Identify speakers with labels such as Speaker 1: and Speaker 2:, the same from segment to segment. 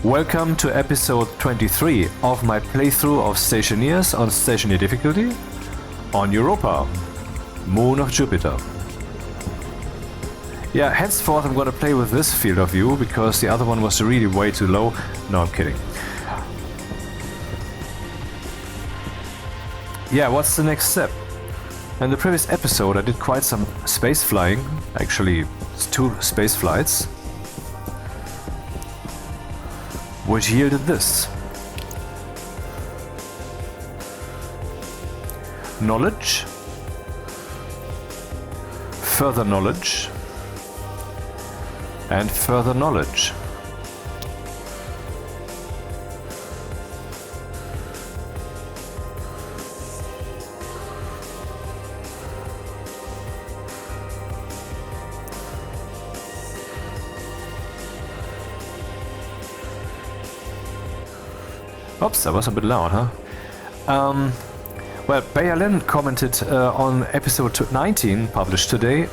Speaker 1: Welcome to episode 23 of my playthrough of Stationeers on Stationeer difficulty on Europa, Moon of Jupiter. Yeah, henceforth I'm gonna play with this field of view because the other one was really way too low. No, I'm kidding. Yeah, what's the next step? In the previous episode I did quite some space flying, actually 2 space flights, which yielded this. Knowledge, further knowledge, and further knowledge. Oops, that was a bit loud, huh? Well, Bayerlin commented on episode 19, published today,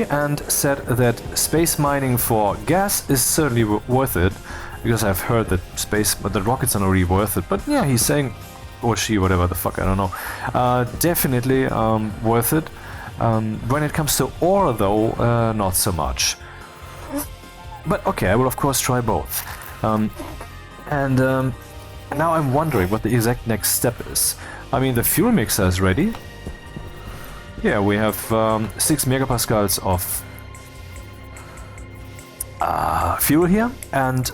Speaker 1: and said that space mining for gas is certainly worth it, because I've heard that the rockets are not really worth it. But yeah, he's saying, or she, whatever the fuck, I don't know. Definitely worth it. When it comes to ore, though, not so much. But okay, I will of course try both. Now I'm wondering what the exact next step is. I mean, the fuel mixer is ready. Yeah, we have 6 megapascals of fuel here, and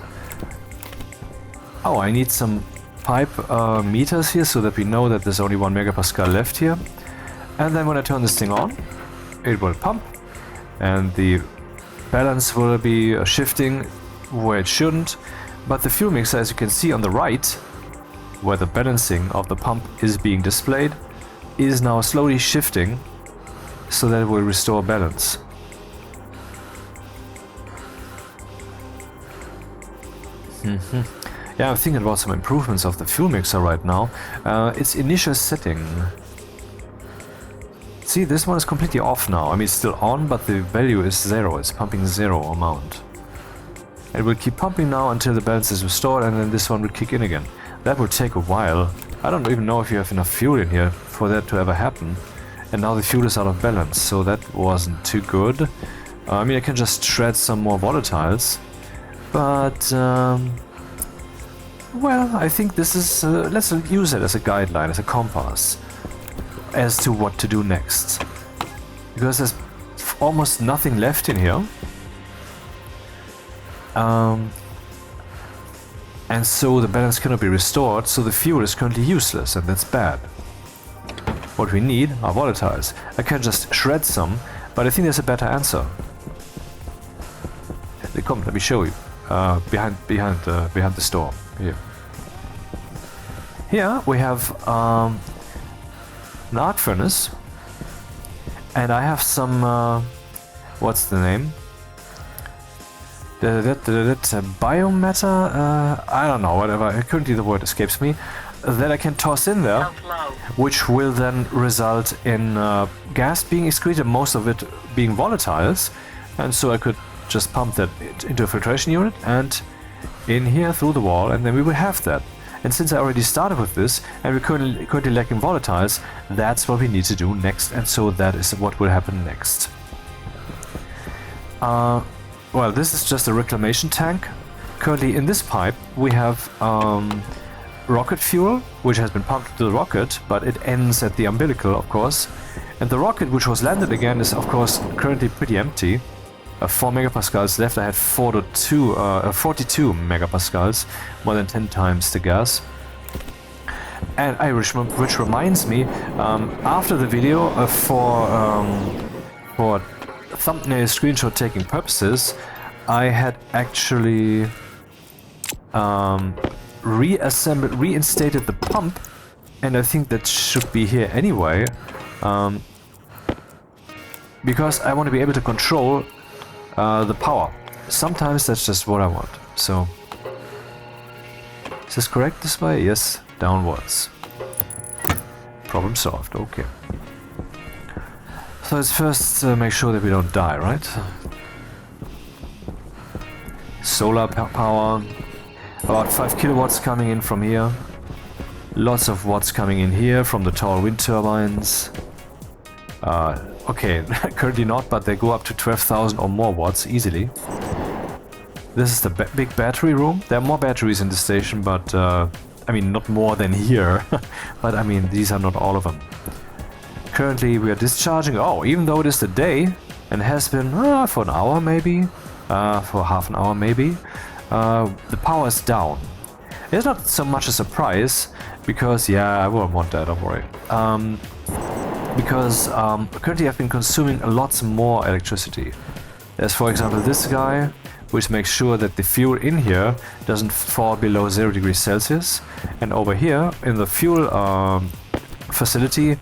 Speaker 1: oh, I need some pipe meters here so that we know that there's only 1 megapascal left here. And then when I turn this thing on, it will pump, and the balance will be shifting where it shouldn't. But the fuel mixer, as you can see on the right, where the balancing of the pump is being displayed, is now slowly shifting so that it will restore balance. Yeah, I'm thinking about some improvements of the fuel mixer right now. Its initial setting. See, this one is completely off now. I mean, it's still on, but the value is 0. It's pumping 0 amount. It will keep pumping now until the balance is restored, and then this one will kick in again. That will take a while. I don't even know if you have enough fuel in here for that to ever happen. And now the fuel is out of balance, so that wasn't too good. I mean, I can just shred some more volatiles. But, well, I think this is... let's use it as a guideline, as a compass, as to what to do next. Because there's almost nothing left in here. And so the balance cannot be restored, so the fuel is currently useless, and that's bad. What we need are volatiles. I can just shred some, but I think there's a better answer. Come, let me show you. Behind the store. Here. Here we have an arc furnace, and I have some. What's the name? Biomass, I don't know, whatever, currently the word escapes me, that I can toss in there, which will then result in gas being excreted, most of it being volatiles, and so I could just pump that into a filtration unit and in here through the wall, and then we will have that. And since I already started with this, and we're currently lacking volatiles, that's what we need to do next, and so that is what will happen next. Well, this is just a reclamation tank. Currently in this pipe we have rocket fuel, which has been pumped to the rocket, but it ends at the umbilical, of course. And the rocket, which was landed again, is of course currently pretty empty. 4 megapascals left. I had 42 megapascals, more than 10 times the gas. And which reminds me, after the video, for thumbnail screenshot taking purposes, I had actually reinstated the pump, and I think that should be here anyway, because I want to be able to control the power. Sometimes that's just what I want. So, is this correct this way? Yes, downwards. Problem solved. Okay. So let's first make sure that we don't die, right? Solar power. About 5 kilowatts coming in from here. Lots of watts coming in here from the tall wind turbines. Okay, currently not, but they go up to 12,000 or more watts easily. This is the big battery room. There are more batteries in the station, but I mean, not more than here. But I mean, these are not all of them. Currently, we are discharging. Oh, even though it is the day and has been for an hour maybe, for half an hour maybe, the power is down. It's not so much a surprise because, yeah, I won't want that. Don't worry. Because currently I've been consuming lots more electricity. There's, for example, this guy, which makes sure that the fuel in here doesn't fall below 0 degrees Celsius. And over here, in the fuel facility,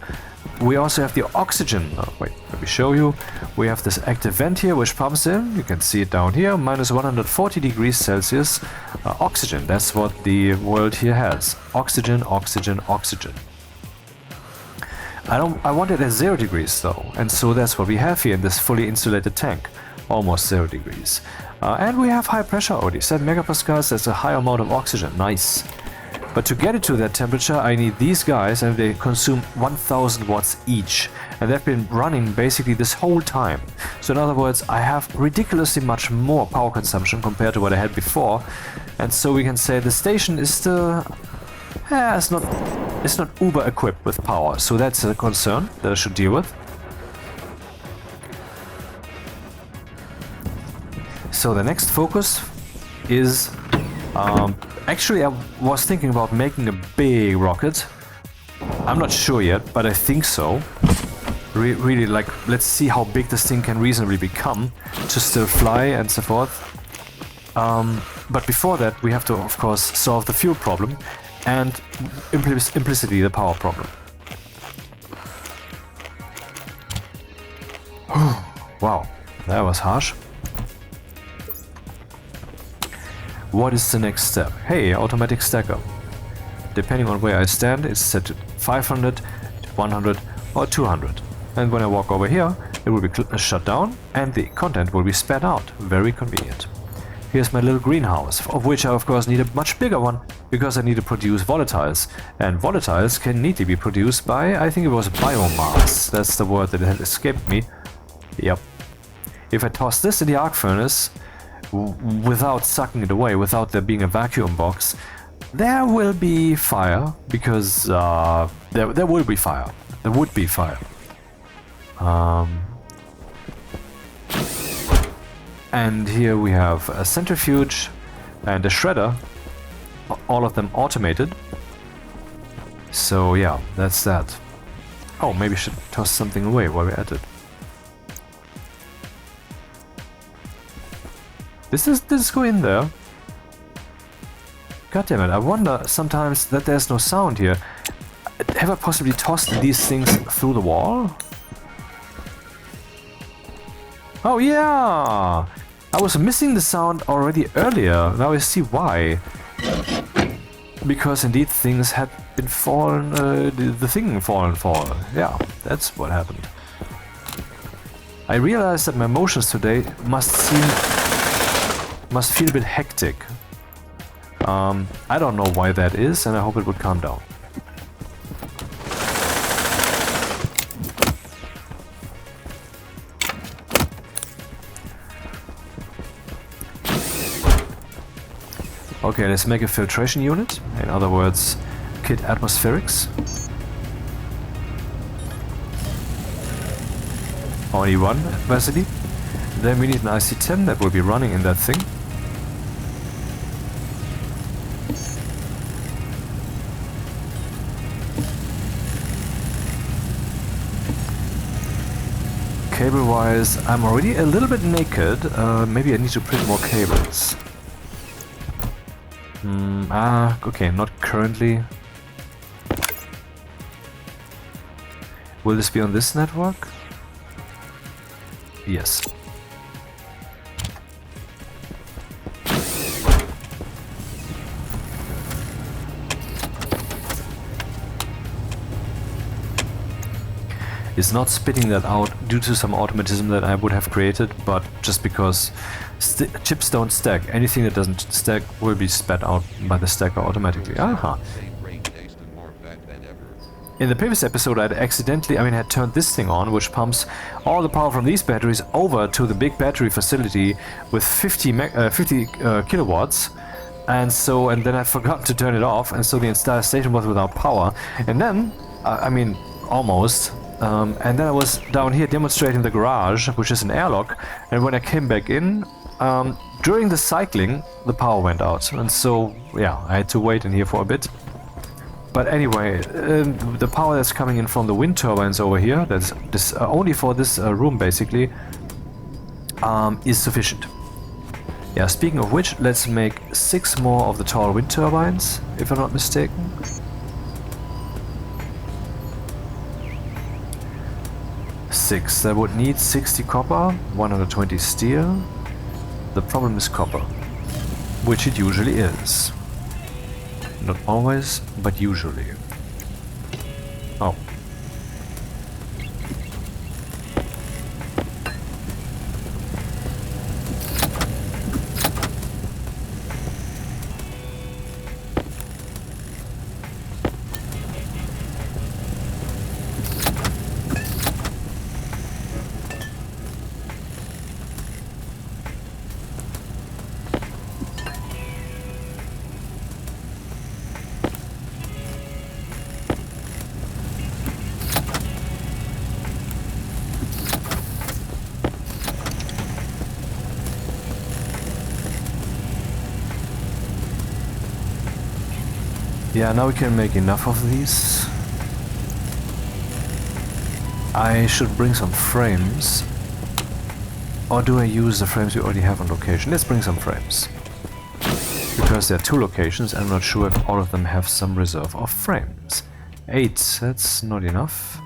Speaker 1: we also have the oxygen. Oh, wait, let me show you. We have this active vent here, which pumps in. You can see it down here, minus 140 degrees Celsius oxygen. That's what the world here has. Oxygen, oxygen, oxygen. I want it at 0 degrees though, and so that's what we have here in this fully insulated tank, almost 0 degrees. And we have high pressure already, 7 megapascals, that's a high amount of oxygen, nice. But to get it to that temperature I need these guys, and they consume 1000 watts each. And they've been running basically this whole time. So in other words, I have ridiculously much more power consumption compared to what I had before. And so we can say the station is still... it's not uber equipped with power, so that's a concern that I should deal with. So the next focus is actually I was thinking about making a big rocket. I'm not sure yet, but I think so. Really, like, let's see how big this thing can reasonably become to still fly and so forth. But before that we have to, of course, solve the fuel problem and implicitly the power problem. Wow, that was harsh. What is the next step? Hey, automatic stacker. Depending on where I stand, it's set to 500, 100 or 200. And when I walk over here, it will be shut down and the content will be spat out. Very convenient. Here's my little greenhouse, of which I of course need a much bigger one, because I need to produce volatiles. And volatiles can neatly be produced by, I think it was biomass. That's the word that had escaped me. Yep. If I toss this in the arc furnace, without sucking it away, without there being a vacuum box, there will be fire, because there will be fire. There would be fire. And here we have a centrifuge and a shredder, all of them automated. So yeah, that's that. Oh, maybe I should toss something away while we're at it. This go in there? God damn it, I wonder sometimes that there's no sound here. Have I possibly tossed these things through the wall? Oh yeah! I was missing the sound already earlier. Now I see why. Because indeed things had been fallen, the thing fallen. Yeah, that's what happened. I realized that my motions today must feel a bit hectic. I don't know why that is, and I hope it would calm down. Okay, let's make a filtration unit. In other words, kit atmospherics. Only one, basically. Then we need an IC-10 that will be running in that thing. Cable-wise, I'm already a little bit naked. Maybe I need to print more cables. Okay, not currently. Will this be on this network? Yes. is not spitting that out due to some automatism that I would have created, but just because chips don't stack. Anything that doesn't stack will be spat out by the stacker automatically. Aha. In the previous episode, I had turned this thing on, which pumps all the power from these batteries over to the big battery facility with 50 kilowatts. And then I forgot to turn it off, and so the entire station was without power. And then, almost. And then I was down here demonstrating the garage, which is an airlock. And when I came back in, during the cycling, the power went out. And so, yeah, I had to wait in here for a bit. But anyway, the power that's coming in from the wind turbines over here, that's only for this room basically, is sufficient. Yeah, speaking of which, let's make 6 more of the tall wind turbines, if I'm not mistaken. Six. That would need 60 copper, 120 steel. The problem is copper, which it usually is. Not always, but usually. Oh. Yeah, now we can make enough of these. I should bring some frames. Or do I use the frames we already have on location? Let's bring some frames. Because there are 2 locations, and I'm not sure if all of them have some reserve of frames. 8, that's not enough.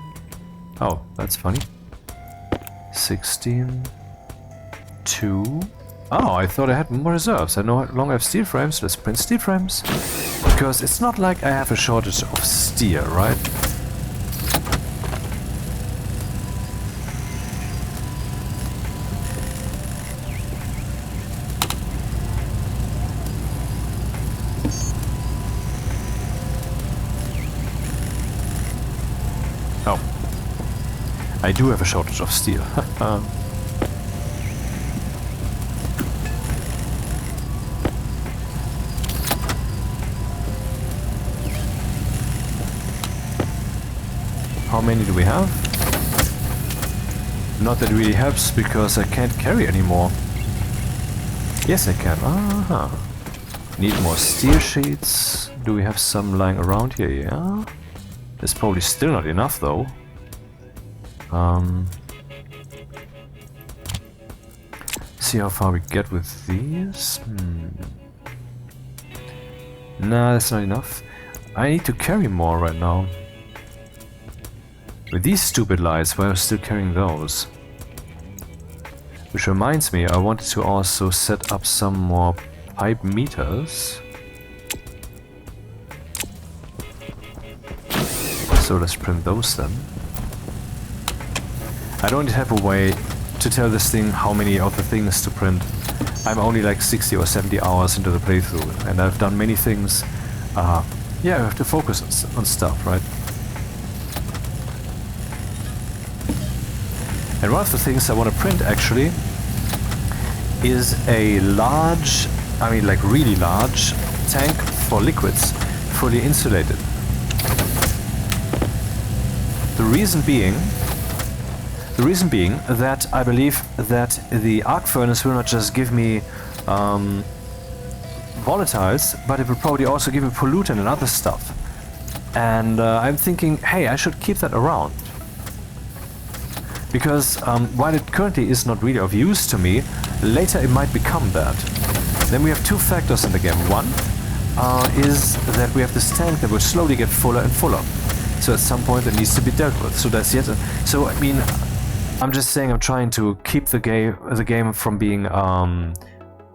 Speaker 1: Oh, that's funny. 16. 2. Oh, I thought I had more reserves. I no longer have steel frames. Let's print steel frames. Because it's not like I have a shortage of steel, right? Oh. I do have a shortage of steel. How many do we have? Not that it really helps, because I can't carry anymore. Yes, I can. Aha. Need more steel sheets. Do we have some lying around here? Yeah. There's probably still not enough, though. See how far we get with these. Nah, that's not enough. I need to carry more right now. With these stupid lights, why am I still carrying those? Which reminds me, I wanted to also set up some more pipe meters. So let's print those then. I don't have a way to tell this thing how many of the things to print. I'm only like 60 or 70 hours into the playthrough, and I've done many things. Yeah, you have to focus on stuff, right? And one of the things I want to print actually is a large, like really large tank for liquids, fully insulated. The reason being that I believe that the arc furnace will not just give me volatiles, but it will probably also give me pollutant and other stuff. And I'm thinking, hey, I should keep that around. Because while it currently is not really of use to me, later it might become that. Then we have 2 factors in the game. One is that we have this tank that will slowly get fuller and fuller. So at some point it needs to be dealt with. So that's yet. So I mean, I'm just saying I'm trying to keep the game from being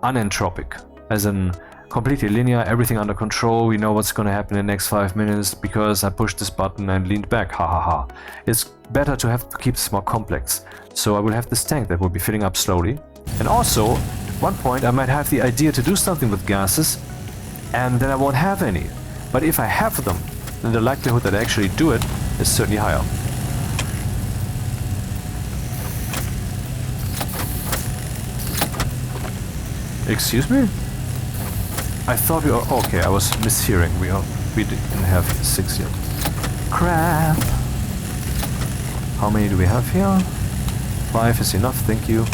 Speaker 1: unentropic, as in completely linear, everything under control, we know what's gonna happen in the next 5 minutes because I pushed this button and leaned back, ha ha ha. It's better to have to keep this more complex. So I will have this tank that will be filling up slowly. And also, at one point I might have the idea to do something with gases and then I won't have any. But if I have them, then the likelihood that I actually do it is certainly higher. Excuse me? I thought we were... Okay, I was mishearing. We didn't have 6 yet. Crap! How many do we have here? 5 is enough, thank you.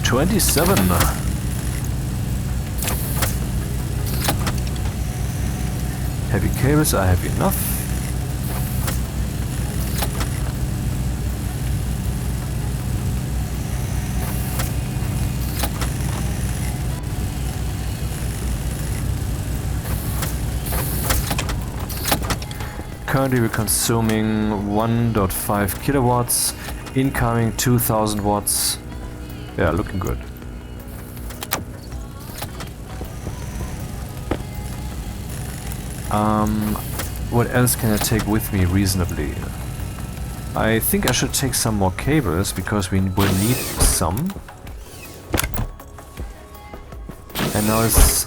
Speaker 1: $27. Heavy cables are heavy enough. Currently we're consuming 1.5 kilowatts, incoming 2000 watts. Yeah, looking good. What else can I take with me reasonably? I think I should take some more cables because we will need some. And now let's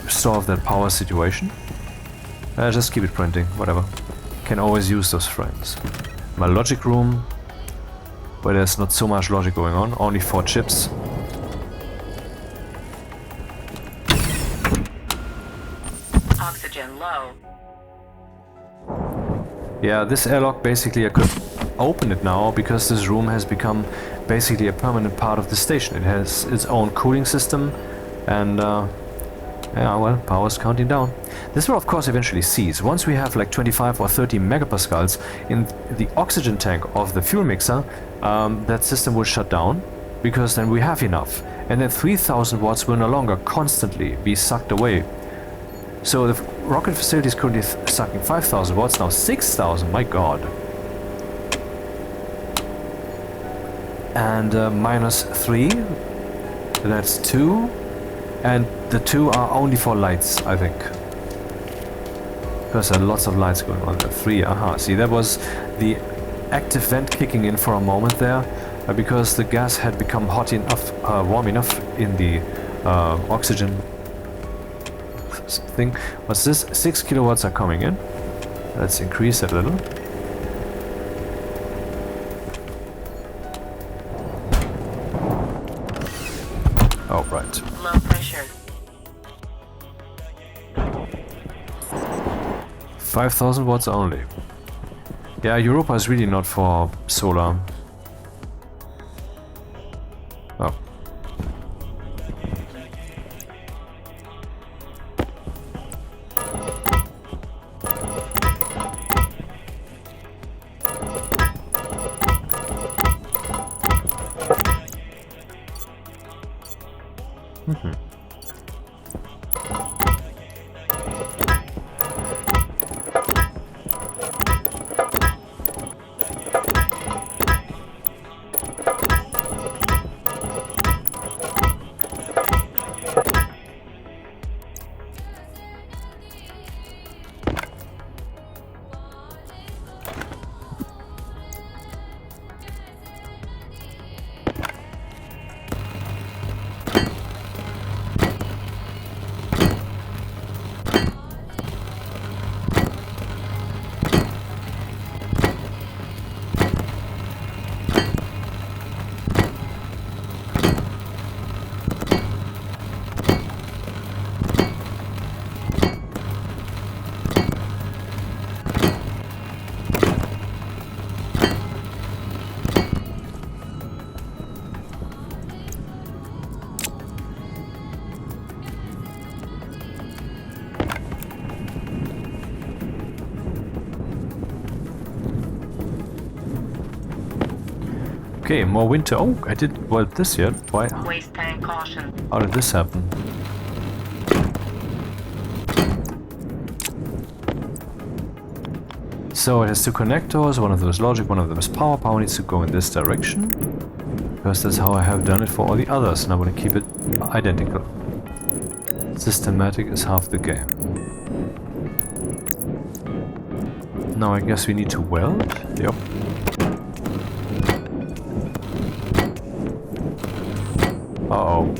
Speaker 1: solve that power situation. Just keep it printing, whatever. Can always use those frames. My logic room, where there's not so much logic going on, only 4 chips.
Speaker 2: Oxygen low.
Speaker 1: Yeah, this airlock basically I could open it now because this room has become basically a permanent part of the station. It has its own cooling system and yeah, well, power's counting down. This will of course eventually cease. Once we have like 25 or 30 megapascals in the oxygen tank of the fuel mixer, that system will shut down because then we have enough. And then 3000 watts will no longer constantly be sucked away. So the rocket facility is currently sucking 5000 watts, now 6000, my god. And -3, that's 2. And the 2 are only for lights, I think. Because there are lots of lights going on. 3, aha. See, that was the active vent kicking in for a moment there. Because the gas had become hot enough, warm enough in the oxygen thing. What's this? 6 kilowatts are coming in. Let's increase that a little. Oh, right.
Speaker 2: Low pressure.
Speaker 1: 5000 watts only. Yeah, EUROPA is really not for solar. Oh. Okay, more winter. Oh, I did well this yet. Why?
Speaker 2: Waste tank caution.
Speaker 1: How did this happen? So it has two connectors, one of them is logic, one of them is power. Power needs to go in this direction, because that's how I have done it for all the others, and I want to keep it identical. Systematic is half the game. Now I guess we need to weld. Yep. Uh-oh.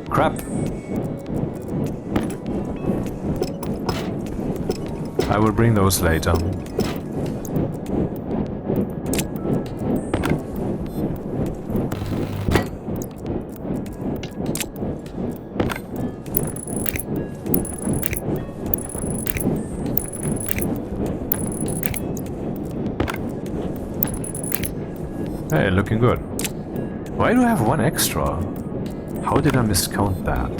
Speaker 1: Crap. I will bring those later. Hey, looking good. Why do I have one extra? How did I miscount that?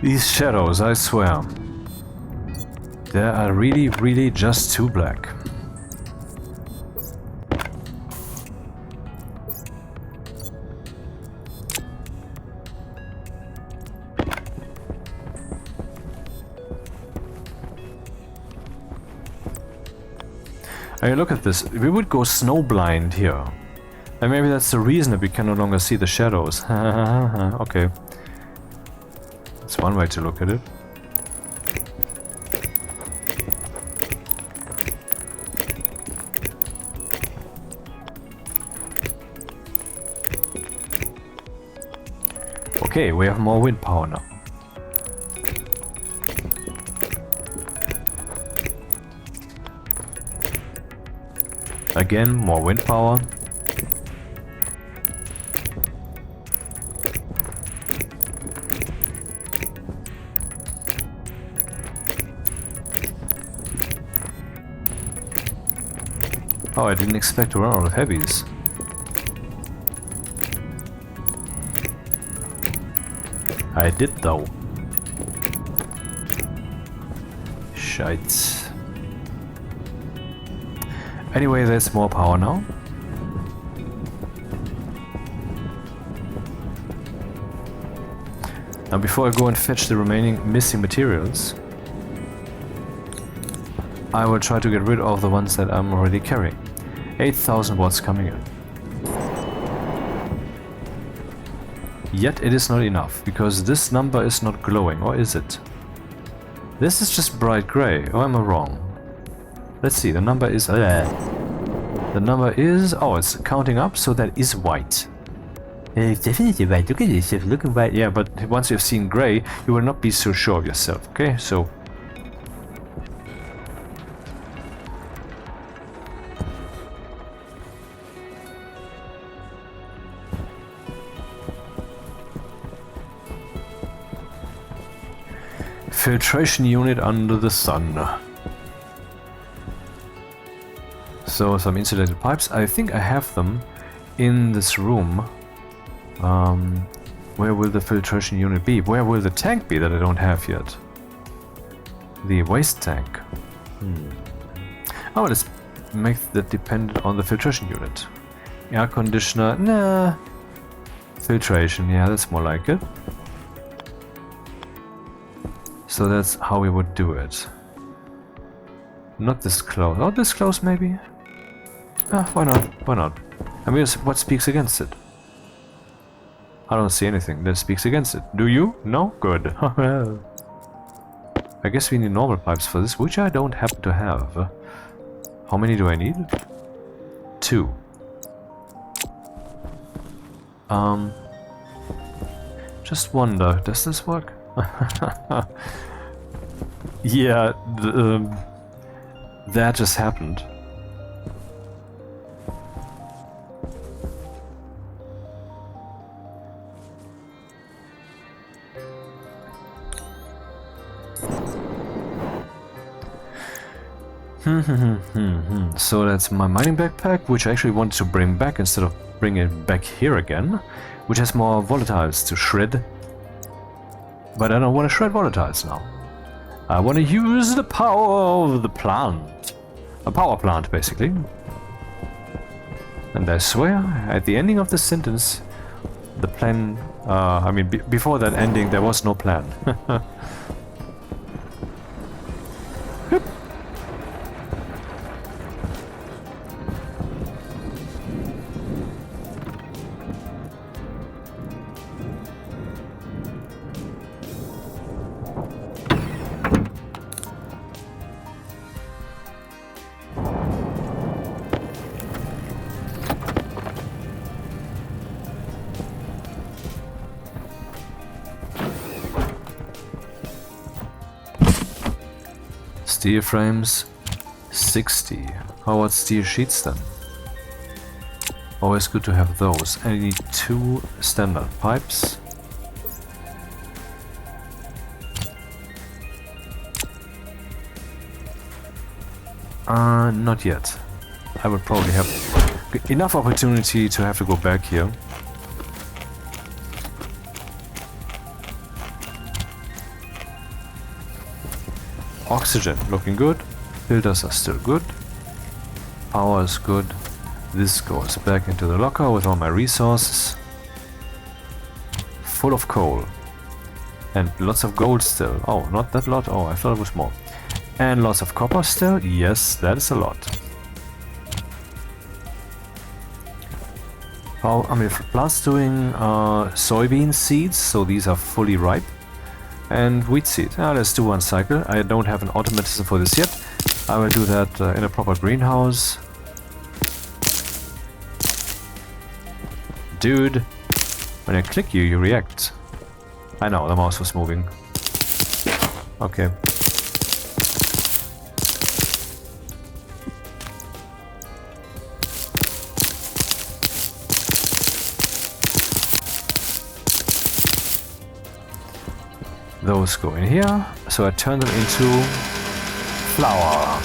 Speaker 1: These shadows, I swear. They are really, really just too black. Hey, look at this. We would go snowblind here. And maybe that's the reason that we can no longer see the shadows. Okay. That's one way to look at it. Okay, we have more wind power now. Again, more wind power. Oh, I didn't expect to run out of heavies. I did though. Shite. Anyway, there's more power now. Now before I go and fetch the remaining missing materials, I will try to get rid of the ones that I'm already carrying. 8,000 watts coming in. Yet it is not enough, because this number is not glowing, or is it? This is just bright gray, or am I wrong? Let's see, the number is... The number is... Oh, it's counting up, so that is white. It's definitely white, look at this, it's looking white. Yeah, but once you've seen gray, you will not be so sure of yourself, okay? So... Filtration unit under the sun. So some insulated pipes. I think I have them in this room. Where will the filtration unit be? Where will the tank be that I don't have yet? The waste tank. Oh, let's make that dependent on the filtration unit. Air conditioner. Nah. Filtration. Yeah, that's more like it. So that's how we would do it. Not this close. Oh, this close maybe? Ah, why not? Why not? I mean, what speaks against it? I don't see anything that speaks against it. Do you? No? Good. I guess we need normal pipes for this, which I don't happen to have. How many do I need? 2. Just wonder, does this work? Yeah, that just happened. So that's my mining backpack, which I actually wanted to bring back instead of bringing it back here again, which has more volatiles to shred. But I don't want to shred volatiles now. I want to use the power of the plant. A power plant, basically. And I swear, at the ending of the sentence, the plan... I mean, before that ending, there was no plan. Steel frames, 60. How about steel sheets then? Always good to have those. And I need 2 standard pipes. Not yet. I would probably have enough opportunity to have to go back here. Oxygen, looking good. Filters are still good. Power is good. This goes back into the locker with all my resources. Full of coal. And lots of gold still. Oh, not that lot. Oh, I thought it was more. And lots of copper still. Yes, that is a lot. How, I mean, plants doing soybean seeds, so these are fully ripe. And wheat seed. Let's do one cycle. I don't have an automatism for this yet. I will do that in a proper greenhouse. Dude, when I click you, you react. I know, the mouse was moving. Okay. Those go in here, so I turn them into flour.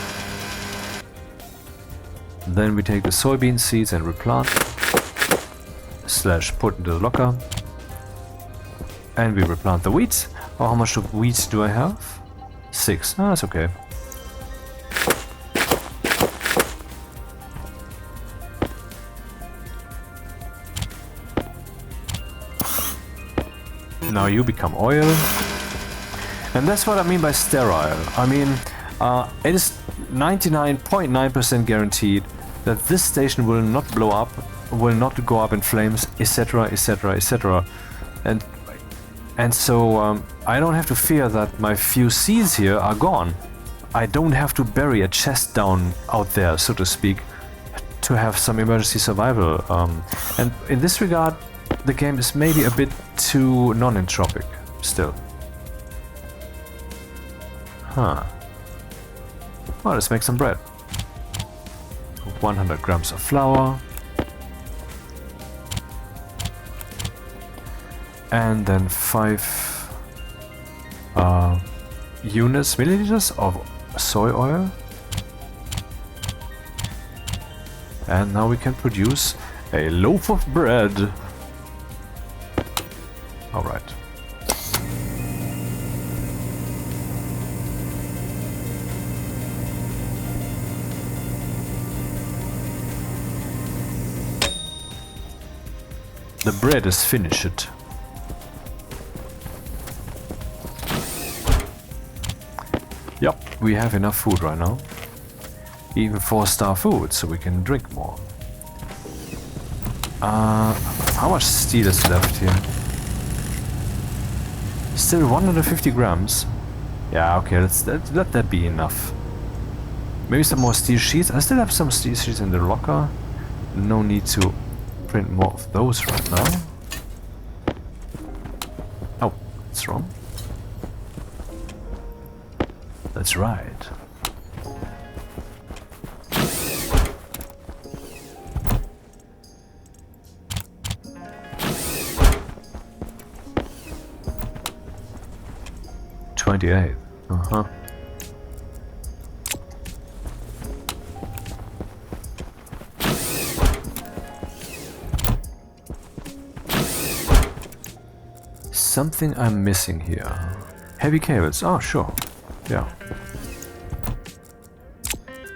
Speaker 1: Then we take the soybean seeds and replant, / put into the locker. And we replant the wheat. Oh, how much of wheat do I have? 6. Ah, that's okay. Now you become oil. And that's what I mean by sterile. I mean, it is 99.9% guaranteed that this station will not blow up, will not go up in flames, etc, etc, etc. And so I don't have to fear that my few seeds here are gone. I don't have to bury a chest down out there, so to speak, to have some emergency survival. And in this regard, the game is maybe a bit too non-entropic still. Huh. Well, let's make some bread. 100 grams of flour. And then 5 milliliters of soy oil. And now we can produce a loaf of bread. All right. The bread is finished. Yep, we have enough food right now. Even 4-star food, so we can drink more. How much steel is left here? Still 150 grams. Yeah, okay, let that be enough. Maybe some more steel sheets. I still have some steel sheets in the locker. No need to print more of those right now. Oh, that's wrong. That's right. E28. Uh-huh. Something I'm missing here. Heavy cables. Oh, sure. Yeah.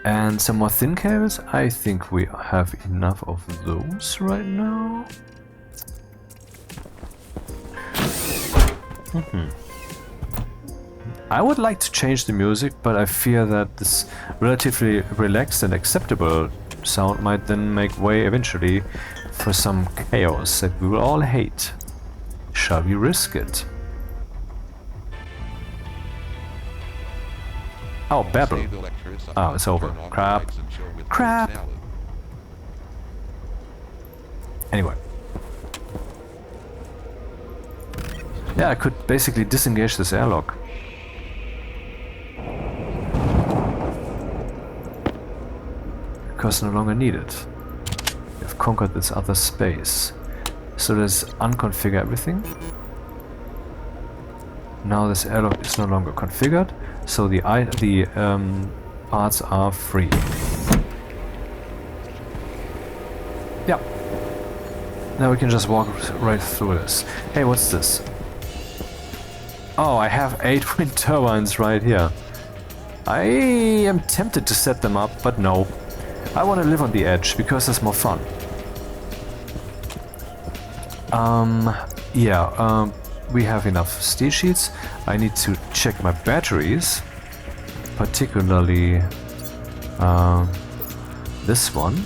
Speaker 1: And some more thin cables. I think we have enough of those right now. I would like to change the music, but I fear that this relatively relaxed and acceptable sound might then make way eventually for some chaos that we will all hate. Shall we risk it? Oh, babble. Oh, it's over. Crap. Crap! Anyway. Yeah, I could basically disengage this airlock. Because no longer needed. We've conquered this other space. So let's unconfigure everything. Now this airlock is no longer configured, so the parts are free. Yeah. Now we can just walk right through this. Hey, what's this? Oh, I have 8 wind turbines right here. I am tempted to set them up, but no. I want to live on the edge because it's more fun. We have enough steel sheets. I need to check my batteries, particularly this one.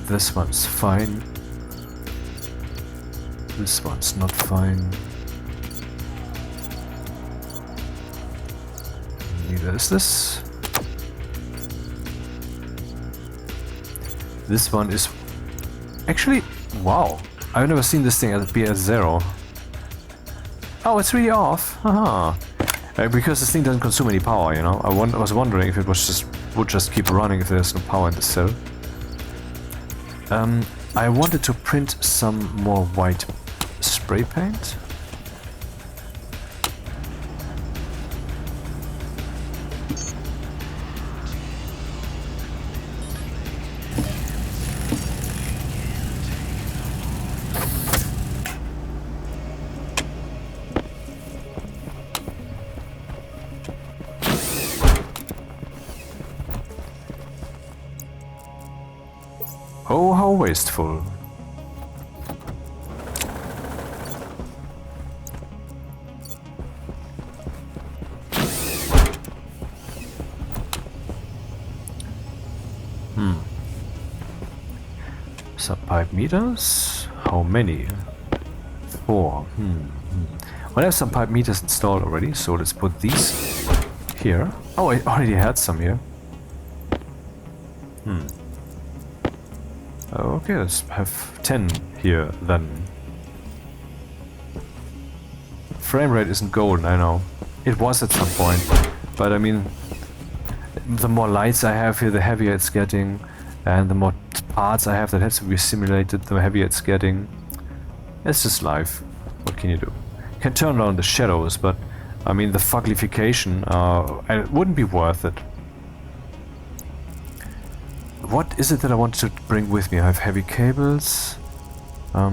Speaker 1: This one's fine. This one's not fine. Neither is this. This one is actually, wow, I've never seen this thing be at 0. Oh, it's really off. Haha. Because this thing doesn't consume any power, you know. I was wondering if it would just keep running if there's no power in the cell. I wanted to print some more white spray paint. Oh, how wasteful. Sub-pipe meters? How many? 4. Well, I have some pipe meters installed already, so let's put these here. Oh, I already had some here. Okay, let's have 10 here then. Frame rate isn't golden, I know. It was at some point, but I mean, the more lights I have here, the heavier it's getting, and the more parts I have that has to be simulated, the heavier it's getting. It's just life. What can you do? You can turn down the shadows, but I mean, the fuglification it wouldn't be worth it. What is it that I want to bring with me? I have heavy cables. Now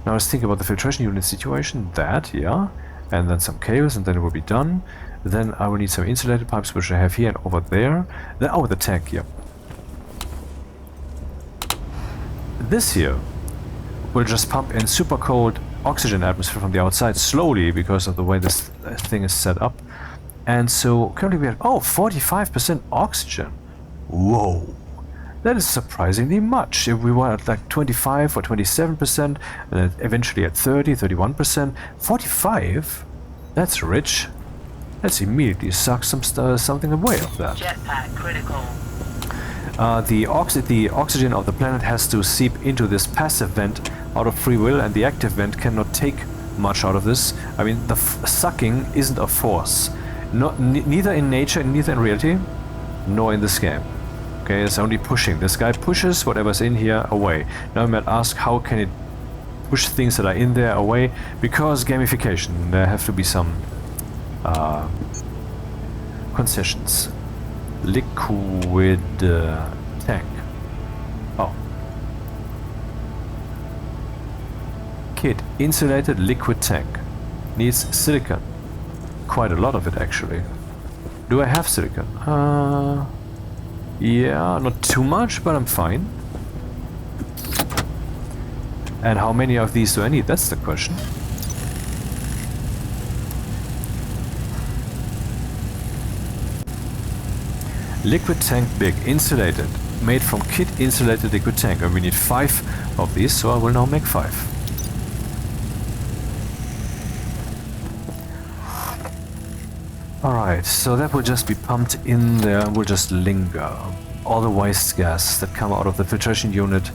Speaker 1: I was thinking about the filtration unit situation. That, yeah. And then some cables, and then it will be done. Then I will need some insulated pipes, which I have here and over there. Then, oh, the tank, yeah. This here will just pump in super cold oxygen atmosphere from the outside slowly because of the way this thing is set up. And so currently we have, 45% oxygen. Whoa, that is surprisingly much. If we were at like 25 or 27%, and then eventually at 30, 31%, 45, that's rich. Let's immediately suck something away of that.
Speaker 2: Jetpack critical.
Speaker 1: The oxygen of the planet has to seep into this passive vent out of free will, and the active vent cannot take much out of this. I mean, the sucking isn't a force. Neither in nature, neither in reality, nor in this game. Okay, it's only pushing. This guy pushes whatever's in here away. Now you might ask, how can it push things that are in there away, because gamification, there have to be some concessions. Liquid tank. Oh. Kit, insulated liquid tank. Needs silicon. Quite a lot of it actually. Do I have silicon? Yeah, not too much, but I'm fine. And how many of these do I need? That's the question. Liquid tank big, insulated. Made from kit insulated liquid tank. And we need 5 of these, so I will now make 5. Alright, so that will just be pumped in there and will just linger. All the waste gas that come out of the filtration unit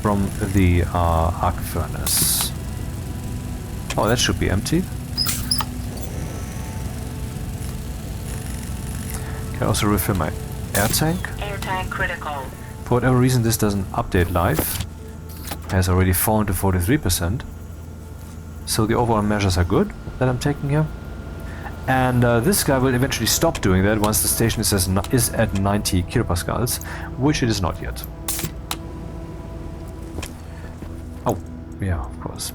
Speaker 1: from the arc furnace. Oh, that should be empty. Can also refill my air tank.
Speaker 2: Air tank critical.
Speaker 1: For whatever reason this doesn't update live. It has already fallen to 43%. So the overall measures are good that I'm taking here. And this guy will eventually stop doing that once the station is at 90 kilopascals, which it is not yet. Oh, yeah, of course.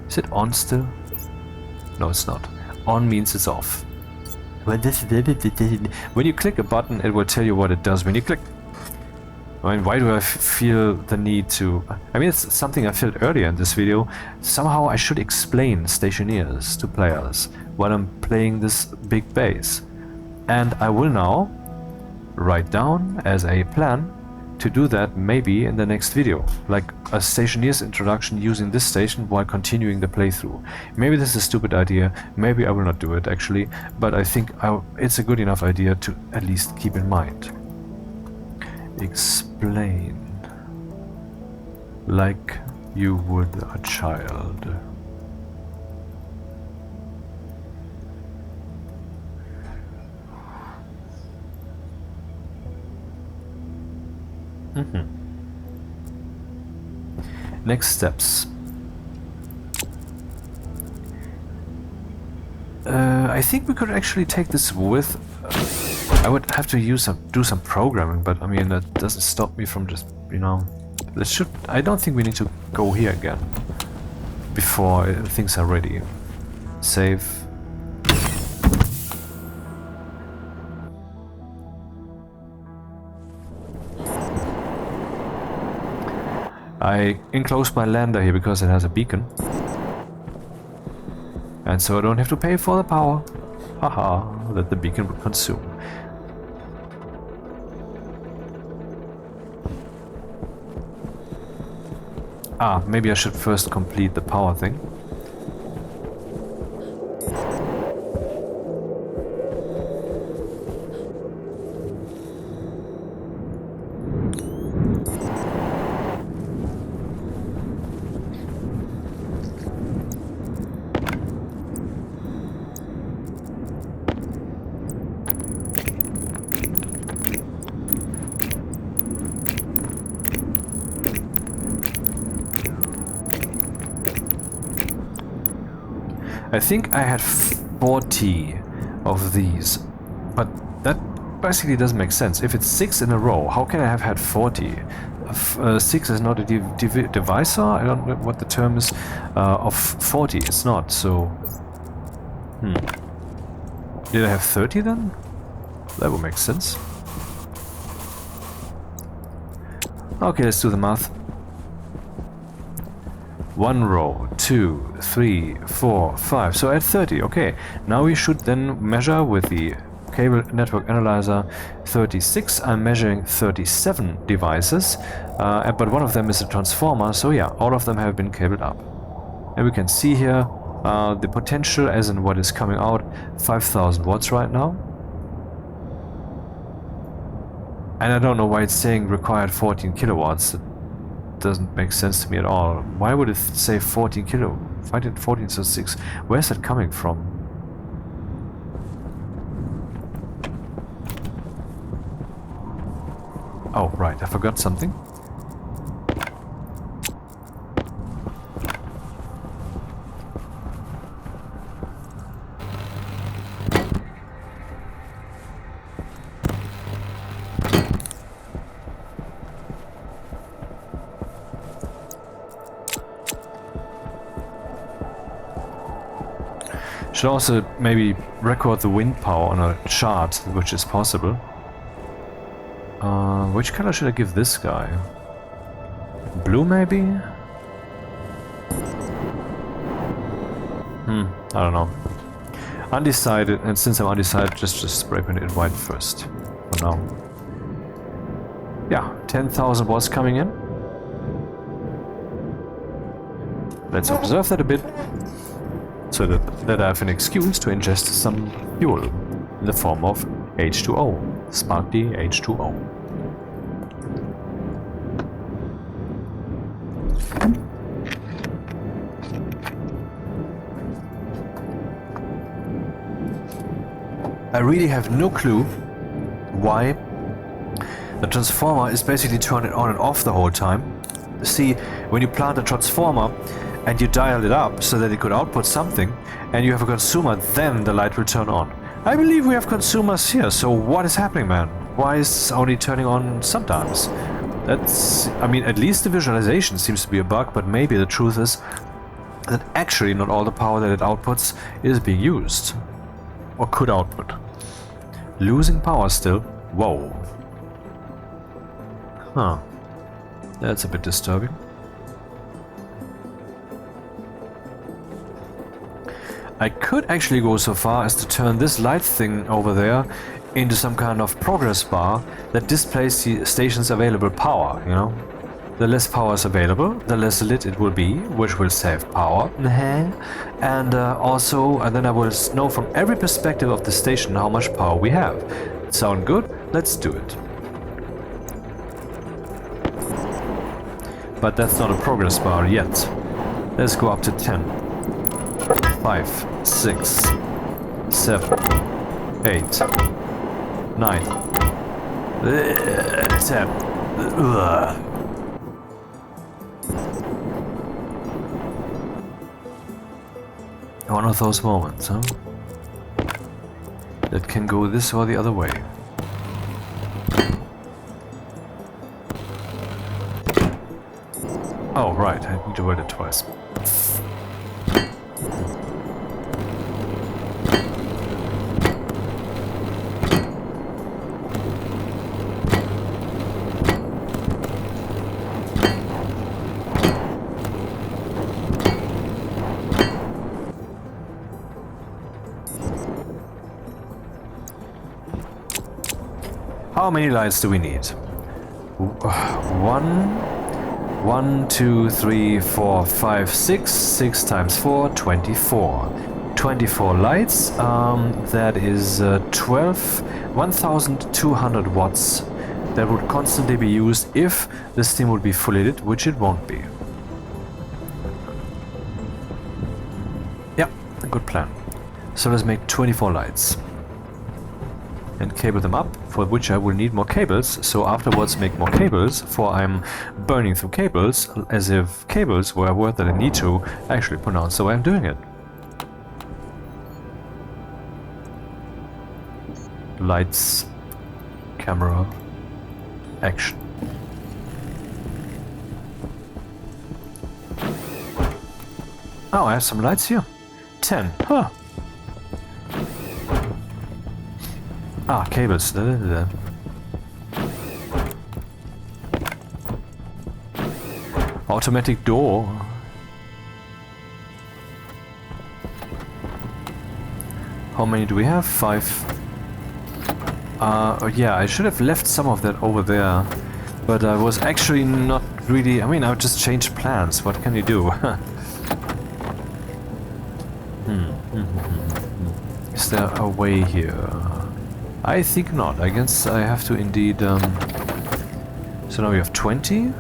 Speaker 1: Is it on still? No, it's not. On means it's off. When you click a button, it will tell you what it does when you click. I mean, why do I feel the need to... I mean, it's something I felt earlier in this video. Somehow I should explain Stationeers to players while I'm playing this big base. And I will now write down as a plan to do that maybe in the next video. Like a Stationeers introduction using this station while continuing the playthrough. Maybe this is a stupid idea, maybe I will not do it actually, but I think it's a good enough idea to at least keep in mind. Explain like you would a child. Next steps. I think we could actually take this with... I would have to do some programming, but I mean that doesn't stop me from just, you know... I don't think we need to go here again before things are ready. Save. I enclosed my lander here because it has a beacon. And so I don't have to pay for the power. Haha, that the beacon would consume. Ah, maybe I should first complete the power thing. I think I had 40 of these, but that basically doesn't make sense. If it's 6 in a row, how can I have had 40? 6 is not a divisor, I don't know what the term is, of 40, it's not, so... Did I have 30 then? That would make sense. Okay, let's do the math. 1 row, 2, 3, 4, 5. So at 30, okay. Now we should then measure with the cable network analyzer 36. I'm measuring 37 devices, but one of them is a transformer, so yeah, all of them have been cabled up. And we can see here the potential as in what is coming out, 5000 watts right now. And I don't know why it's saying required 14 kilowatts. Doesn't make sense to me at all. Why would it say 14 kilo? 14 so 6. Where's that coming from? Oh, right, I forgot something. Should also maybe record the wind power on a chart, which is possible. Which color should I give this guy? Blue, maybe? I don't know. Undecided, and since I'm undecided, just spray paint it white first. For now. Yeah, 10,000 watts coming in. Let's observe that a bit, so that I have an excuse to ingest some fuel in the form of H2O, sparkly H2O. I really have no clue why the transformer is basically turning on and off the whole time. See, when you plant a transformer and you dial it up so that it could output something, and you have a consumer, then the light will turn on. I believe we have consumers here, so what is happening, man? Why is it only turning on sometimes? That's, I mean, at least the visualization seems to be a bug, but maybe the truth is that actually not all the power that it outputs is being used. Or could output. Losing power still? Whoa. Huh. That's a bit disturbing. I could actually go so far as to turn this light thing over there into some kind of progress bar that displays the station's available power, you know? The less power is available, the less lit it will be, which will save power. And then I will know from every perspective of the station how much power we have. Sound good? Let's do it. But that's not a progress bar yet. Let's go up to 10. 5, 6, 7, 8, 9, 10. Ugh. One of those moments, huh? That can go this or the other way. Oh, right, I need to word it twice. How many lights do we need? 1, 2, 3, 4, 5, 6. 6 times 4, 24. 24 lights. That is 1,200 watts that would constantly be used if the steam would be fully lit, which it won't be. Yeah, a good plan. So let's make 24 lights. And cable them up, for which I will need more cables, so afterwards make more cables, for I'm burning through cables, as if cables were a word that I need to actually pronounce the way I'm doing it. Lights, camera, action. Oh, I have some lights here. 10, huh. Ah, cables. Automatic door. How many do we have? 5. Yeah, I should have left some of that over there, but I was actually not really. I mean, I just changed plans. What can you do? Is there a way here? I think not. I guess I have to indeed... So now we have 20.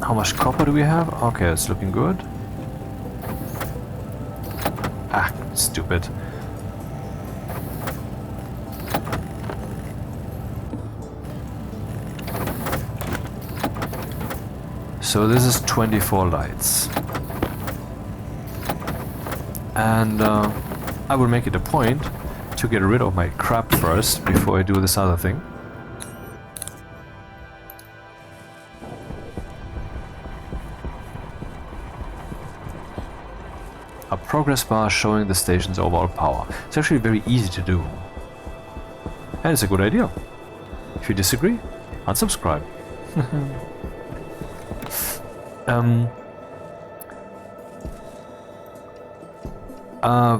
Speaker 1: How much copper do we have? Okay, it's looking good. Ah, stupid. So this is 24 lights. And I will make it a point to get rid of my crap first before I do this other thing. A progress bar showing the station's overall power. It's actually very easy to do. And it's a good idea. If you disagree, unsubscribe.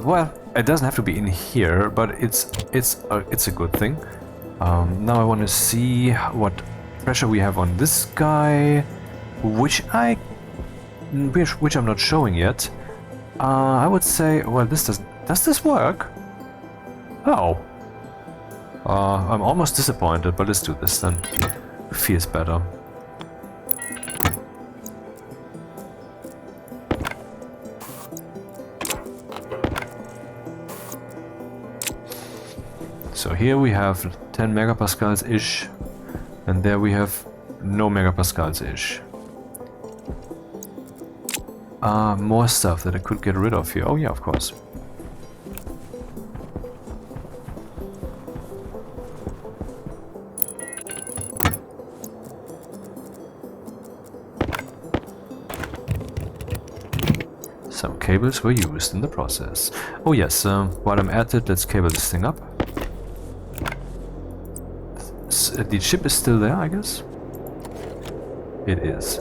Speaker 1: Well, it doesn't have to be in here, but it's a good thing. Now I want to see what pressure we have on this guy, which I'm not showing yet. I would say, well, does this work? Oh. I'm almost disappointed, but let's do this then. It feels better. So here we have 10 megapascals-ish, and there we have no megapascals-ish. More stuff that I could get rid of here. Oh yeah, of course. Some cables were used in the process. Oh yes, while I'm at it, let's cable this thing up. The chip is still there, I guess? It is.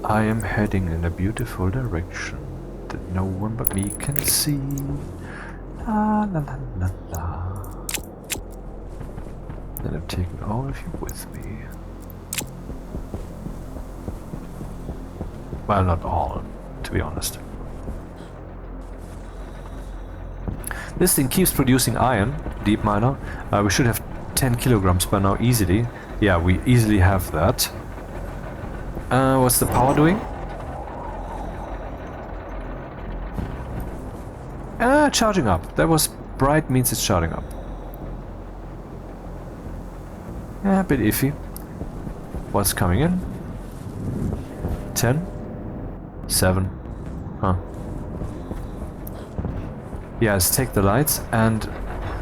Speaker 1: I am heading in a beautiful direction that no one but me can see. La la la la la. And I'm taking all of you with me. Well, not all, to be honest. This thing keeps producing iron, deep miner. We should have 10 kilograms by now easily. Yeah, we easily have that. What's the power doing? Charging up. That was bright, means it's charging up. Yeah, a bit iffy. What's coming in? 10? 7. Huh. Yeah, let's take the lights and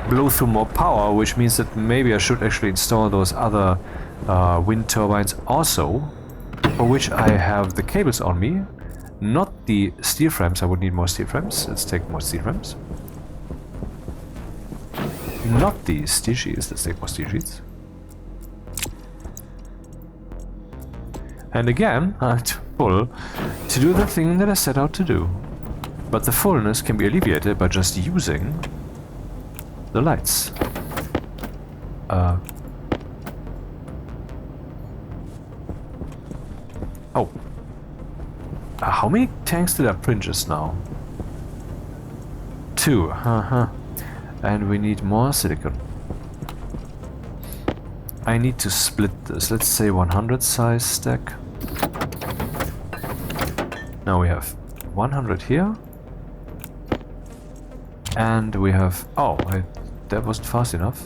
Speaker 1: blow through more power, which means that maybe I should actually install those other wind turbines also, for which I have the cables on me. Not the steel frames. I would need more steel frames. Let's take more steel frames. Not the steel sheets. Let's take more steel sheets. And again, I have to pull to do the thing that I set out to do. But the fullness can be alleviated by just using the lights. Oh. How many tanks did I print just now? 2. And we need more silicon. I need to split this. Let's say 100 size stack. Now we have 100 here. And we have... Oh, that wasn't fast enough.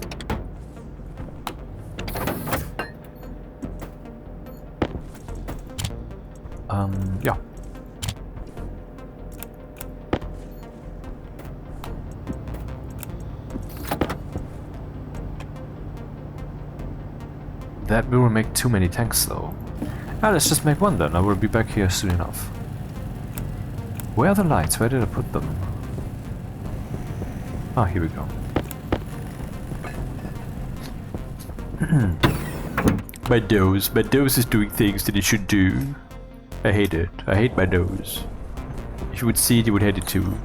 Speaker 1: Yeah. That will make too many tanks though. Let's just make one then. I will be back here soon enough. Where are the lights? Where did I put them? Ah, here we go. My nose is doing things that it should do. I hate it. I hate my nose. If you would see it, you would hate it too.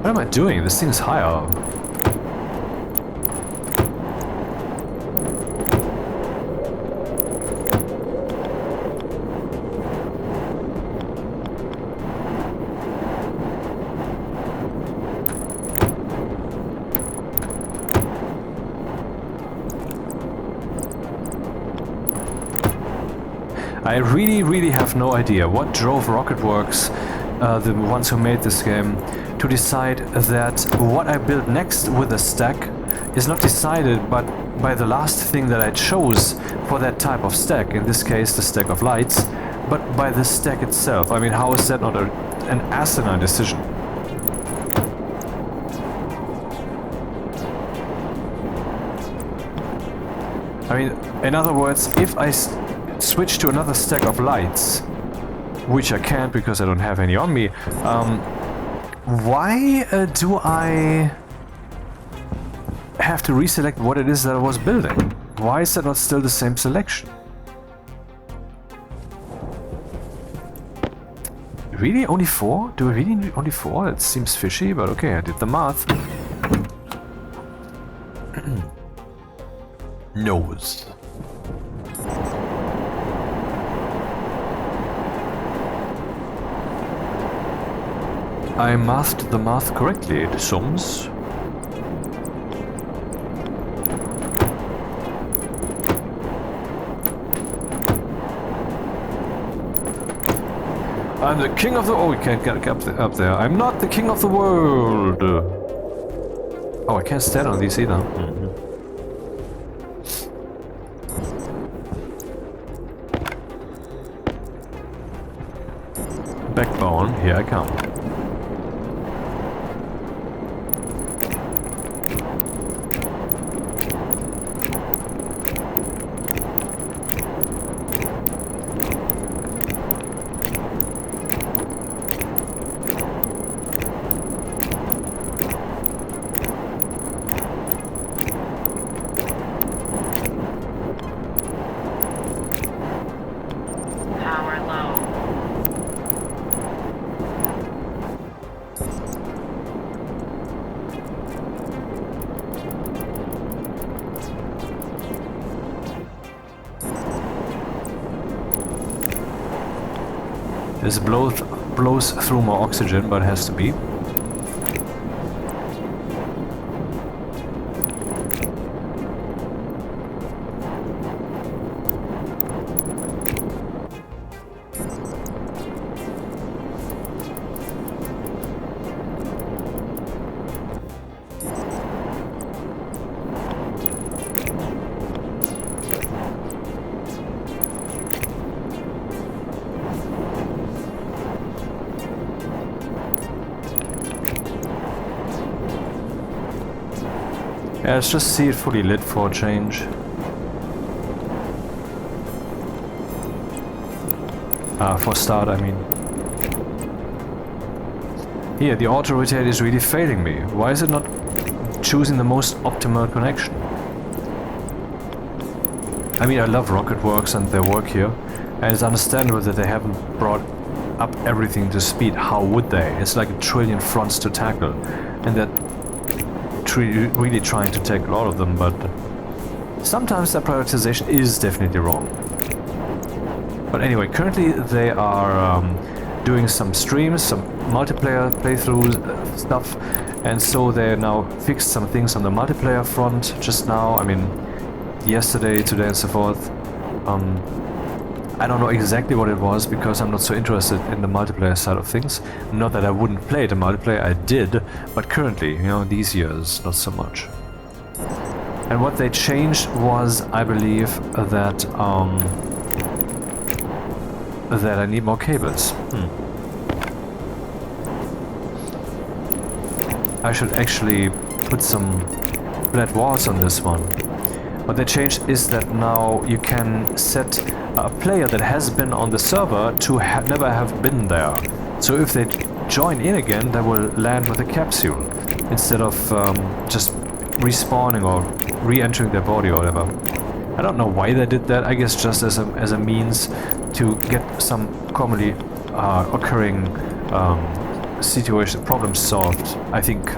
Speaker 1: What am I doing? This thing is higher. I really have no idea what drove Rocketworks, the ones who made this game, to decide that what I build next with a stack is not decided but by the last thing that I chose for that type of stack, in this case the stack of lights, but by the stack itself. I mean, how is that not an asinine decision? I mean, in other words, if I switch to another stack of lights, which I can't because I don't have any on me, why do I have to reselect what it is that I was building? Why is that not still the same selection? Really? Only 4? Do I really need only 4? It seems fishy, but okay, I did the math. Nose. I mathed the math correctly, it sums. I'm the king of the... Oh, we can't get up there. I'm not the king of the world. Oh, I can't stand on these either. Backbone, here I come. This blows through more oxygen, but it has to be. Yeah, let's just see it fully lit for a change. For start, I mean. Here, the auto-rotate is really failing me. Why is it not choosing the most optimal connection? I mean, I love Rocketworks and their work here, and it's understandable that they haven't brought up everything to speed. How would they? It's like a trillion fronts to tackle, and that really trying to take a lot of them, but sometimes that prioritization is definitely wrong. But anyway, currently they are doing some streams, some multiplayer playthrough stuff, and so they now fixed some things on the multiplayer front just now. I mean, yesterday, today, and so forth. I don't know exactly what it was because I'm not so interested in the multiplayer side of things. Not that I wouldn't play the multiplayer, I did, but currently, you know, these years, not so much. And what they changed was, I believe, that that I need more cables. I should actually put some flat walls on this one. What they changed is that now you can set a player that has been on the server to never have been there. So if they join in again, they will land with a capsule instead of just respawning or re-entering their body or whatever. I don't know why they did that. I guess just as a means to get some commonly occurring problems solved, I think.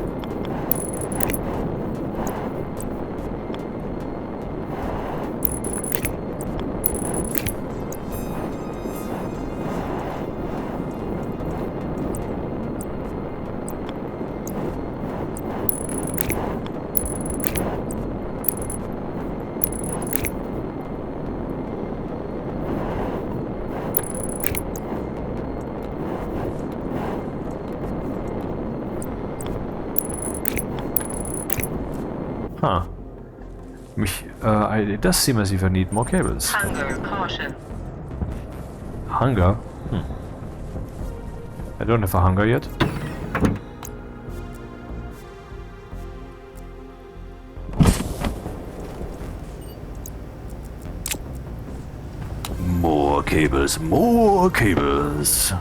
Speaker 1: Huh. It does seem as if I need more cables.
Speaker 2: Hunger caution.
Speaker 1: Hunger? I don't have a hunger yet. More cables, more cables.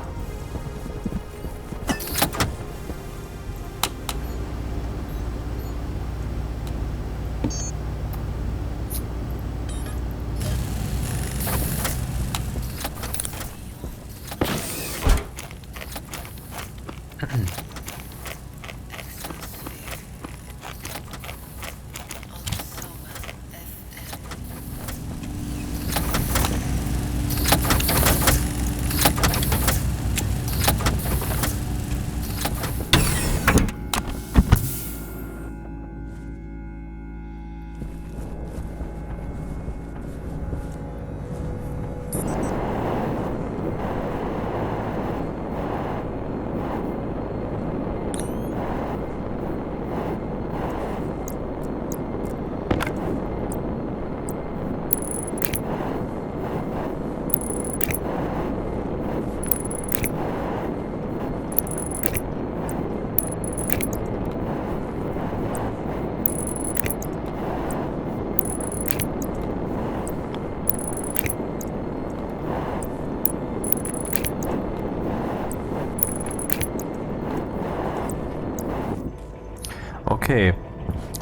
Speaker 1: Okay,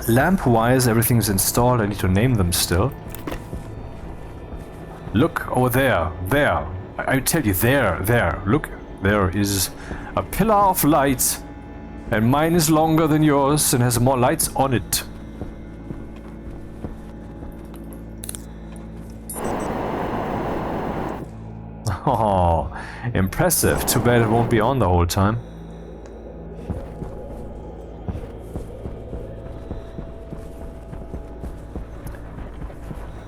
Speaker 1: lamp-wise everything's installed. I need to name them still. Look over there, there. I tell you, there. Look, there is a pillar of light, and mine is longer than yours and has more lights on it. Oh, impressive. Too bad it won't be on the whole time.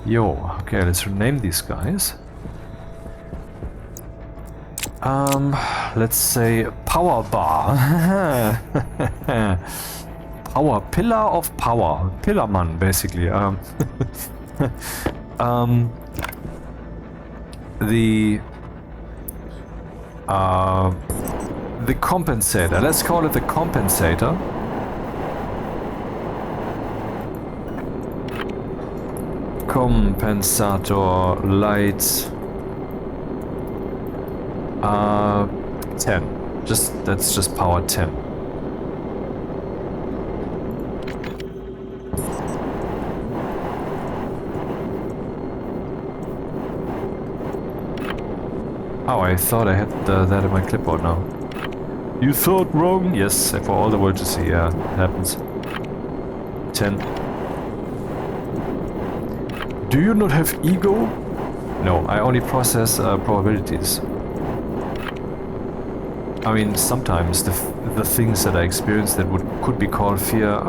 Speaker 1: Yo, okay, let's rename these guys. Let's say power bar. Power, pillar of power. Pillarman, basically. The compensator. Let's call it the compensator. Compensator light 10. That's just power 10. Oh, I thought I had that in my clipboard now. You thought wrong? Yes, for all the world to see. Yeah, it happens. 10. Do you not have ego? No, I only process probabilities. I mean, sometimes the things that I experience that could be called fear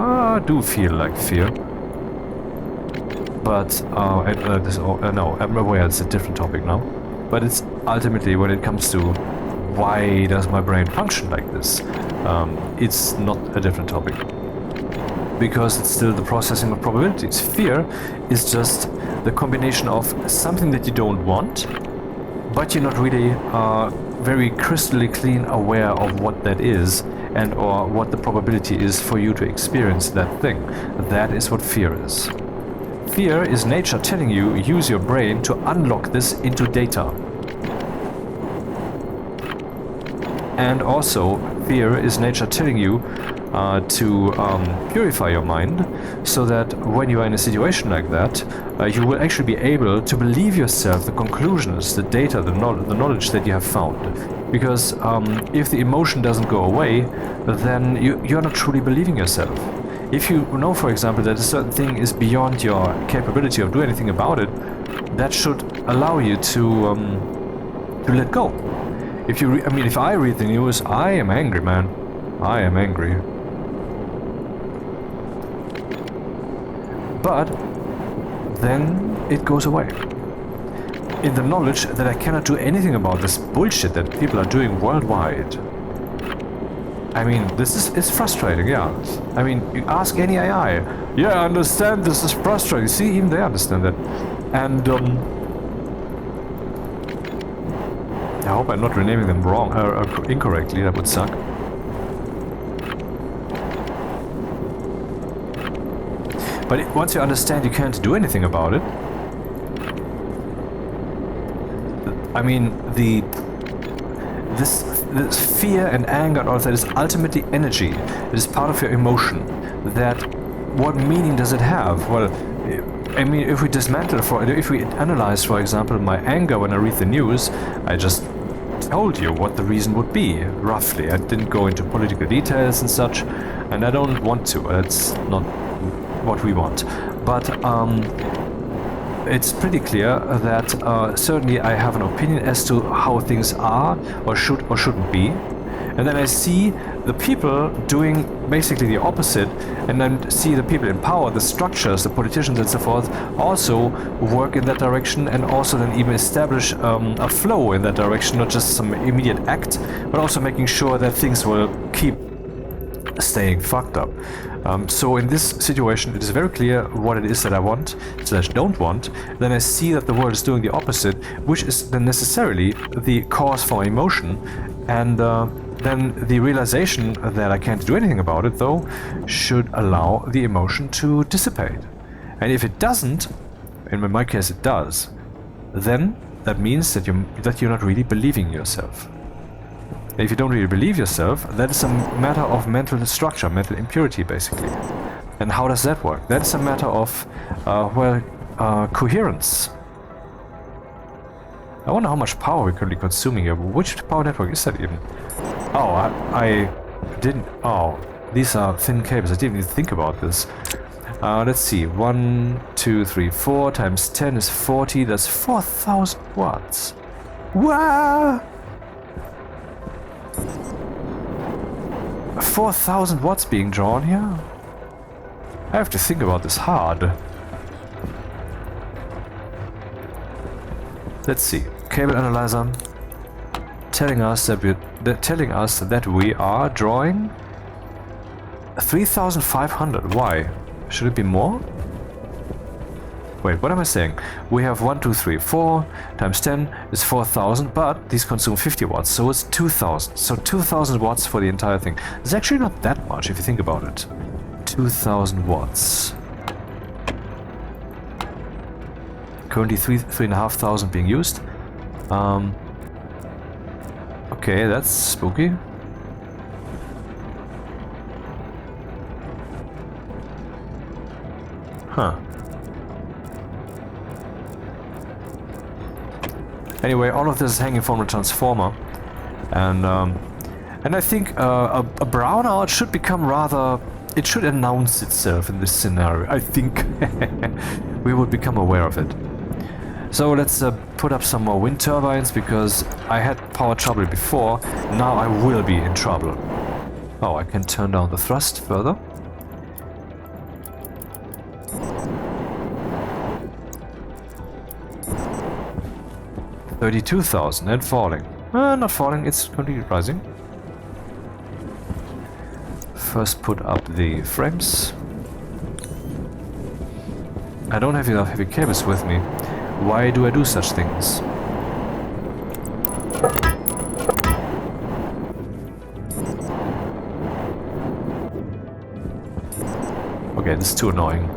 Speaker 1: do feel like fear. But no, I'm aware it's a different topic now. But it's ultimately, when it comes to why does my brain function like this, it's not a different topic. Because it's still the processing of probabilities. Fear is just the combination of something that you don't want, but you're not really very crystally clean aware of what that is and or what the probability is for you to experience that thing. That is what fear is. Fear is nature telling you, use your brain to unlock this into data. And also, fear is nature telling you to purify your mind, so that when you are in a situation like that, you will actually be able to believe yourself the conclusions, the data, the knowledge that you have found. Because if the emotion doesn't go away, then you're not truly believing yourself. If you know, for example, that a certain thing is beyond your capability of doing anything about it, that should allow you to let go. If you, if I read the news, I am angry, man. I am angry. But then it goes away. In the knowledge that I cannot do anything about this bullshit that people are doing worldwide. I mean, this is frustrating, yeah. I mean, you ask any AI. Yeah, I understand this is frustrating. See, even they understand that. And, I hope I'm not renaming them wrong, incorrectly, that would suck. But once you understand you can't do anything about it, I mean, this fear and anger and all that is ultimately energy. It is part of your emotion. That, what meaning does it have? Well, I mean, if we if we analyze, for example, my anger when I read the news, I just told you what the reason would be, roughly. I didn't go into political details and such, and I don't want to. That's not what we want. But it's pretty clear that certainly I have an opinion as to how things are or should or shouldn't be. And then I see the people doing basically the opposite, and then see the people in power, the structures, the politicians and so forth, also work in that direction, and also then even establish a flow in that direction, not just some immediate act, but also making sure that things will keep staying fucked up. So in this situation, it is very clear what it is that I want / don't want. Then I see that the world is doing the opposite, which is then necessarily the cause for emotion, and then the realization that I can't do anything about it, though, should allow the emotion to dissipate. And if it doesn't, and in my case it does, then that means that you're not really believing yourself. And if you don't really believe yourself, that is a matter of mental structure, mental impurity, basically. And how does that work? That's a matter of, coherence. I wonder how much power we're currently consuming here. Which power network is that even? Oh, I didn't... Oh, these are thin cables. I didn't even think about this. Let's see. 1, 2, 3, 4 times 10 is 40. That's 4,000 watts. Wow! 4,000 watts being drawn here? I have to think about this hard. Let's see. Cable analyzer telling us that we are drawing 3,500. Why? Should it be more? Wait, what am I saying? We have 1, 2, 3, 4 times 10 is 4,000, but these consume 50 watts, so it's 2,000. So 2,000 watts for the entire thing. It's actually not that much if you think about it. 2,000 watts. Currently 3,500 being used. Okay, that's spooky. Huh. Anyway, all of this is hanging from a transformer, and I think a brownout should become rather... It should announce itself in this scenario. I think we would become aware of it. So let's put up some more wind turbines, because I had power trouble before. Now I will be in trouble. Oh, I can turn down the thrust further. $32,000 and falling. Not falling, it's completely rising. First put up the frames. I don't have enough heavy cables with me. Why do I do such things? Okay, this is too annoying.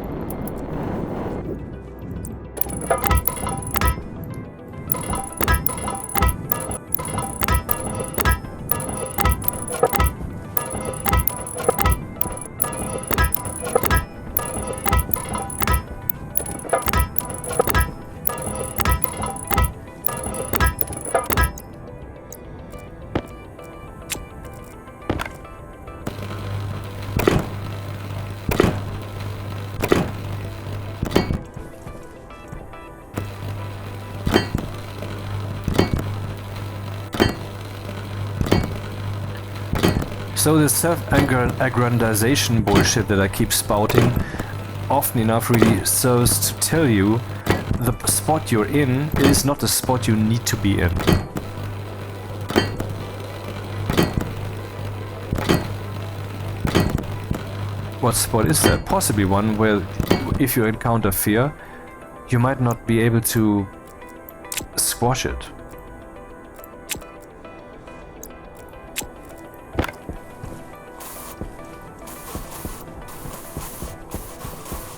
Speaker 1: So this self-aggrandization bullshit that I keep spouting often enough really serves to tell you the spot you're in is not the spot you need to be in. what spot is that? Possibly one where if you encounter fear, you might not be able to squash it.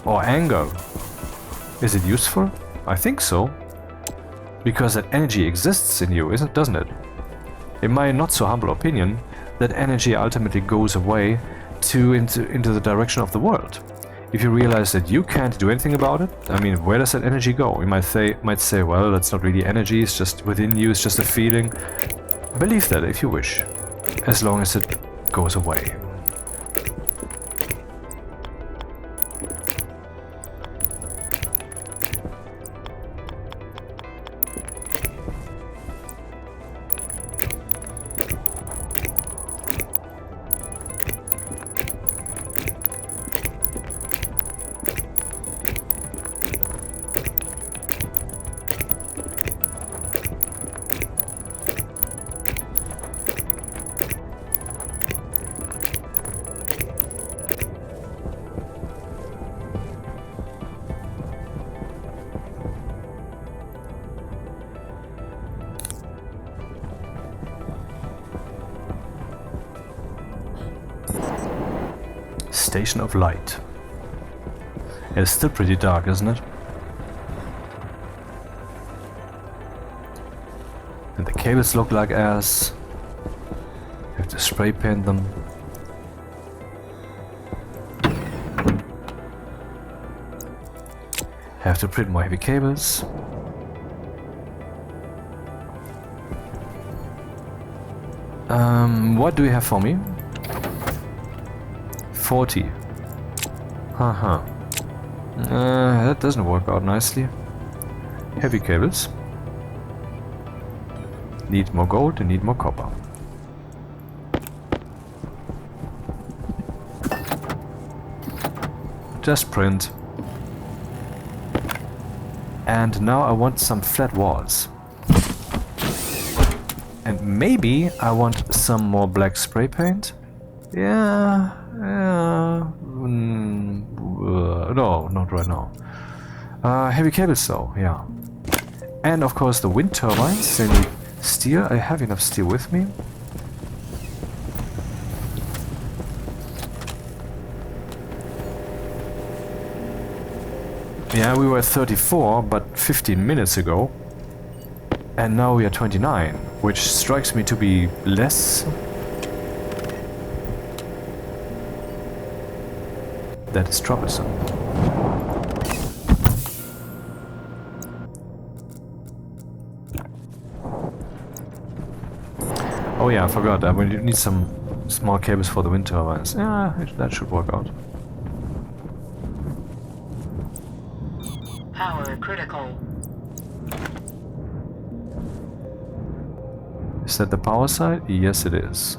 Speaker 1: Or anger. Is it useful? I think so. Because that energy exists in you, doesn't it? In my not so humble opinion, that energy ultimately goes away into the direction of the world. If you realize that you can't do anything about it, I mean, where does that energy go? You might say, well, that's not really energy, it's just within you, it's just a feeling. Believe that if you wish, as long as it goes away. Station of light. It's still pretty dark, isn't it? And the cables look like ass. You have to spray paint them. Have to print more heavy cables. What do we have for me? 40. Haha. That doesn't work out nicely. Heavy cables. Need more gold and need more copper. Just print. And now I want some flat walls. And maybe I want some more black spray paint. Yeah. No, not right now. Heavy cables though, yeah. And of course the wind turbines, they need steel. I have enough steel with me. Yeah, we were at 34, but 15 minutes ago. And now we are 29, which strikes me to be less. That is troublesome. Oh yeah, I forgot. I will need some small cables for the wind turbines. Yeah, that should work out.
Speaker 2: Power critical.
Speaker 1: Is that the power side? Yes, it is.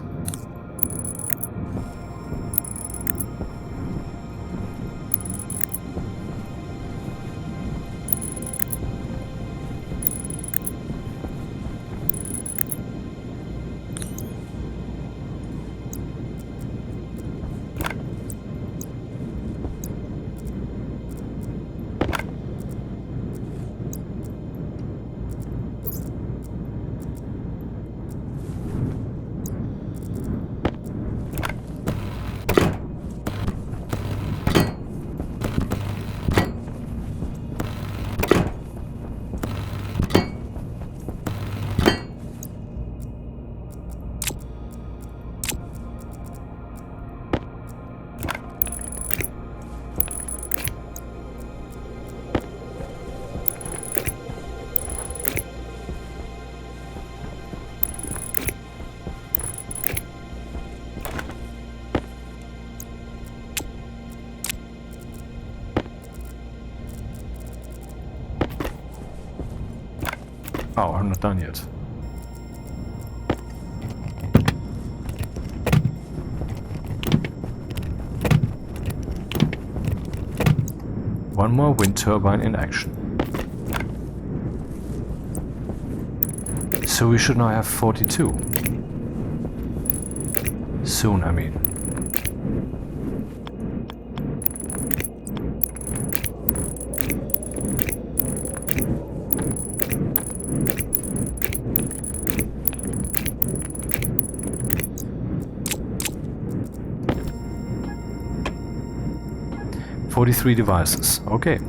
Speaker 1: Oh, I'm not done yet. One more wind turbine in action. So we should now have 42. Soon, I mean. 43 devices. Okay.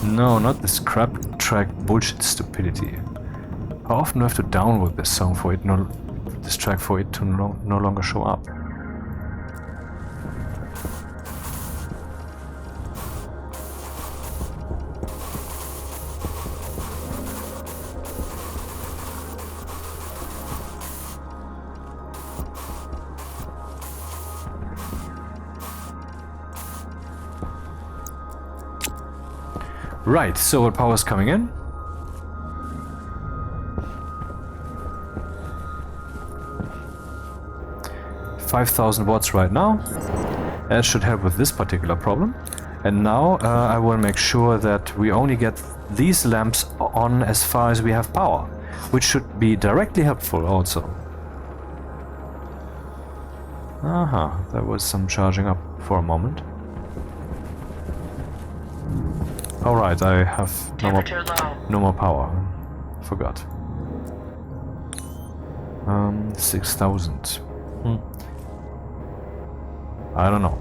Speaker 1: No, not this crap track bullshit stupidity. How often do I have to download this song for it this track for it to no longer show up? Right, so what power is coming in? $5,000 right now. That should help with this particular problem. And now I will make sure that we only get these lamps on as far as we have power, which should be directly helpful also. Aha, there was some charging up for a moment. Alright, I have no more power. Forgot. 6,000. I don't know.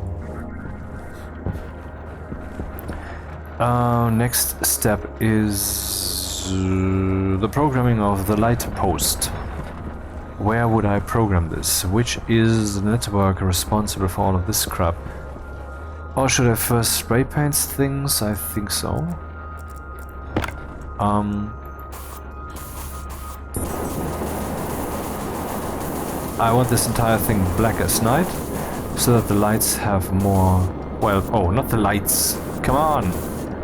Speaker 1: Next step is the programming of the light post. Where would I program this? Which is the network responsible for all of this crap? Or should I first spray paint things? I think so. I want this entire thing black as night, so that the lights have more... Well, oh, not the lights. Come on!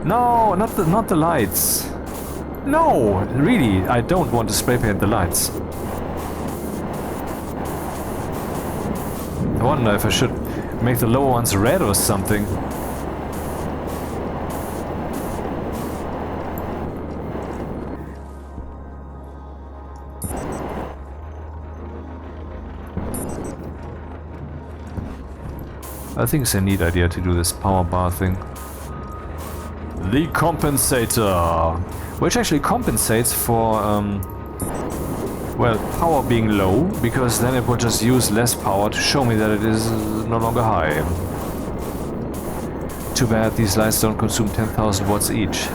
Speaker 1: No, not the lights. No, really, I don't want to spray paint the lights. I wonder if I should make the lower ones red or something. I think it's a neat idea to do this power bar thing. The compensator, which actually compensates for well, power being low, because then it will just use less power to show me that it is no longer high. Too bad these lights don't consume 10,000 watts each.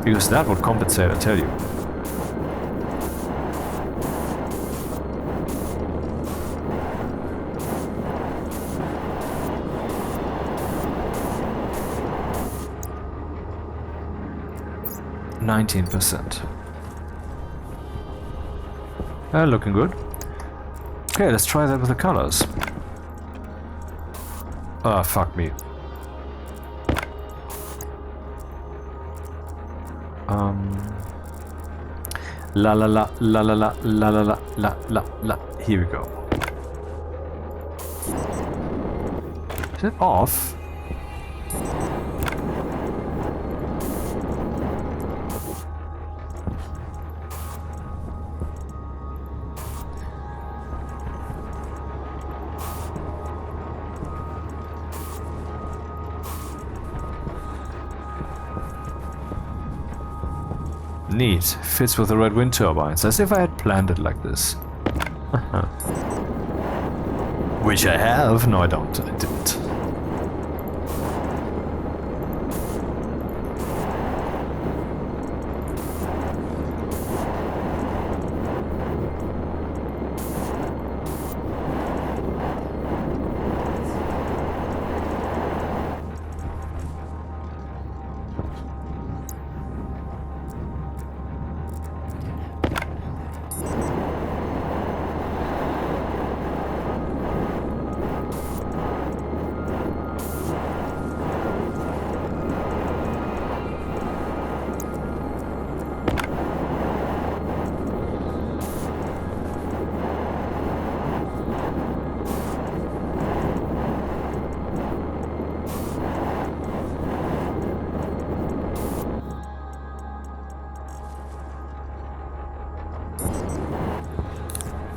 Speaker 1: Because that would compensate, I tell you. %. Looking good. Okay, let's try that with the colors. Ah, fuck me. La la la la la la la la la la la la. Here we go. Is it off? Neat. Fits with the red wind turbines, as if I had planned it like this. Which I have. No, I don't. I didn't.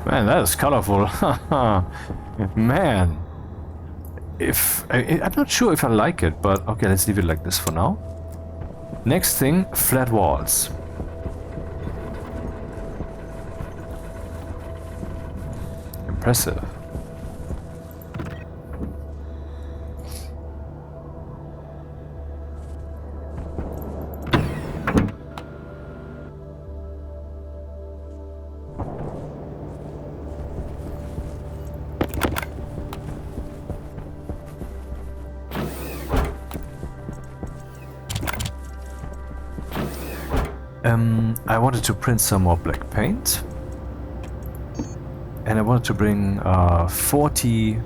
Speaker 1: Man, that is colorful. Man. I'm not sure if I like it, but okay, let's leave it like this for now. Next thing, flat walls. Impressive. I wanted to print some more black paint. And I wanted to bring 40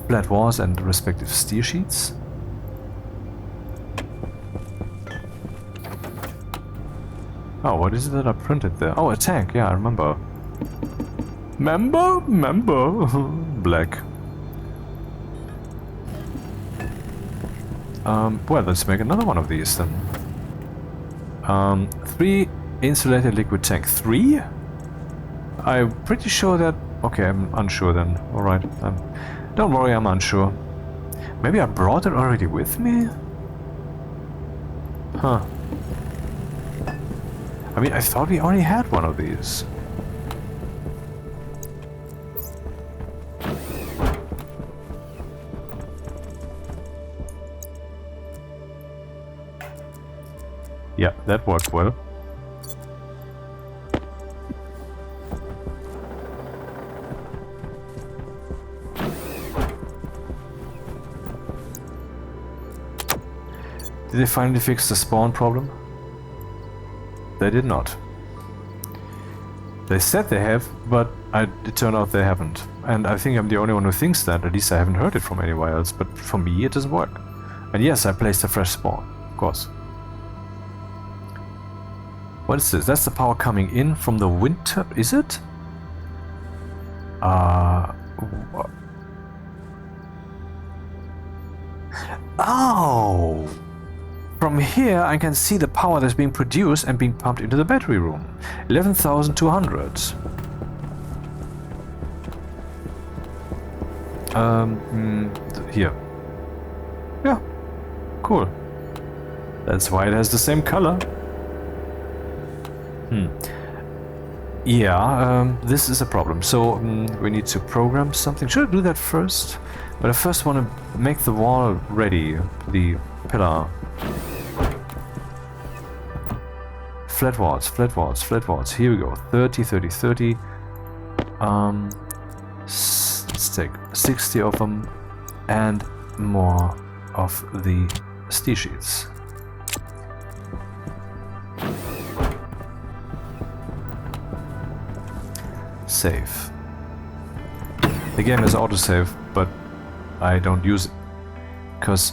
Speaker 1: flat walls and respective steel sheets. Oh, what is it that I printed there? Oh, a tank, yeah, I remember. Member? Black. Well, let's make another one of these then. 3 insulated liquid tank. 3? I'm pretty sure that... Okay, I'm unsure then. Alright. Don't worry, I'm unsure. Maybe I brought it already with me? Huh. I mean, I thought we already had one of these. Yeah, that worked well. Did they finally fix the spawn problem? They did not. They said they have, but it turned out they haven't. And I think I'm the only one who thinks that, at least I haven't heard it from anywhere else, but for me it doesn't work. And yes, I placed a fresh spawn, of course. What is this? That's the power coming in from the wind turbine, is it? Oh! From here I can see the power that's being produced and being pumped into the battery room. 11,200. Here. Yeah. Cool. That's why it has the same color. Yeah, this is a problem. So we need to program something. Should I do that first? But I first want to make the wall ready. The pillar. Flat walls, flat walls, flat walls. Here we go. 30, 30, 30. Let's take 60 of them and more of the steel sheets. Save. The game is autosave, but I don't use it because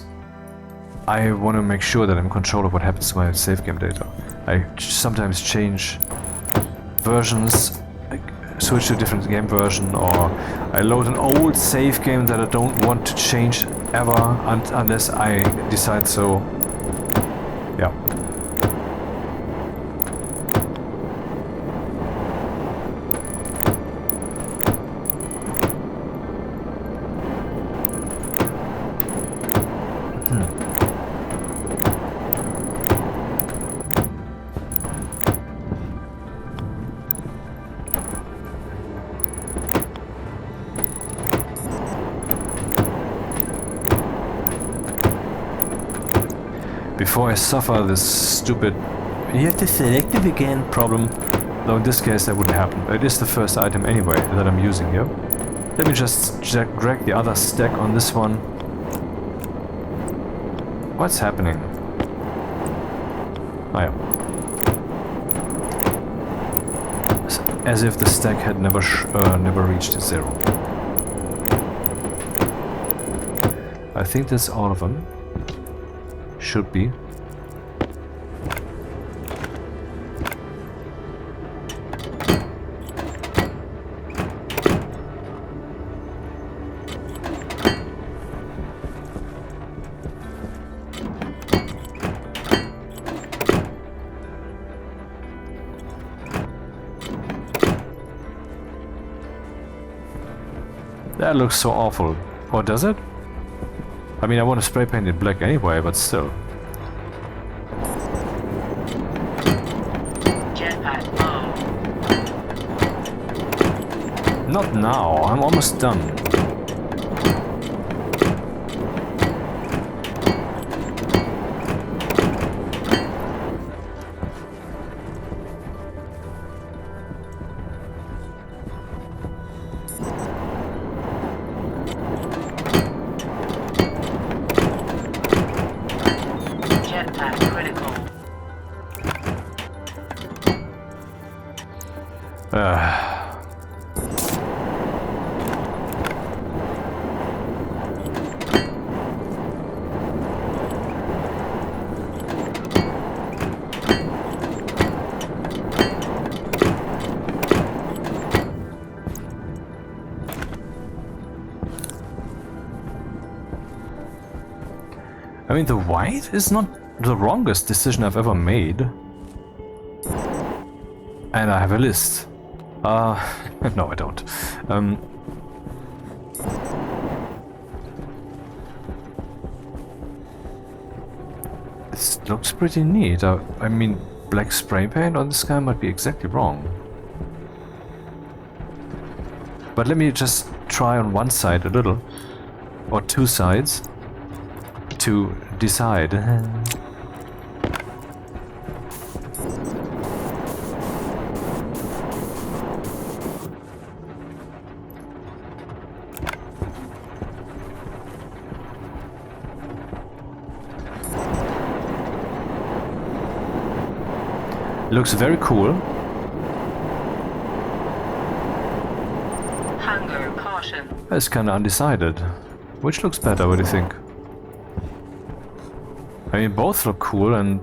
Speaker 1: I want to make sure that I'm in control of what happens to my save game data. I sometimes change versions, like switch to a different game version, or I load an old save game that I don't want to change ever unless I decide so. Yeah. Before I suffer this stupid "you have to select it again" problem, though in this case that wouldn't happen. It is the first item anyway that I'm using here. Let me just drag the other stack on this one. What's happening? Oh yeah. As if the stack had never reached zero. I think that's all of them. Should be. That looks so awful. Or does it? I mean, I want to spray paint it black anyway, but still. Not now, I'm almost done. I mean, the white is not the wrongest decision I've ever made. And I have a list. No, I don't. This looks pretty neat. I mean, black spray paint on this guy might be exactly wrong. But let me just try on one side a little, or two sides, to decide. Looks very cool.
Speaker 2: Hangar caution.
Speaker 1: It's kind of undecided. Which looks better, what do you think? I mean, both look cool, and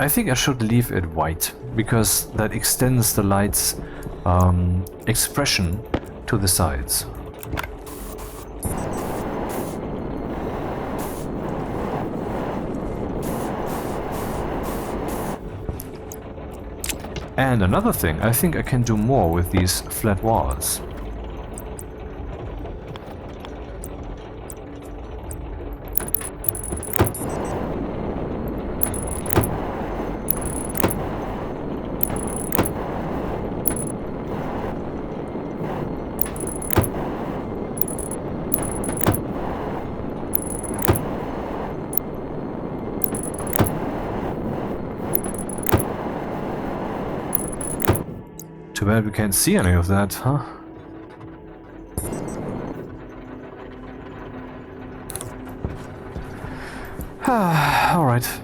Speaker 1: I think I should leave it white, because that extends the light's expression to the sides. And another thing, I think I can do more with these flat walls. Too bad we can't see any of that, huh? All right.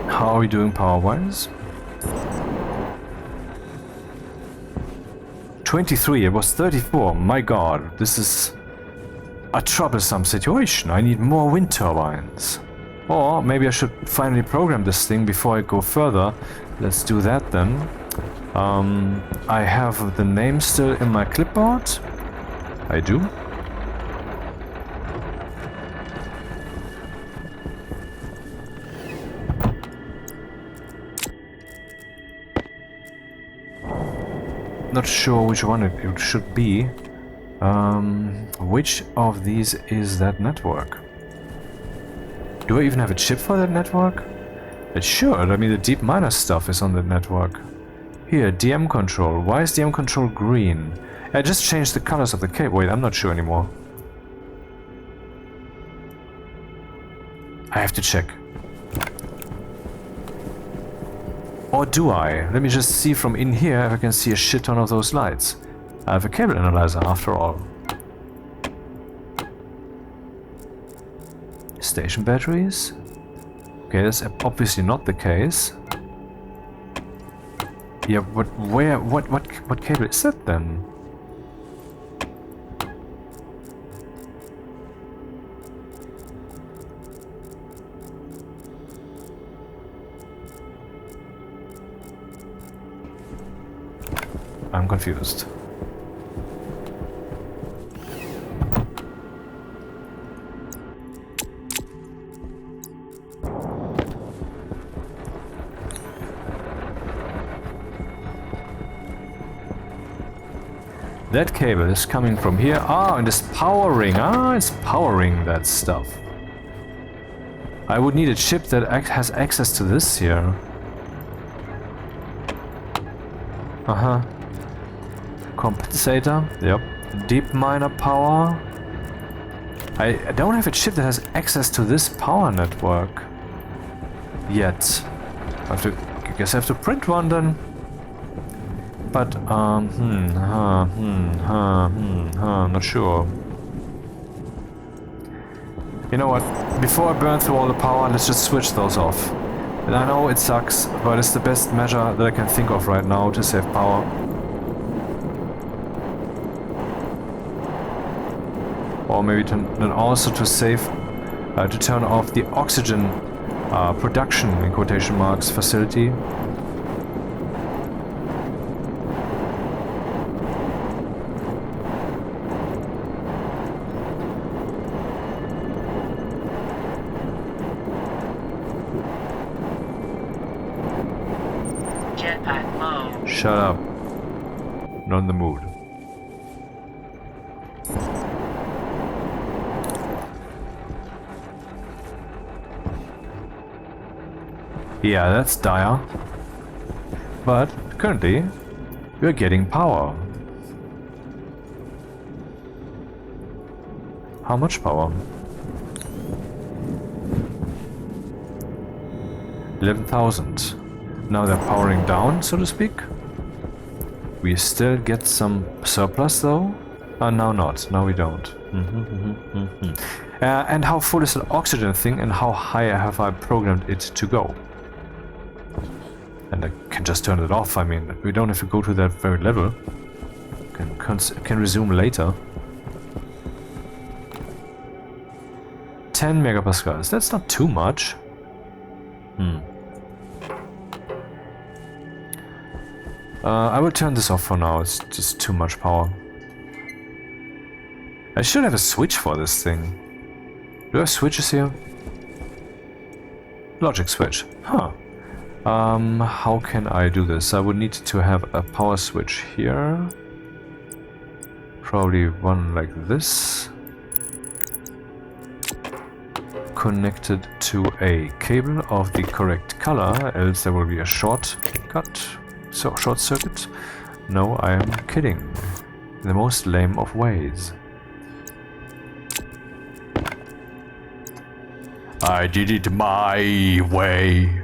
Speaker 1: How are we doing power-wise? 23, it was 34. My god, this is a troublesome situation. I need more wind turbines. Or maybe I should finally program this thing before I go further. Let's do that then. I have the name still in my clipboard. I do. Not sure which one it should be. Which of these is that network? Do I even have a chip for that network? It should. I mean, the deep miner stuff is on that network. Here, DM control. Why is DM control green? I just changed the colors of the cable. Wait, I'm not sure anymore. I have to check. Or do I? Let me just see from in here if I can see a shit ton of those lights. I have a cable analyzer after all. Station batteries? Okay, that's obviously not the case. Yeah, but where, what cable is that then? I'm confused. That cable is coming from here. Ah, and it's powering. Ah, it's powering that stuff. I would need a chip that has access to this here. Uh-huh. compensator. Yep. Deep miner power. I don't have a chip that has access to this power network yet. I guess I have to print one then. But not sure. You know what? Before I burn through all the power, let's just switch those off. And I know it sucks, but it's the best measure that I can think of right now to save power. Or maybe then also to save, to turn off the oxygen production, in quotation marks, facility.
Speaker 2: Jetpack low.
Speaker 1: Shut up. Not in the mood. Yeah, that's dire. But currently, we're getting power. How much power? 11,000. Now they're powering down, so to speak. We still get some surplus though. Now not. Now we don't. And how full is the oxygen thing, and how high have I programmed it to go? And I can just turn it off. I mean, we don't have to go to that very level. Can resume later. 10 megapascals. That's not too much. I will turn this off for now. It's just too much power. I should have a switch for this thing. Do I have switches here? Logic switch. Huh. How can I do this? I would need to have a power switch here. Probably one like this. Connected to a cable of the correct color, else there will be a shortcut. So, short circuit? No, I am kidding. In the most lame of ways. I did it my way.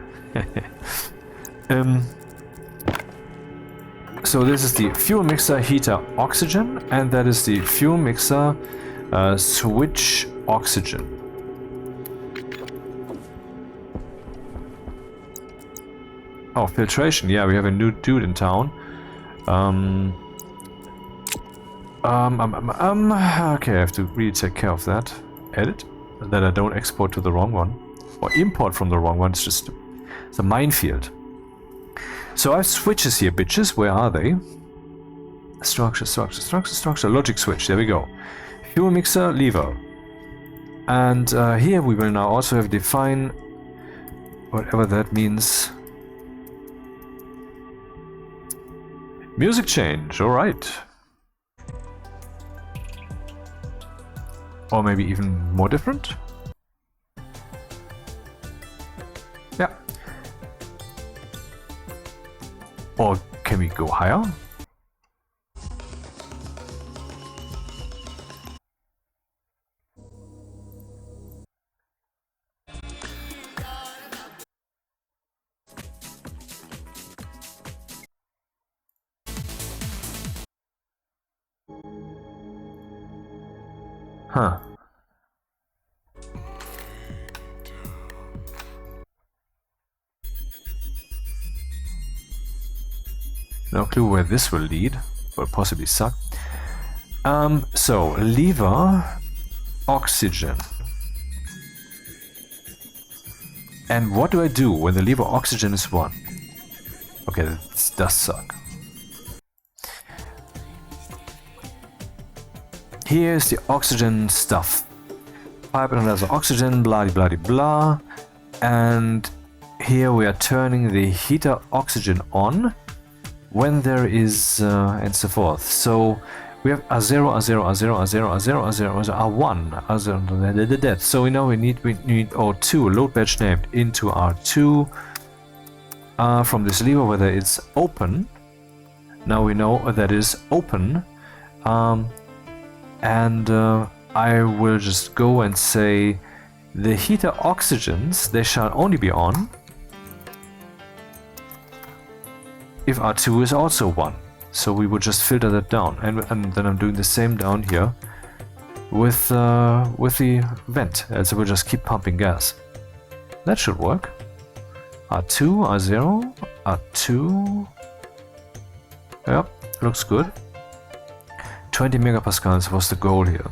Speaker 1: So this is the fuel mixer heater oxygen, and that is the fuel mixer switch oxygen. Oh, filtration. Yeah, we have a new dude in town. Okay, I have to really take care of that. Edit. That I don't export to the wrong one. Or import from the wrong one. It's just... it's a minefield. So I have switches here, bitches. Where are they? Structure. Logic switch. There we go. Fuel mixer, lever. And here we will now also have define... whatever that means. Music change, alright. Or maybe even more different? Yeah. Or can we go higher? Huh. No clue where this will lead, but possibly suck. So, lever, oxygen. And what do I do when the lever oxygen is 1? Okay, this does suck. Here's the oxygen stuff. Pipe analyzer oxygen, blah blah blah blah. And here we are turning the heater oxygen on when there is and so forth. So we have A0, A0, A0, A0, A0, A0, A1, A0, so we know we need O2, load batch named, into R2 from this lever, whether it's open, Now we know that is open. And I will just go and say the heater oxygens, they shall only be on if R2 is also 1. So we would just filter that down. And then I'm doing the same down here with the vent. And so we'll just keep pumping gas. That should work. R2, R0, R2. Yep, looks good. 20 megapascals was the goal here.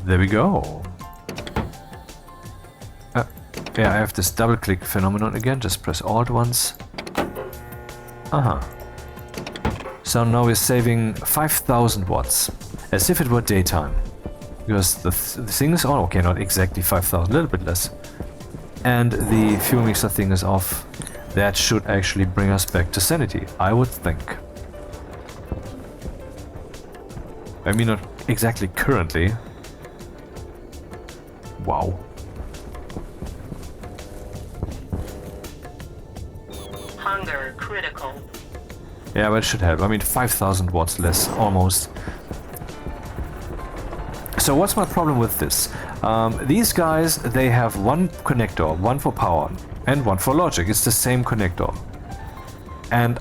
Speaker 1: There we go. Yeah, I have this double click phenomenon again. Just press Alt once. So now we're saving 5,000 watts. As if it were daytime. Because the thing is on. Okay, not exactly 5,000, a little bit less. And the fuel mixer thing is off. That should actually bring us back to sanity, I would think. I mean, not exactly currently. Wow.
Speaker 2: Hunger critical.
Speaker 1: Yeah, but it should help. I mean, 5,000 watts less, almost. So what's my problem with this? These guys, they have one connector, one for power and one for logic. It's the same connector. And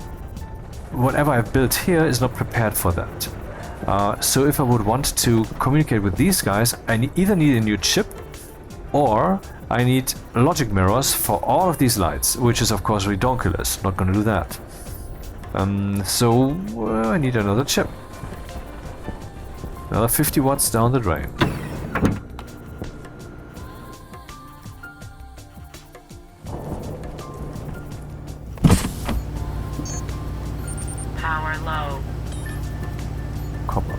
Speaker 1: whatever I've built here is not prepared for that. So if I would want to communicate with these guys, I either need a new chip or I need logic mirrors for all of these lights, which is of course redonkulous. Not going to do that. So I need another chip. Another 50 watts down the drain.
Speaker 2: Power low.
Speaker 1: Copper.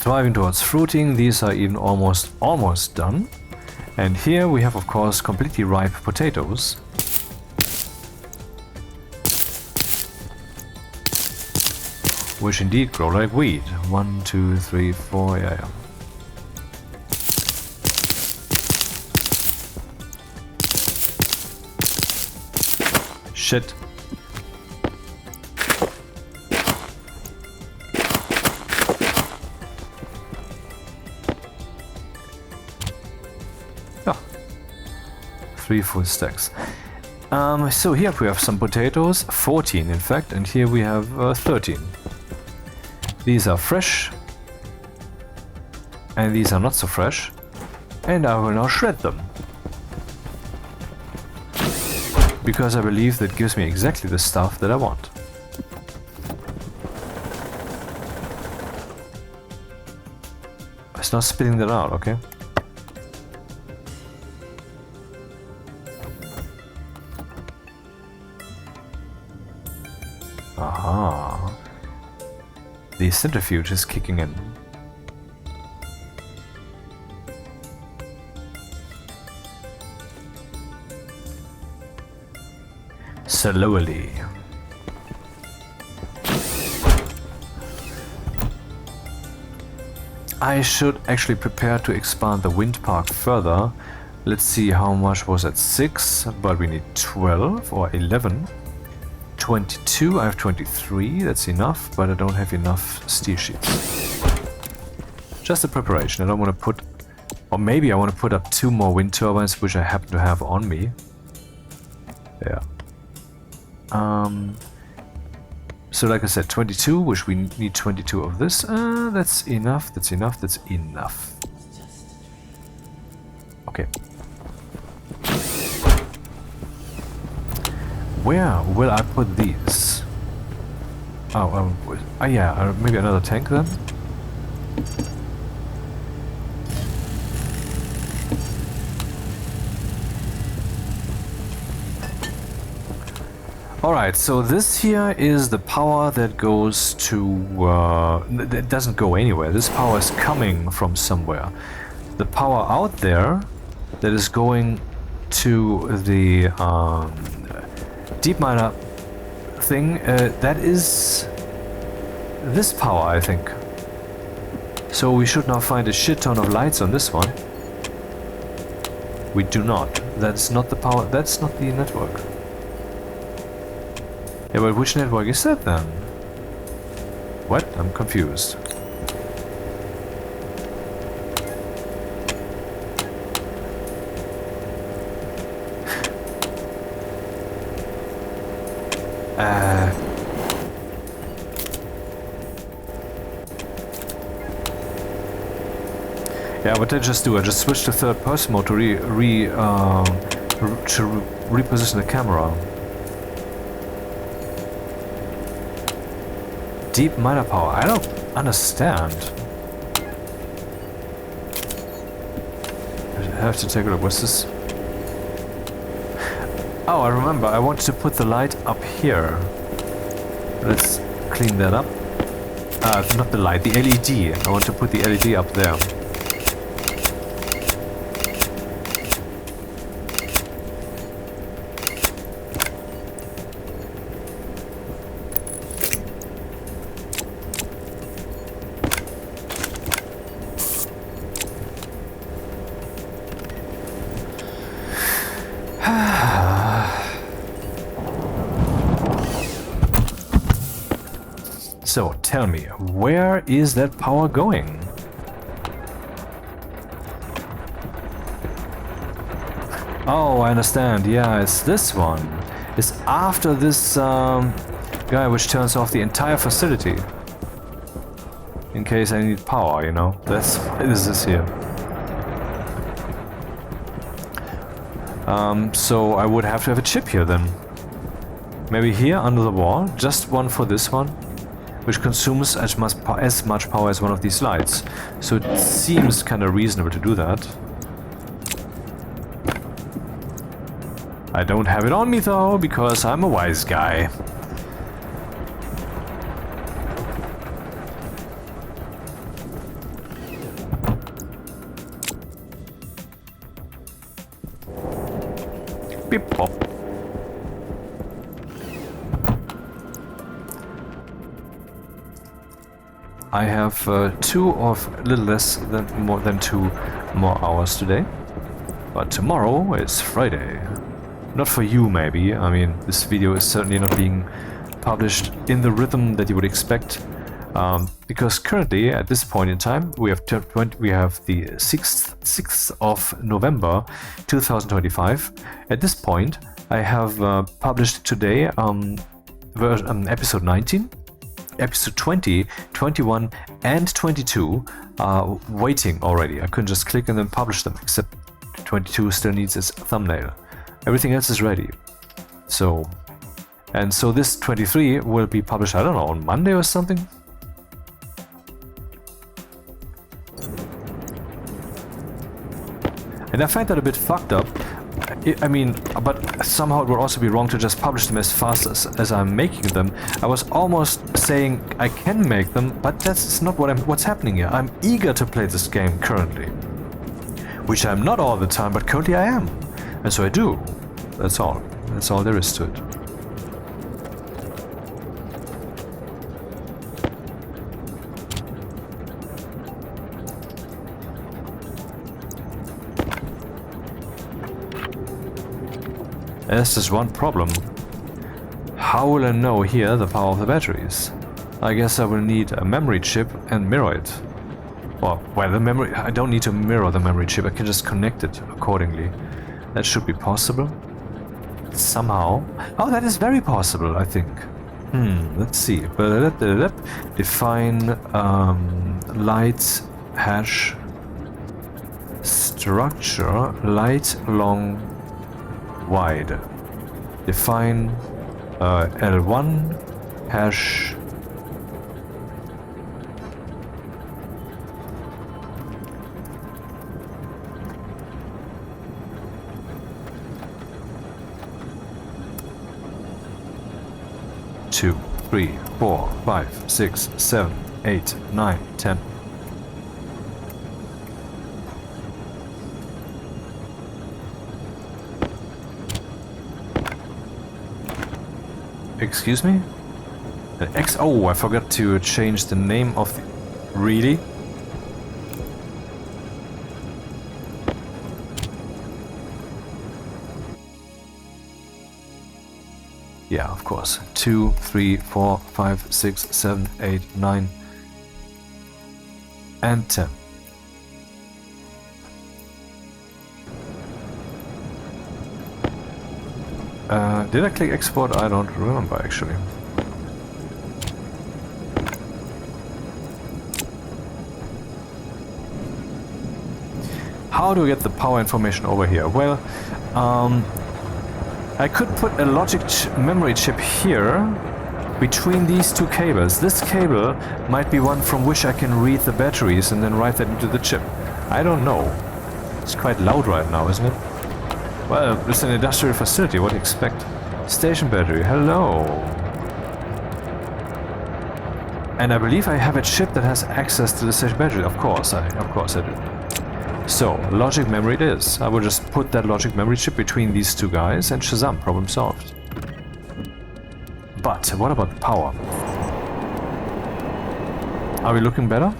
Speaker 1: Driving towards fruiting, these are even almost done. And here we have of course completely ripe potatoes. Which indeed grow like weed. 1, 2, 3, 4, yeah. Shit. Yeah. 3 full stacks. So here we have some potatoes, 14 in fact, and here we have 13. These are fresh, and these are not so fresh, and I will now shred them. Because I believe that gives me exactly the stuff that I want. It's not spitting that out, okay? Aha. The centrifuge is kicking in. Slowly. I should actually prepare to expand the wind park further. Let's see how much was at 6, but we need 12 or 11. 22, I have 23, that's enough, but I don't have enough steel sheets. Just a preparation, I don't want to put... Or maybe I want to put up 2 more wind turbines, which I happen to have on me. Yeah. So like I said, 22, which we need 22 of this. That's enough, that's enough, that's enough. Okay. Where will I put these? Oh, yeah, maybe another tank then? Alright, so this here is the power that goes to... it doesn't go anywhere. This power is coming from somewhere. The power out there that is going to the deep miner thing, that is this power, I think. So we should now find a shit ton of lights on this one. We do not. That's not the power, that's not the network. Yeah, but which network is that then? What? I'm confused. Yeah, what did I just do? I just switched to third person mode to reposition the camera. Deep miner power. I don't understand. I have to take a look. What's this? Oh, I remember. I wanted to put the light up here. Let's clean that up. Not the light, the LED. I want to put the LED up there. So, tell me, where is that power going? Oh, I understand. Yeah, it's this one. It's after this guy which turns off the entire facility. In case I need power, you know. That's why this is here. So I would have to have a chip here then. Maybe here under the wall, just one for this one, which consumes as much power as one of these lights. So it seems kind of reasonable to do that. I don't have it on me though, because I'm a wise guy. Beep pop. I have two of a little less than more than 2 more hours today, but tomorrow is Friday. Not for you, maybe. I mean, this video is certainly not being published in the rhythm that you would expect, because currently, at this point in time, we have the 6th of November, 2025. At this point, I have published today episode 19. Episode 20, 21, and 22 are waiting already. I couldn't just click and then publish them, except 22 still needs its thumbnail. Everything else is ready. So this 23 will be published, I don't know, on Monday or something? And I find that a bit fucked up. I mean, but somehow it would also be wrong to just publish them as fast as I'm making them. I was almost saying I can make them, but that's not what's happening here. I'm eager to play this game currently. Which I'm not all the time, but currently I am. And so I do. That's all. That's all there is to it. There's just one problem. How will I know here the power of the batteries? I guess I will need a memory chip and mirror it. Well, the memory... I don't need to mirror the memory chip, I can just connect it accordingly. That should be possible. Somehow. Oh, that is very possible, I think. Let's see. Define light hash structure light long wide. define L1 hash two, 3, 4, 5, 6, 7, 8, 9, 10. Excuse me? X. Oh, I forgot to change the name of the. Really? Yeah, of course. 2, 3, 4, 5, 6, 7, 8, 9, and 10. Did I click export? I don't remember actually. How do we get the power information over here? Well, I could put a logic memory chip here between these two cables. This cable might be one from which I can read the batteries and then write that into the chip. I don't know. It's quite loud right now, isn't it? Well, it's an industrial facility, what do you expect? Station battery, hello. And I believe I have a chip that has access to the station battery. Of course I do. So, logic memory it is. I will just put that logic memory chip between these two guys and Shazam, problem solved. But what about the power? Are we looking better?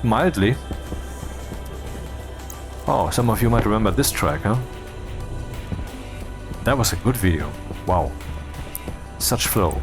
Speaker 1: Mildly. Oh, some of you might remember this track, huh? That was a good video. Wow. Such flow.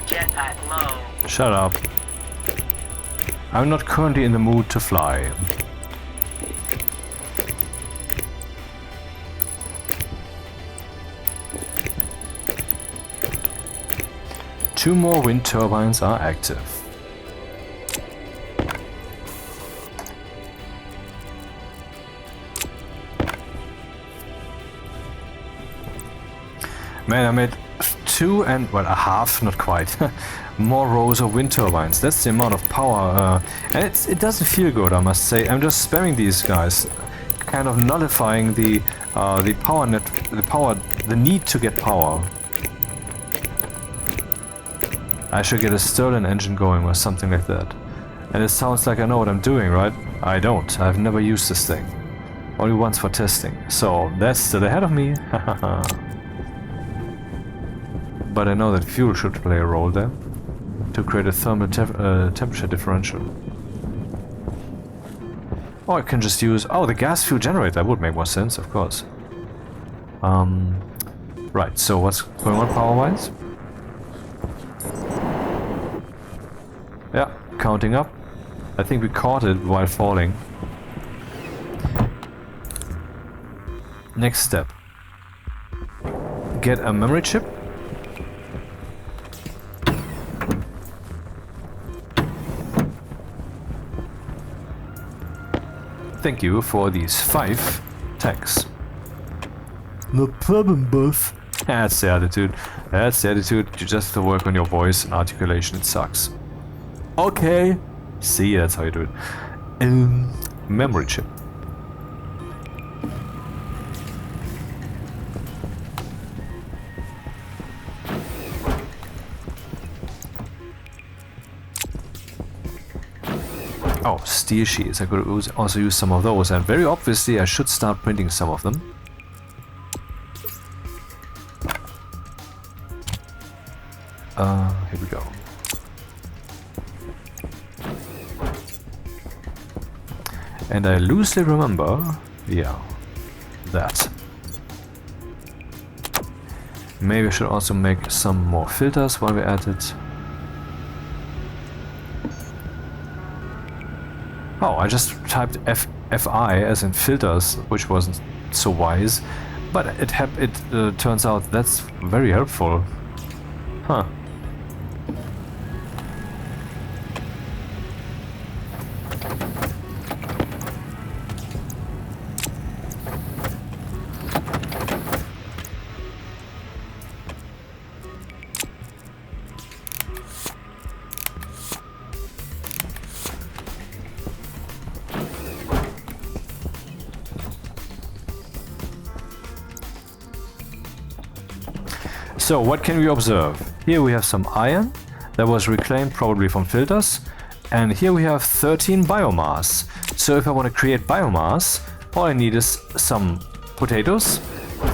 Speaker 2: Jetpack low.
Speaker 1: Shut up. I'm not currently in the mood to fly. Two more wind turbines are active. Man, I made two and, well, a half, not quite, more rows of wind turbines. That's the amount of power, and it doesn't feel good, I must say. I'm just spamming these guys, kind of nullifying the the need to get power. I should get a Stirling engine going or something like that. And it sounds like I know what I'm doing, right? I don't. I've never used this thing. Only once for testing. So that's still ahead of me. But I know that fuel should play a role there to create a thermal temperature differential. Or I can just use... Oh, the gas fuel generator. That would make more sense, of course. Right, so what's going on power-wise? Yeah, counting up. I think we caught it while falling. Next step. Get a memory chip. Thank you for these 5 tanks. No problem, boss. That's the attitude. That's the attitude. You just have to work on your voice and articulation. It sucks. Okay. See, that's how you do it. Memory chip. Oh, steel sheets. I could also use some of those, and very obviously I should start printing some of them. Here we go. And I loosely remember, yeah, that. Maybe I should also make some more filters while we're at it. Oh, I just typed FI as in filters, which wasn't so wise, but it turns out that's very helpful. Huh. So what can we observe? Here we have some iron that was reclaimed probably from filters, and here we have 13 biomass. So if I want to create biomass, all I need is some potatoes,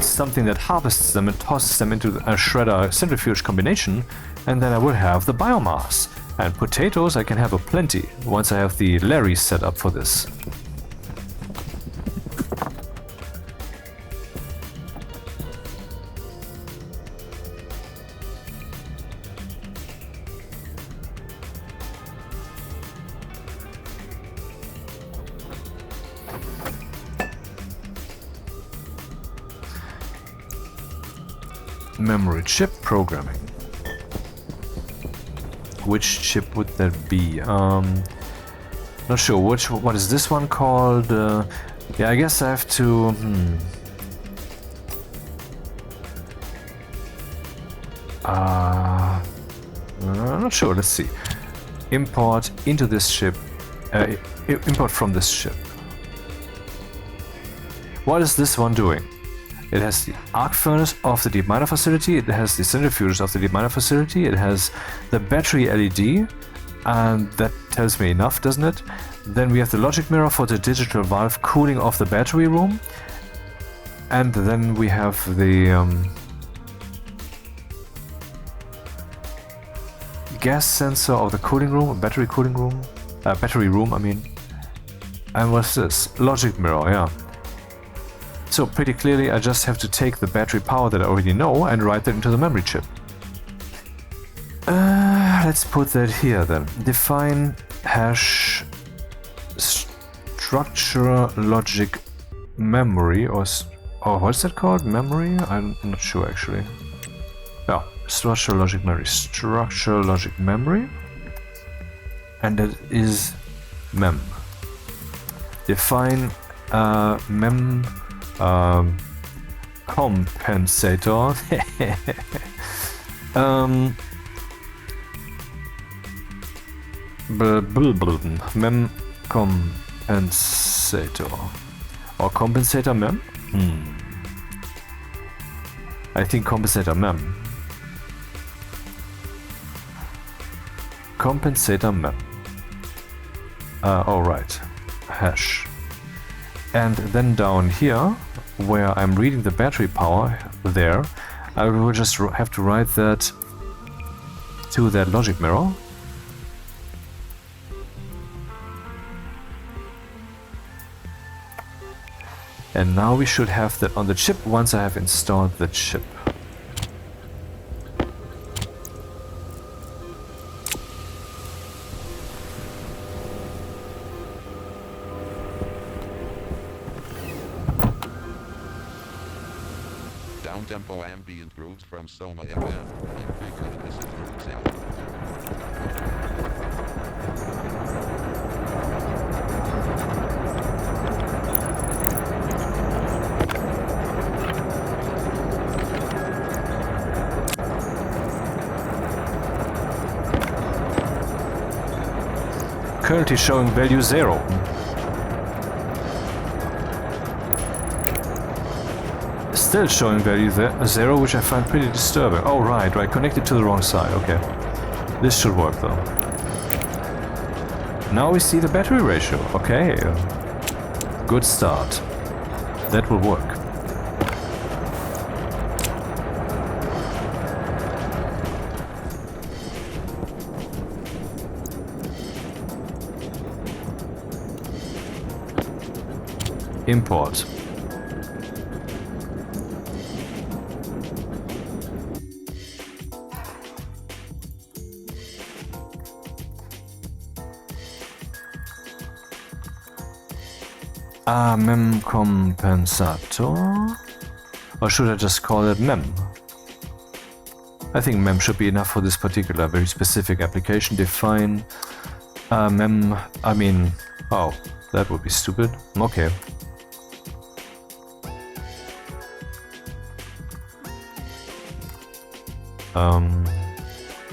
Speaker 1: something that harvests them and tosses them into a shredder centrifuge combination, and then I will have the biomass. And potatoes I can have a plenty once I have the Larry set up for this. Memory chip programming. Which chip would that be? Not sure. What is this one called? Yeah, I guess I have to. I'm not sure. Let's see. Import into this chip. Import from this chip. What is this one doing? It has the arc furnace of the deep miner facility, it has the centrifuges of the deep miner facility, it has the battery LED, and that tells me enough, doesn't it? Then we have the logic mirror for the digital valve cooling of the battery room, and then we have the gas sensor of the cooling room, battery room, I mean. And what's this? Logic mirror, yeah. So pretty clearly I just have to take the battery power that I already know and write that into the memory chip. Let's put that here then. Define hash structure logic memory or what's that called? Memory? I'm not sure actually. Yeah, structure logic memory. And that is mem. Define mem compensator. Mem compensator or compensator mem. I think compensator mem. Compensator mem. Alright. Hash. And then down here, where I'm reading the battery power there, I will just have to write that to that logic mirror. And now we should have that on the chip once I have installed the chip.
Speaker 3: Down-tempo ambient grooves from Soma FM. Sound.
Speaker 1: Currently showing value 0. Still showing value 0, which I find pretty disturbing. Oh right, connected to the wrong side, okay. This should work though. Now we see the battery ratio, okay. Good start. That will work. Import. Mem compensator? Or should I just call it mem? I think mem should be enough for this particular very specific application. Define mem, I mean, oh, that would be stupid. Okay.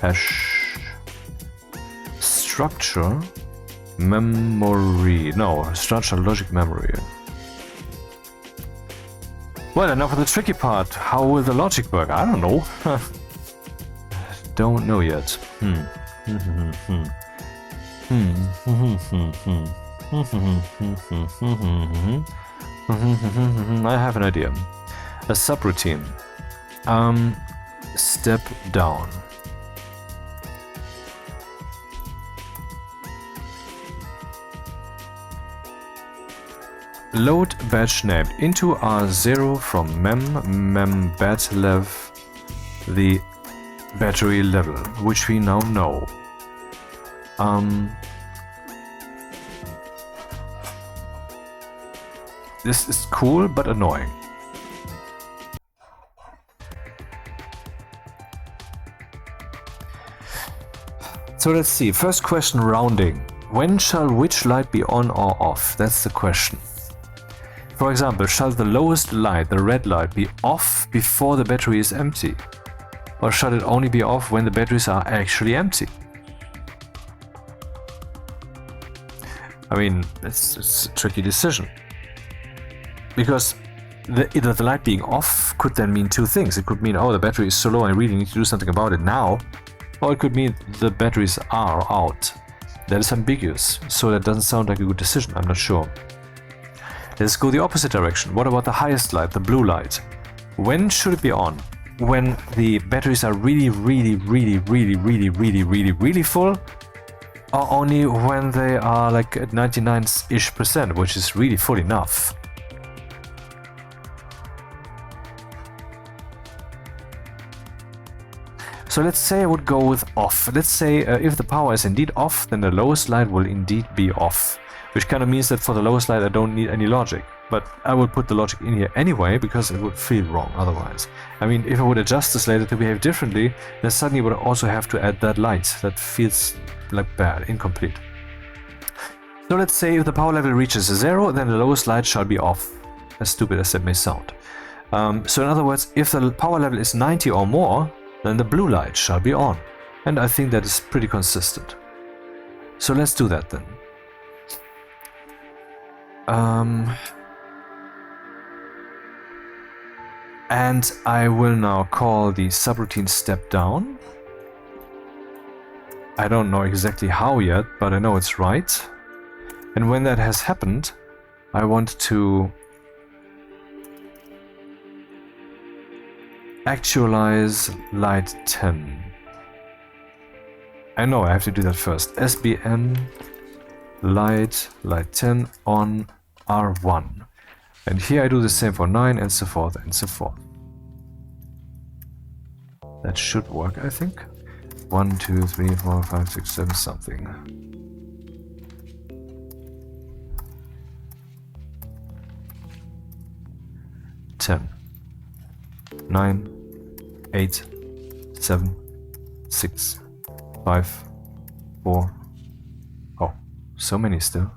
Speaker 1: Hash structure memory. No, structure logic memory. Well, and now for the tricky part. How will the logic work? I don't know. Don't know yet. I have an idea. A subroutine. Step down. Load batch named into R0 from mem batlev the battery level, which we now know. This is cool but annoying. So let's see. First question, rounding. When shall which light be on or off? That's the question. For example, shall the lowest light, the red light, be off before the battery is empty? Or shall it only be off when the batteries are actually empty? I mean, it's a tricky decision. Because the light being off could then mean two things. It could mean, oh, the battery is so low, I really need to do something about it now. Or it could mean the batteries are out. That is ambiguous, so that doesn't sound like a good decision, I'm not sure. Let's go the opposite direction. What about the highest light, the blue light? When should it be on? When the batteries are really full? Or only when they are like at 99-ish%, which is really full enough? So let's say I would go with off. Let's say if the power is indeed off, then the lowest light will indeed be off. Which kind of means that for the lowest light I don't need any logic. But I would put the logic in here anyway, because it would feel wrong otherwise. I mean, if I would adjust this later to behave differently, then suddenly I would also have to add that light. That feels like bad, incomplete. So let's say if the power level reaches 0, then the lowest light shall be off. As stupid as that may sound. So in other words, if the power level is 90 or more, then the blue light shall be on. And I think that is pretty consistent. So let's do that then. And I will now call the subroutine step down. I don't know exactly how yet, but I know it's right. And when that has happened, I want to actualize light 10. I know I have to do that first. SBN light 10 on R1. And here I do the same for 9 and so forth and so forth. That should work, I think. 1, 2, 3, 4, 5, 6, 7, something. Ten, 9, 8, 7, 6, 5, 4. Oh, so many still.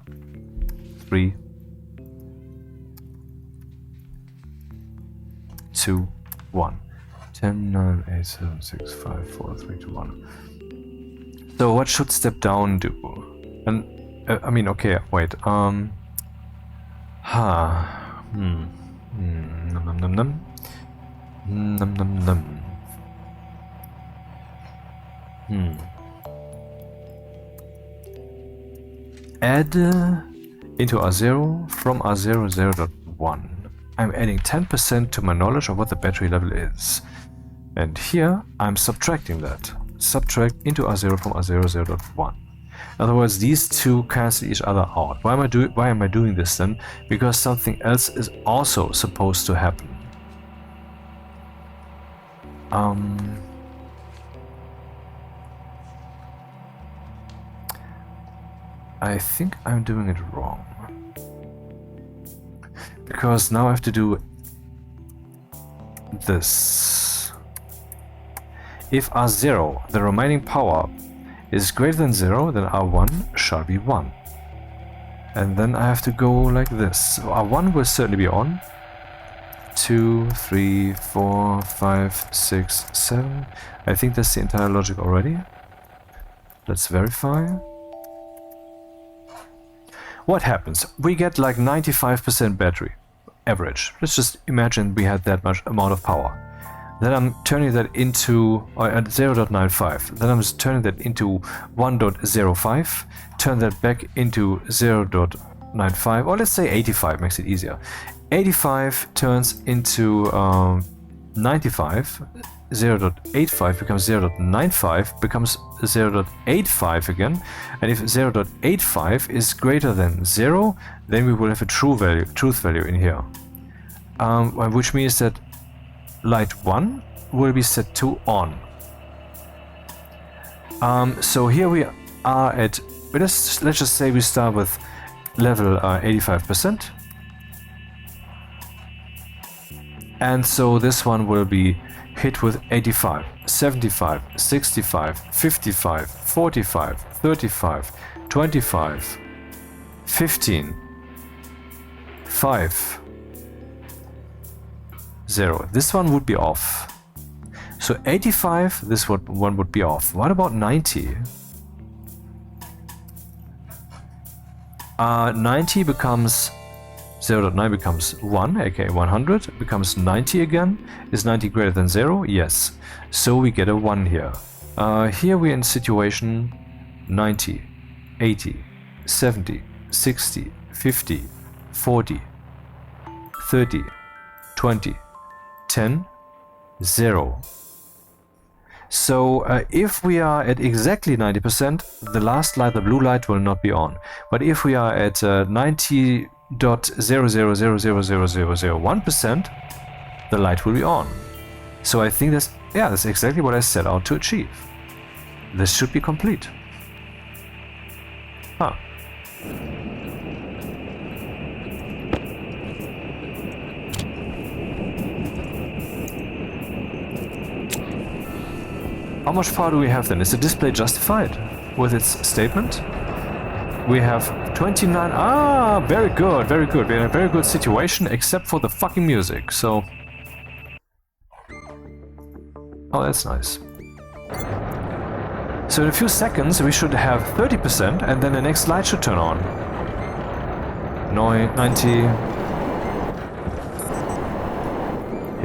Speaker 1: 3, 2, 1. 10, 9, 8, 7, 6, 5, 4, 3, 2, 1. So what should step down do? And I mean, okay, wait. Num num num num. Num num num. Add into R0 from R0 0.1. I'm adding 10% to my knowledge of what the battery level is. And here I'm subtracting that. Subtract into R0 from R0 0.1. In other words, these two cancel each other out. Why am I doing this then? Because something else is also supposed to happen. I think I'm doing it wrong. Because now I have to do this. If R0, the remaining power, is greater than 0, then R1 shall be 1. And then I have to go like this. So R1 will certainly be on. 2, 3, 4, 5, 6, 7. I think that's the entire logic already. Let's verify. What happens? We get like 95% battery average. Let's just imagine we had that much amount of power. Then I'm turning that into, or at 0.95. Then I'm turning that into 1.05. Turn that back into 0.95, or let's say 85, makes it easier. 85 turns into 95. 0.85 becomes 0.95, becomes 0.85 again. And if 0.85 is greater than 0, then we will have a truth value in here. Which means that light 1 will be set to on. So here we are at, let's just say we start with level 85%. And so this one will be hit with 85, 75, 65, 55, 45, 35, 25, 15, 5, 0. This one would be off. So 85, this one would be off. What about 90? 90 becomes 0.9 becomes 1, aka 100, becomes 90 again. Is 90 greater than 0? Yes. So we get a 1 here. Here we're in situation 90, 80, 70, 60, 50, 40, 30, 20, 10, 0. So if we are at exactly 90%, the last light, the blue light, will not be on. But if we are at 90.000000001%, the light will be on. So I think that's exactly what I set out to achieve. This should be complete. Huh. How much power do we have then? Is the display justified with its statement? We have 29. Ah, very good, very good. We're in a very good situation, except for the fucking music. So, oh, that's nice. So in a few seconds, we should have 30%, and then the next light should turn on. 90.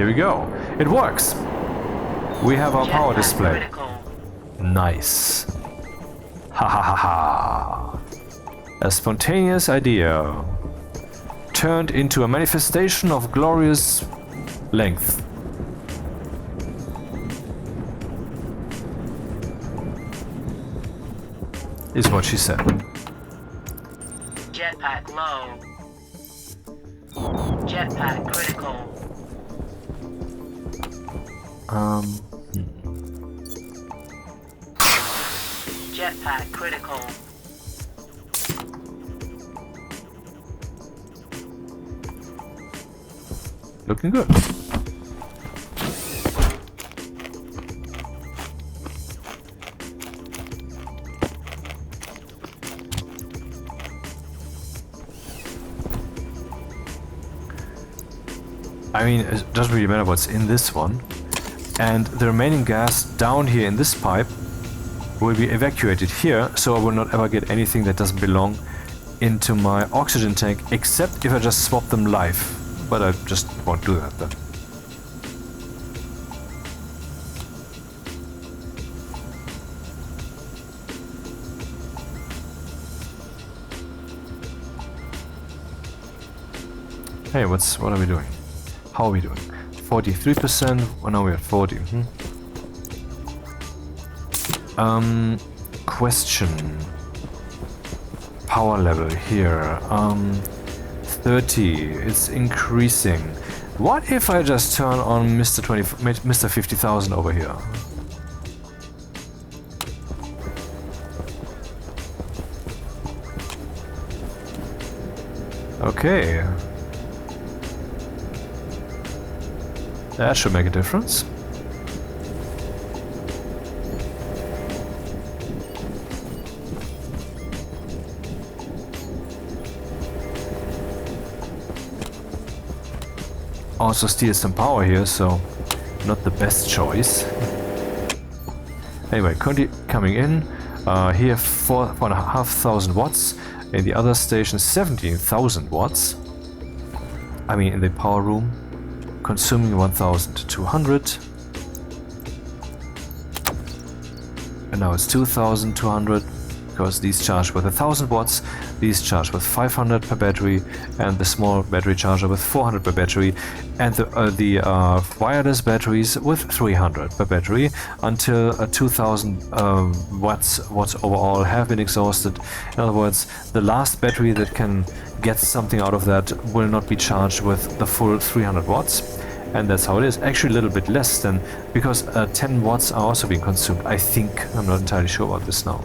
Speaker 1: Here we go. It works. We have our power
Speaker 2: Jetpack
Speaker 1: display.
Speaker 2: critical.
Speaker 1: Nice. Ha ha ha ha. A spontaneous idea turned into a manifestation of glorious length. Is what she said.
Speaker 2: Jetpack low. Jetpack critical. Jetpack critical.
Speaker 1: Looking good. I mean, it doesn't really matter what's in this one. And the remaining gas down here in this pipe will be evacuated here, so I will not ever get anything that doesn't belong into my oxygen tank, except if I just swap them live. But I just won't do that then. Hey, what are we doing? How are we doing? 43%, well, now we're at 40. Question. Power level here. 30, it's increasing. What if I just turn on Mr. 50,000 over here? Okay. That should make a difference. Also steals some power here, so not the best choice. Anyway, coming in. Here 4,500 watts. In the other station 17,000 watts. I mean in the power room. Consuming 1,200. And now it's 2,200. Because these charge with 1,000 watts, these charge with 500 per battery, and the small battery charger with 400 per battery, and the wireless batteries with 300 per battery, until 2,000 watts overall have been exhausted. In other words, the last battery that can get something out of that will not be charged with the full 300 watts. And that's how it is. Actually a little bit less than, because 10 watts are also being consumed, I think. I'm not entirely sure about this now.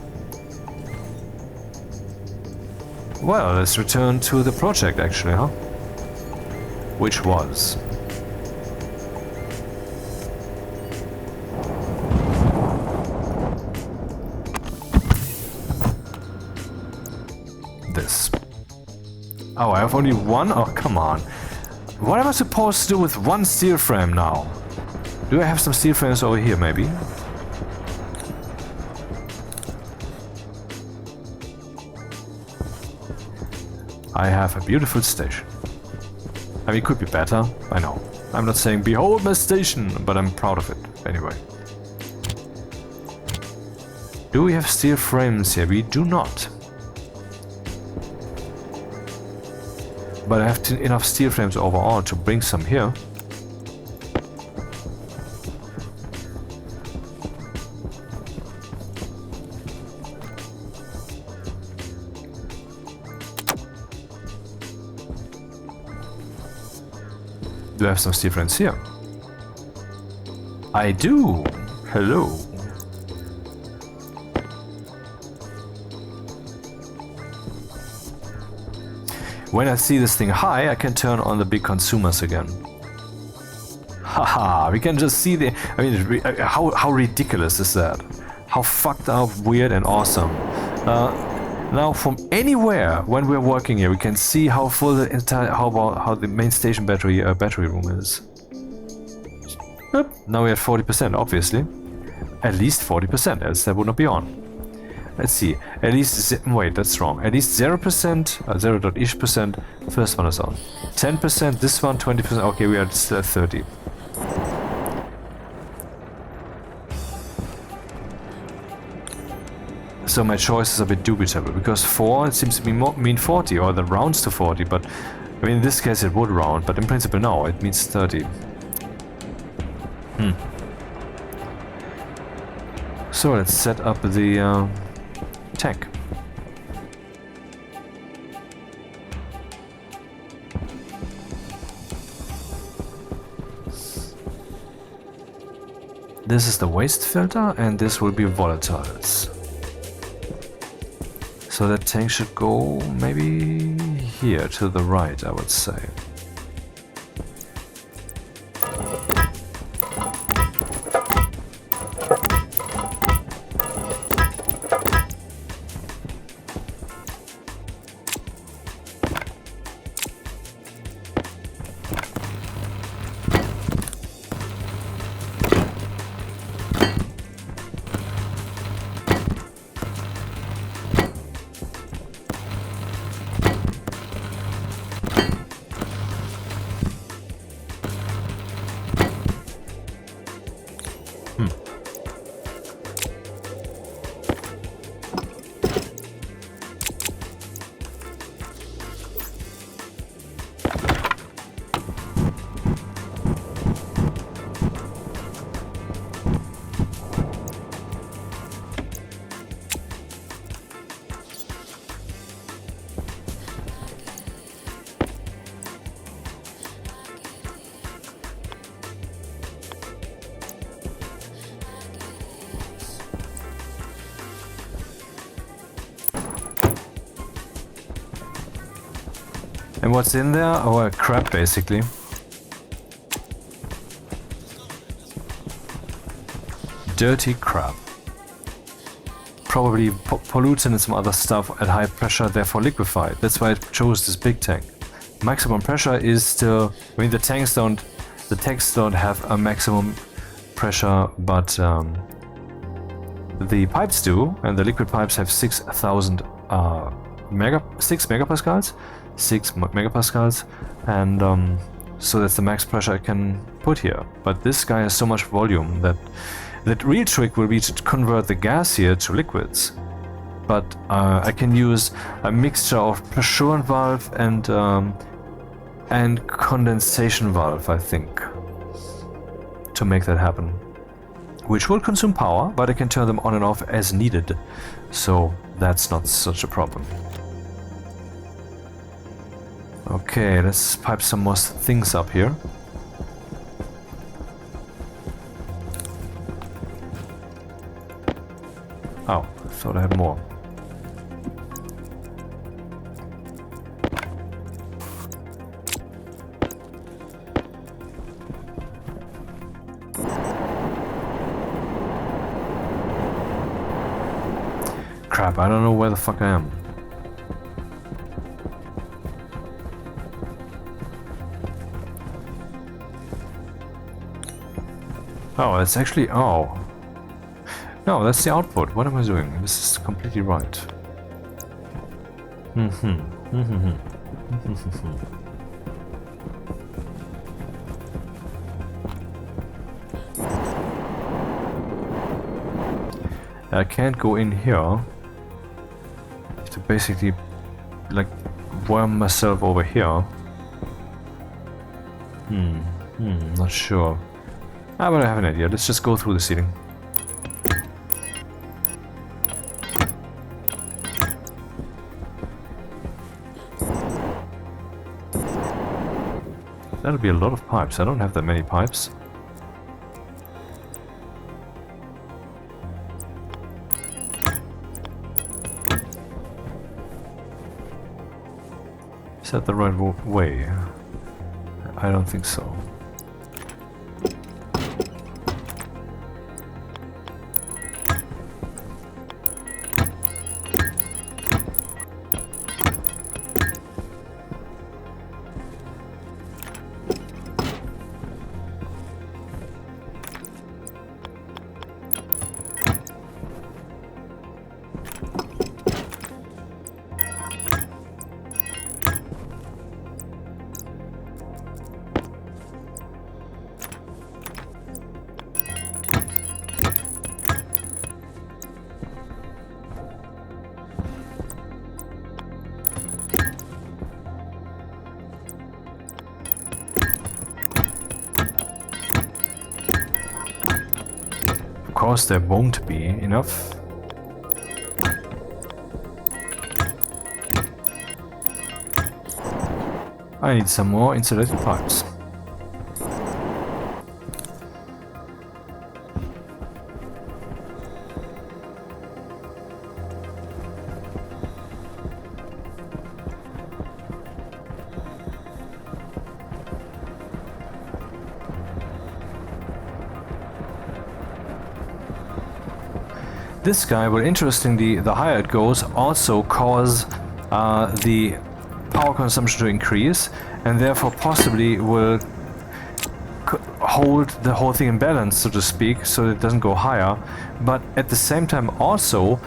Speaker 1: Well, let's return to the project actually, huh? Which was... this. Oh, I have only one? Oh, come on. What am I supposed to do with one steel frame now? Do I have some steel frames over here, maybe? I have a beautiful station. I mean, it could be better, I know. I'm not saying, behold my station, but I'm proud of it, anyway. Do we have steel frames here? We do not. But I have enough steel frames overall to bring some here. Do I have some steel frames here? I do! Hello! When I see this thing high, I can turn on the big consumers again. Haha, we can just see the... I mean, how ridiculous is that? How fucked up, weird and awesome. Now from anywhere when we're working here, we can see how full the entire... how the main station battery room is. Yep, now we're at 40%, obviously. At least 40%, else that would not be on. Let's see, at least, wait, that's wrong. At least 0%, 0.ish%, first one is on. 10%, this one, 20%, okay, we are still at 30. So my choice is a bit dubitable, because 4 it seems to be mean 40, or that rounds to 40, but I mean in this case it would round, but in principle no, it means 30. So let's set up the tank. This is the waste filter, and this will be volatiles. So that tank should go maybe here to the right, I would say. And what's in there? Oh, crap, basically. Dirty crap. Probably pollutant and some other stuff at high pressure, therefore liquefied. That's why it chose this big tank. Maximum pressure is still... I mean, the tanks don't have a maximum pressure, but the pipes do, and the liquid pipes have 6,000 6 megapascals, and so that's the max pressure I can put here. But this guy has so much volume that the real trick will be to convert the gas here to liquids. But I can use a mixture of pressure valve and condensation valve, I think, to make that happen. Which will consume power, but I can turn them on and off as needed, so that's not such a problem. Okay, let's pipe some more things up here. Oh, I thought I had more. Crap, I don't know where the fuck I am. Oh, it's actually... oh. No, that's the output. What am I doing? This is completely right. I can't go in here. To basically, like, worm myself over here. Not sure. Ah, but I have an idea. Let's just go through the ceiling. That'll be a lot of pipes. I don't have that many pipes. Is that the right way? I don't think so. course there won't be enough. I need some more insulated pipes. This guy will, interestingly, the higher it goes, also cause the power consumption to increase, and therefore possibly will hold the whole thing in balance, so to speak, so it doesn't go higher. But at the same time also,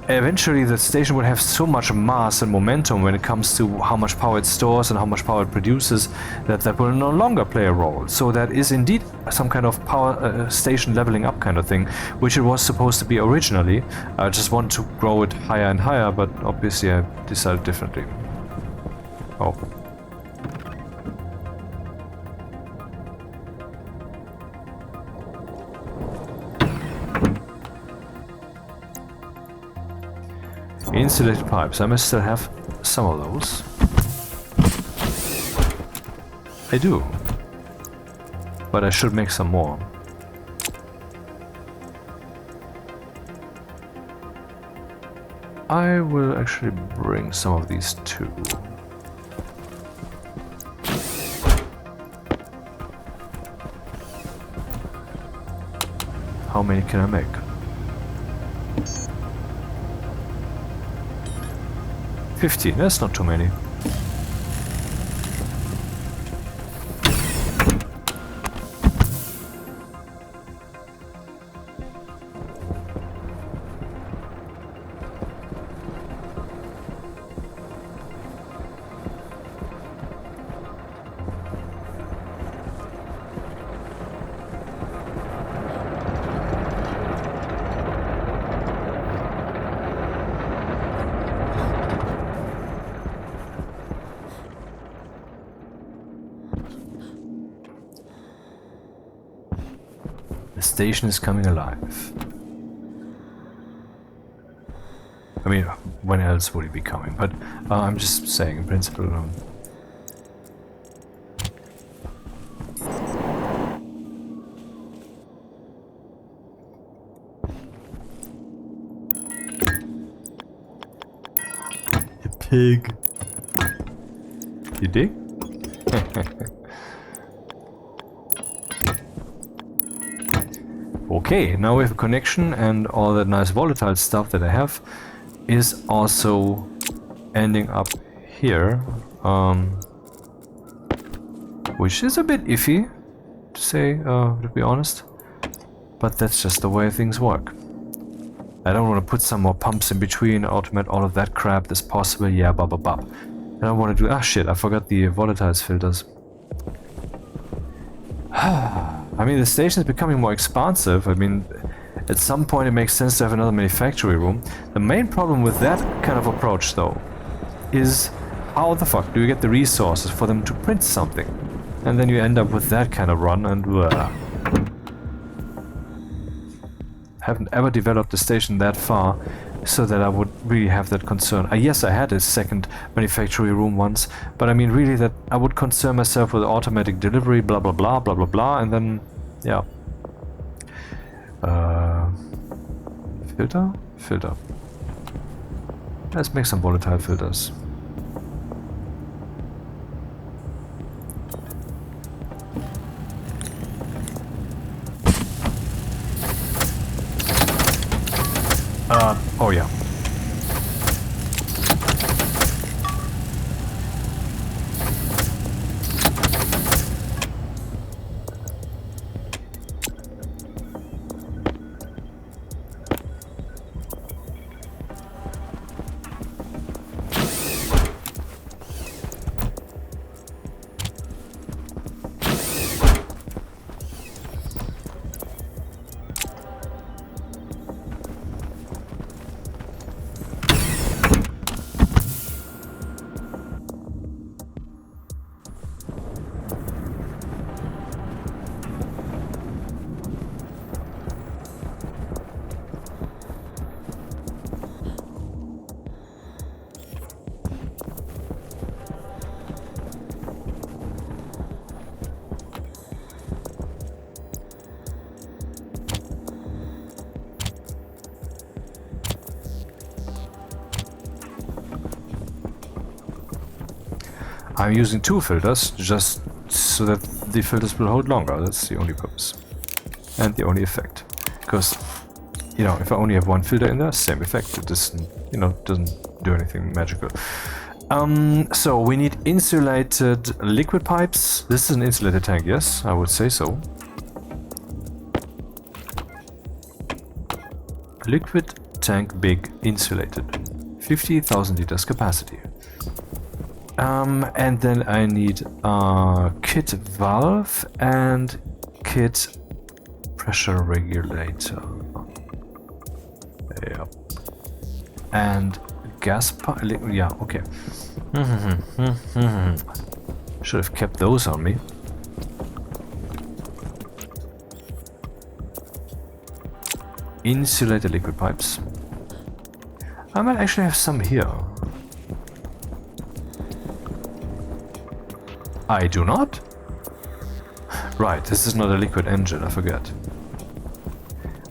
Speaker 1: eventually the station will have so much mass and momentum when it comes to how much power it stores and how much power it produces, that that will no longer play a role. So that is indeed some kind of power station leveling up kind of thing, which it was supposed to be originally. I just want to grow it higher and higher, but obviously I decided differently. Oh. Insulated pipes. I must still have some of those. I do. But I should make some more. I will actually bring some of these too. How many can I make? 15, that's not too many. The station is coming alive. I mean, when else would it be coming? But I'm just saying, in principle. The pig. You dig? Okay, now we have a connection, and all that nice volatile stuff that I have is also ending up here, which is a bit iffy, to say, to be honest, but that's just the way things work. I don't want to put some more pumps in between, automate all of that crap that's possible, yeah, blah blah blah. I don't want to do, ah shit, I forgot the volatiles filters. I mean, the station is becoming more expansive. I mean, at some point it makes sense to have another manufacturing room. The main problem with that kind of approach, though, is how the fuck do you get the resources for them to print something? And then you end up with that kind of run, and haven't ever developed the station that far so that I would really have that concern. Yes, I had a second manufacturing room once, but I mean really that I would concern myself with automatic delivery, blah blah blah, blah blah blah, and then, yeah. Filter? Filter. Let's make some volatile filters. Oh yeah. I'm using 2 filters just so that the filters will hold longer. That's the only purpose. And the only effect. Because, you know, if I only have 1 filter in there, same effect. It doesn't, you know, doesn't do anything magical. So we need insulated liquid pipes. This is an insulated tank, yes, I would say so. Liquid tank big insulated. 50,000 liters capacity. And then I need a kit valve and kit pressure regulator. Yep. And gas pipe. Yeah, okay. Should have kept those on me. Insulated liquid pipes. I might actually have some here. I do not? Right, this is not a liquid engine, I forget.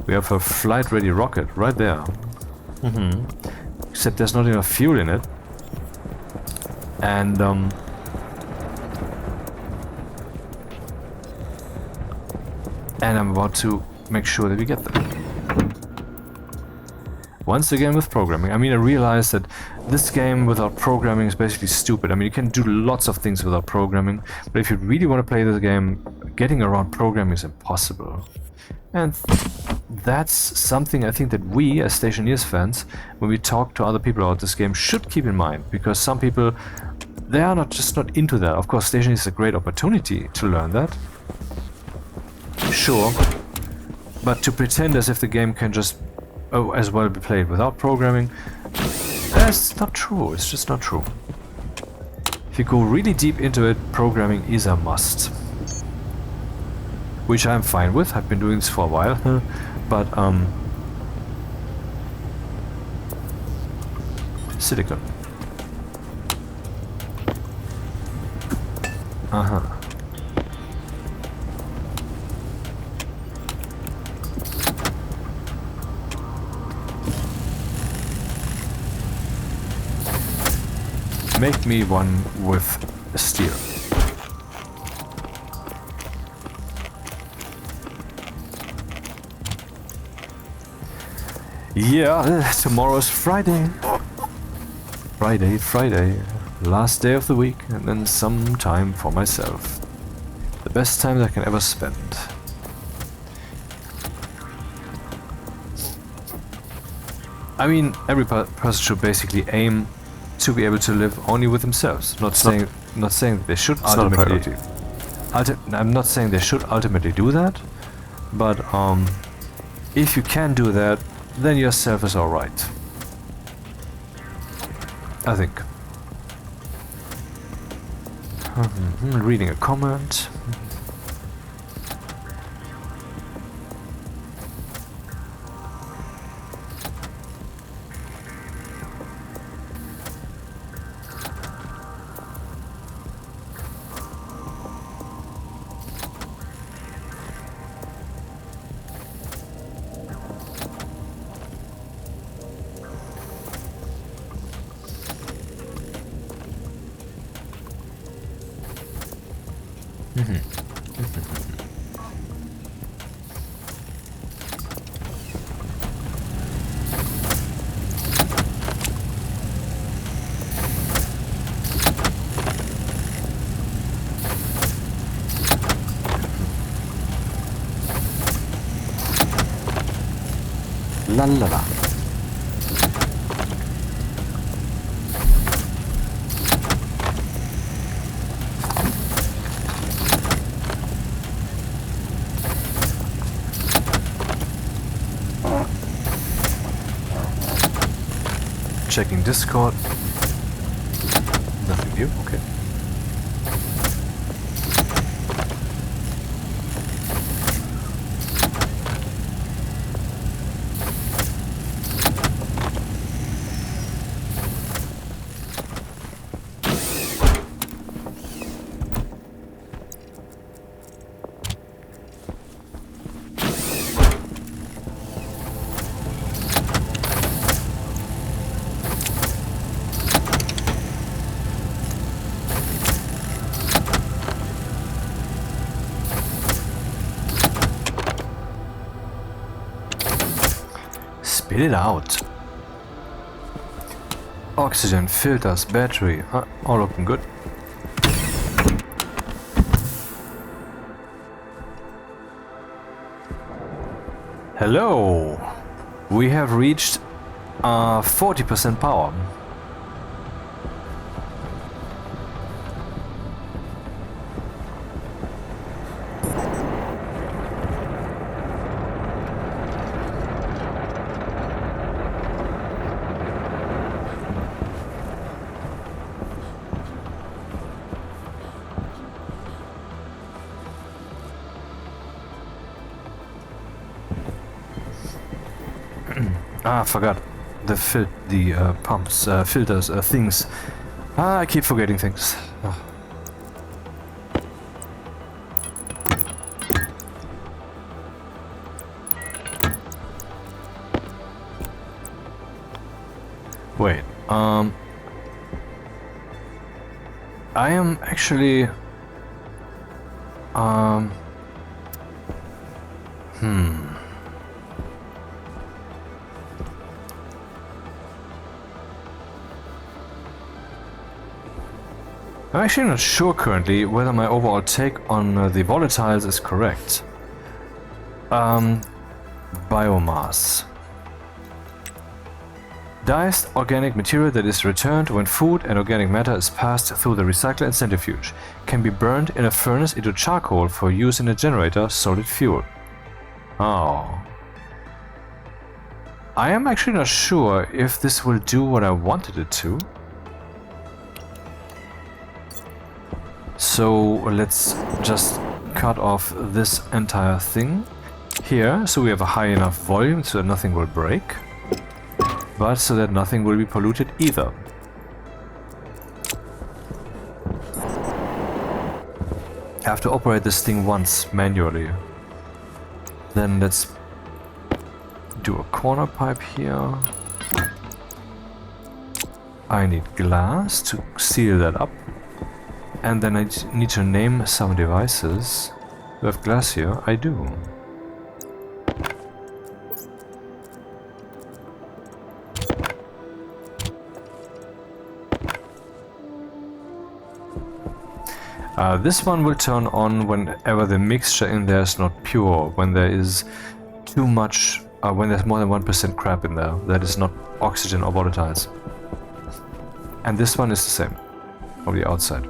Speaker 1: We have a flight-ready rocket right there. Except there's not enough fuel in it. And I'm about to make sure that we get them. Once again with programming. I mean, I realize that this game without programming is basically stupid. I mean, you can do lots of things without programming, but if you really want to play this game, getting around programming is impossible. And that's something I think that we, as Stationeers fans, when we talk to other people about this game, should keep in mind, because some people, they are not into that. Of course, Stationeers is a great opportunity to learn that. Sure. But to pretend as if the game can just as well be played without programming, that's not true. It's just not true. If you go really deep into it, programming is a must. Which I'm fine with. I've been doing this for a while. But, silicon. Make me one with steel. Yeah, tomorrow's Friday. Friday. Last day of the week, and then some time for myself. The best time I can ever spend. I mean, every person should basically aim to be able to live only with themselves. Not saying that they should ultimately. I'm not saying they should ultimately do that, but if you can do that, then yourself is all right. I think. Reading a comment. La la la. Checking Discord. Nothing new, okay. Spit it out. Oxygen, filters, battery, all looking good. Hello! We have reached 40% power. I forgot the pumps, filters, things. I keep forgetting things. Oh. Wait, I am actually, I'm actually not sure currently whether my overall take on the volatiles is correct. Biomass. Diced organic material that is returned when food and organic matter is passed through the recycler and centrifuge. Can be burned in a furnace into charcoal for use in a generator, solid fuel. Oh. I am actually not sure if this will do what I wanted it to. So let's just cut off this entire thing here, so we have a high enough volume so that nothing will break, but so that nothing will be polluted either. I have to operate this thing once manually. Then let's do a corner pipe here. I need glass to seal that up. And then I need to name some devices. Do I have glass here? I do. This one will turn on whenever the mixture in there is not pure, when there is too much, when there's more than 1% crap in there, that is not oxygen or volatiles. And this one is the same, on the outside.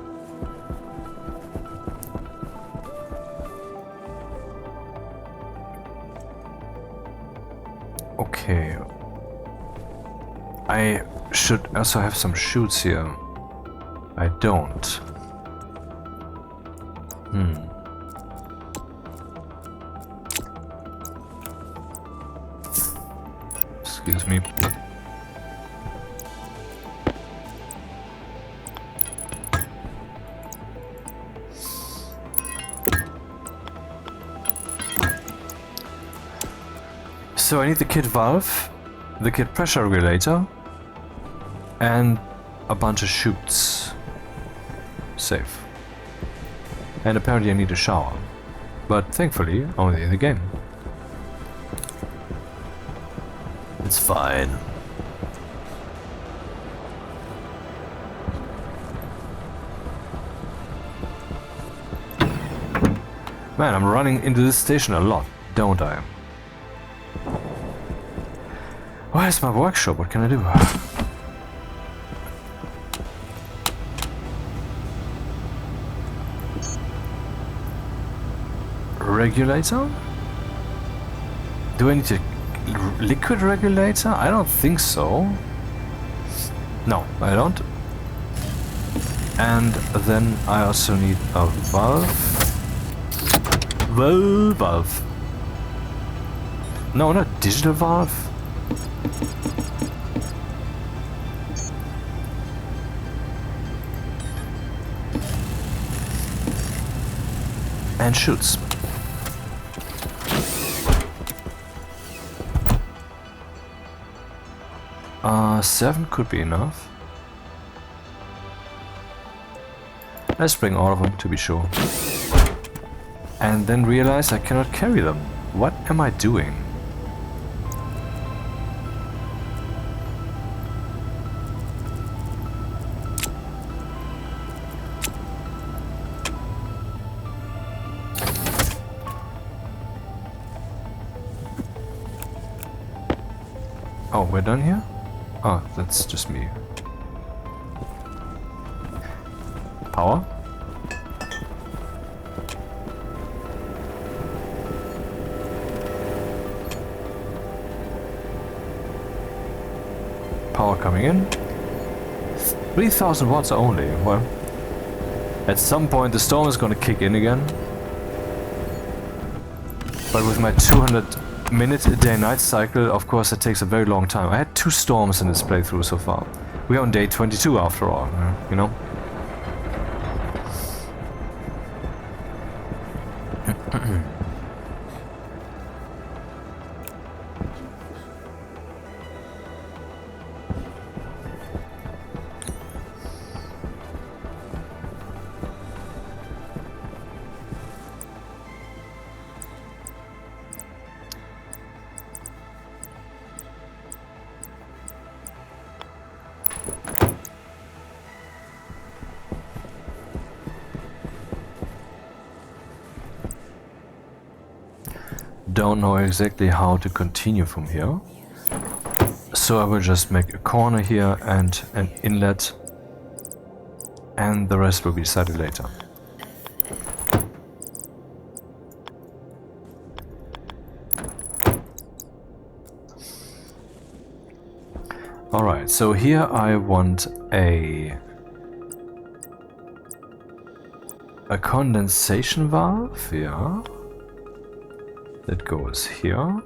Speaker 1: Okay. I should also have some chutes here. I don't. Excuse me. So I need the kit valve, the kit pressure regulator, and a bunch of chutes. Safe. And apparently I need a shower. But thankfully, only in the game. It's fine. Man, I'm running into this station a lot, don't I? Where's my workshop? What can I do? Regulator? Do I need a liquid regulator? I don't think so. No, I don't. And then I also need a valve. Valve. No, not digital valve. And chutes. 7 could be enough. Let's bring all of them to be sure. And then realize I cannot carry them. What am I doing? Oh, we're done here? Oh, that's just me. Power? Power coming in. 3000 watts only. Well, at some point the storm is gonna kick in again. But with my 200-minute day-night cycle, of course, it takes a very long time. I had 2 storms in this playthrough so far. We're on day 22 after all, you know? Don't know exactly how to continue from here, so I will just make a corner here and an inlet, and the rest will be decided later. Alright, so here I want a condensation valve, yeah. That goes here,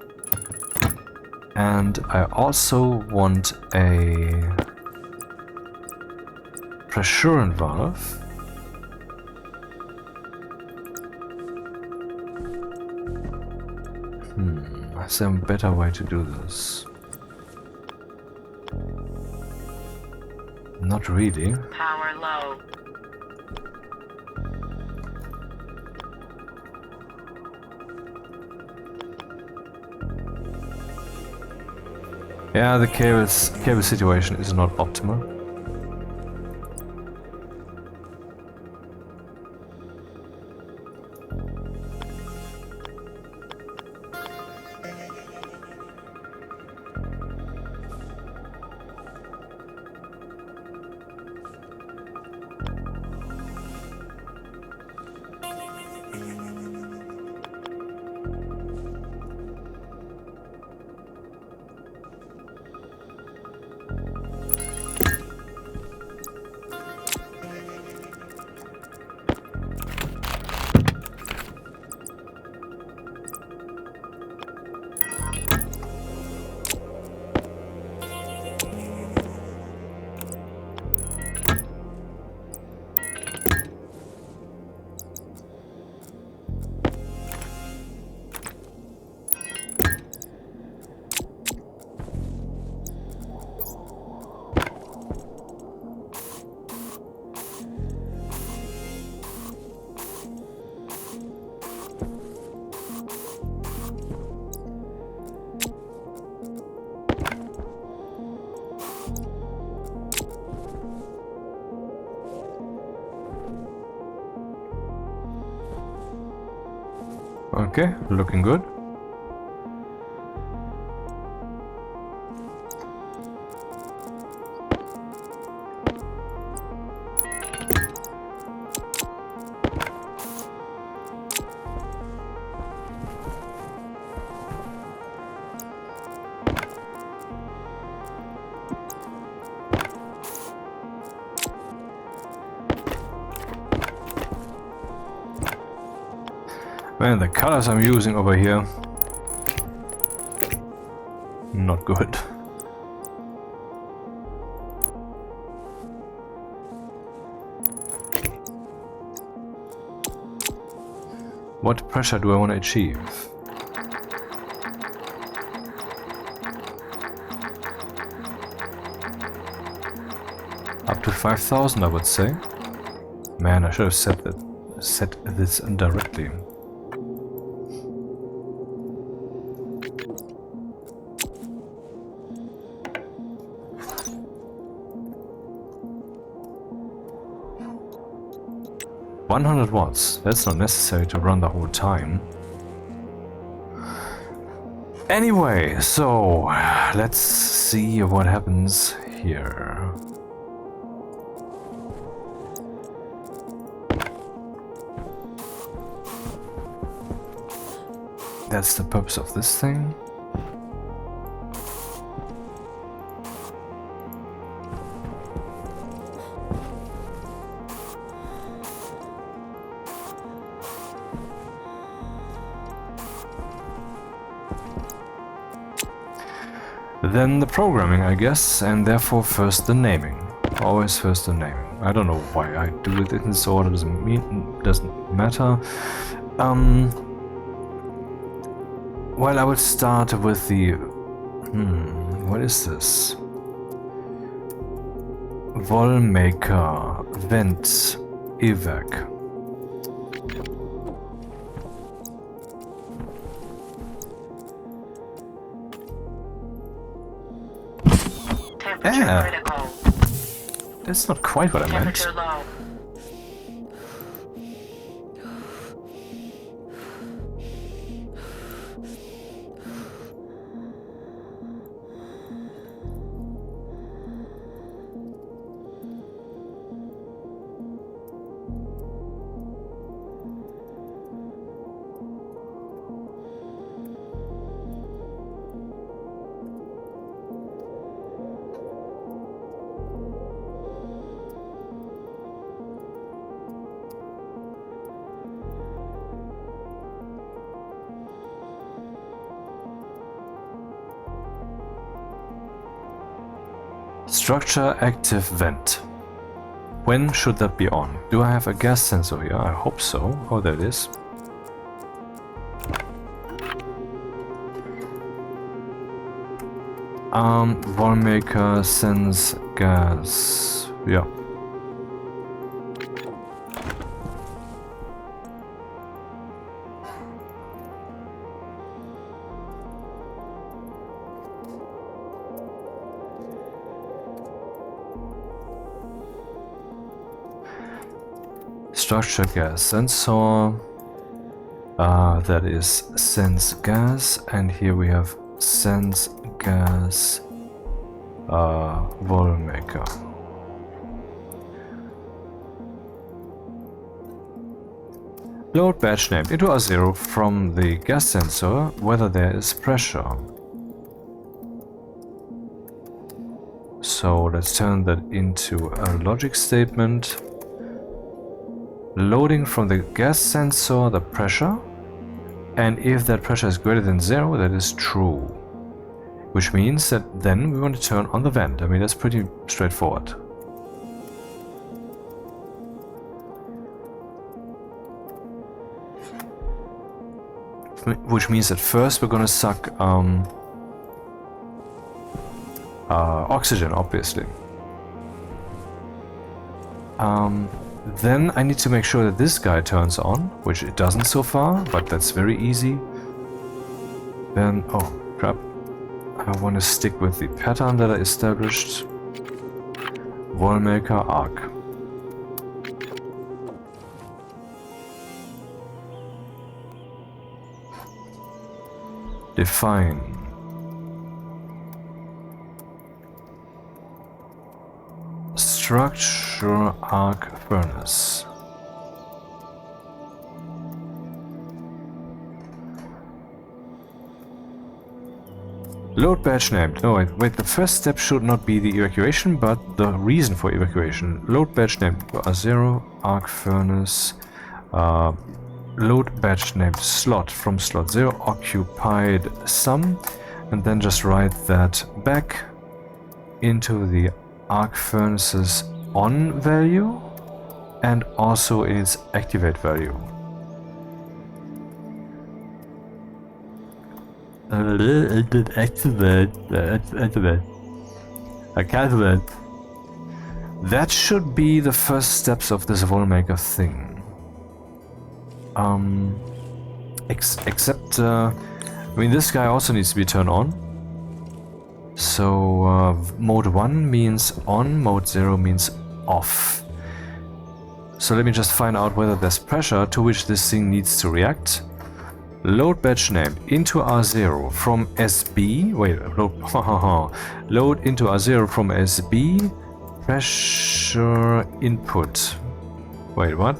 Speaker 1: and I also want a pressurant valve. Is there a better way to do this? Not really.
Speaker 2: Power low.
Speaker 1: Yeah, the cable situation is not optimal. Okay, looking good. Man, the colors I'm using over here, not good. What pressure do I want to achieve? Up to 5,000, I would say. Man, I should have set this directly. $100 watts, that's not necessary to run the whole time. Anyway, so let's see what happens here. That's the purpose of this thing. Then the programming, I guess, and therefore first the naming. Always first the naming. I don't know why I do it in this order, doesn't matter. Well, I would start with the... what is this? Volmaker, vent, evac.
Speaker 2: Temperature critical.
Speaker 1: That's not quite what I meant.
Speaker 2: Temperature low.
Speaker 1: Structure active vent. When should that be on? Do I have a gas sensor here? I hope so. Oh, there it is. Volmaker sense gas. Yeah. Structure gas sensor, that is sense gas, and here we have sense gas Volmaker. Load batch named into R0 from the gas sensor whether there is pressure. So let's turn that into a logic statement. Loading from the gas sensor the pressure, and if that pressure is greater than 0, that is true. Which means that then we want to turn on the vent. I mean, that's pretty straightforward. Which means that first we're going to suck oxygen, obviously. Then I need to make sure that this guy turns on, which it doesn't so far, but that's very easy. Then, oh crap, I want to stick with the pattern that I established. Volmaker arc. Define. Structure arc furnace. Load batch named. No, wait, the first step should not be the evacuation, but the reason for evacuation. Load batch named R0, arc furnace. Load batch named slot from slot 0, occupied some, and then just write that back into the arc furnace's on value and also in its activate value. Activate. That should be the first steps of this Volmaker thing. Except, I mean, this guy also needs to be turned on. So, mode 1 means on, mode 0 means off. So let me just find out whether there's pressure to which this thing needs to react. Load batch name into R0 from SB. Wait, load into R0 from SB. Pressure input. Wait, what?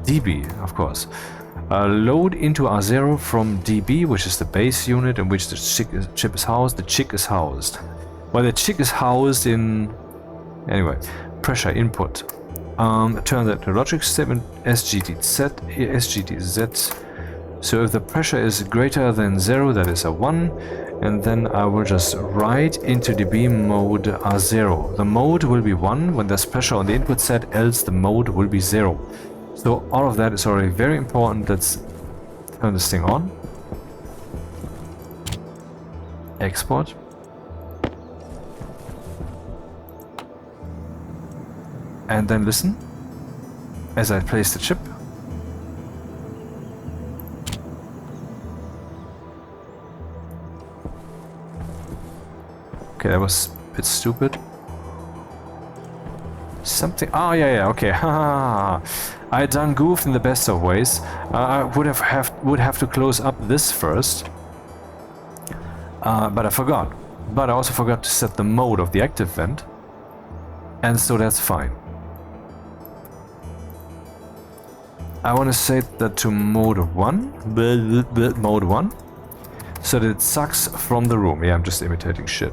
Speaker 1: DB, of course. Load into R0 from DB, which is the base unit in which the chip is housed. The chick is housed. Well, the chick is housed in... Anyway, pressure input. Turn that to logic statement SGDZ. So if the pressure is greater than 0, that is a 1. And then I will just write into DB mode R0. The mode will be 1 when there's pressure on the input set, else the mode will be 0. So all of that is already very important. Let's turn this thing on. Export. And then listen as I place the chip. Okay, that was a bit stupid. Something. Oh yeah, okay. I done goofed in the best of ways. I would have to close up this first, but I forgot. But I also forgot to set the mode of the active vent, and so that's fine. I want to set that to mode 1, mode 1, so that it sucks from the room. Yeah, I'm just imitating shit.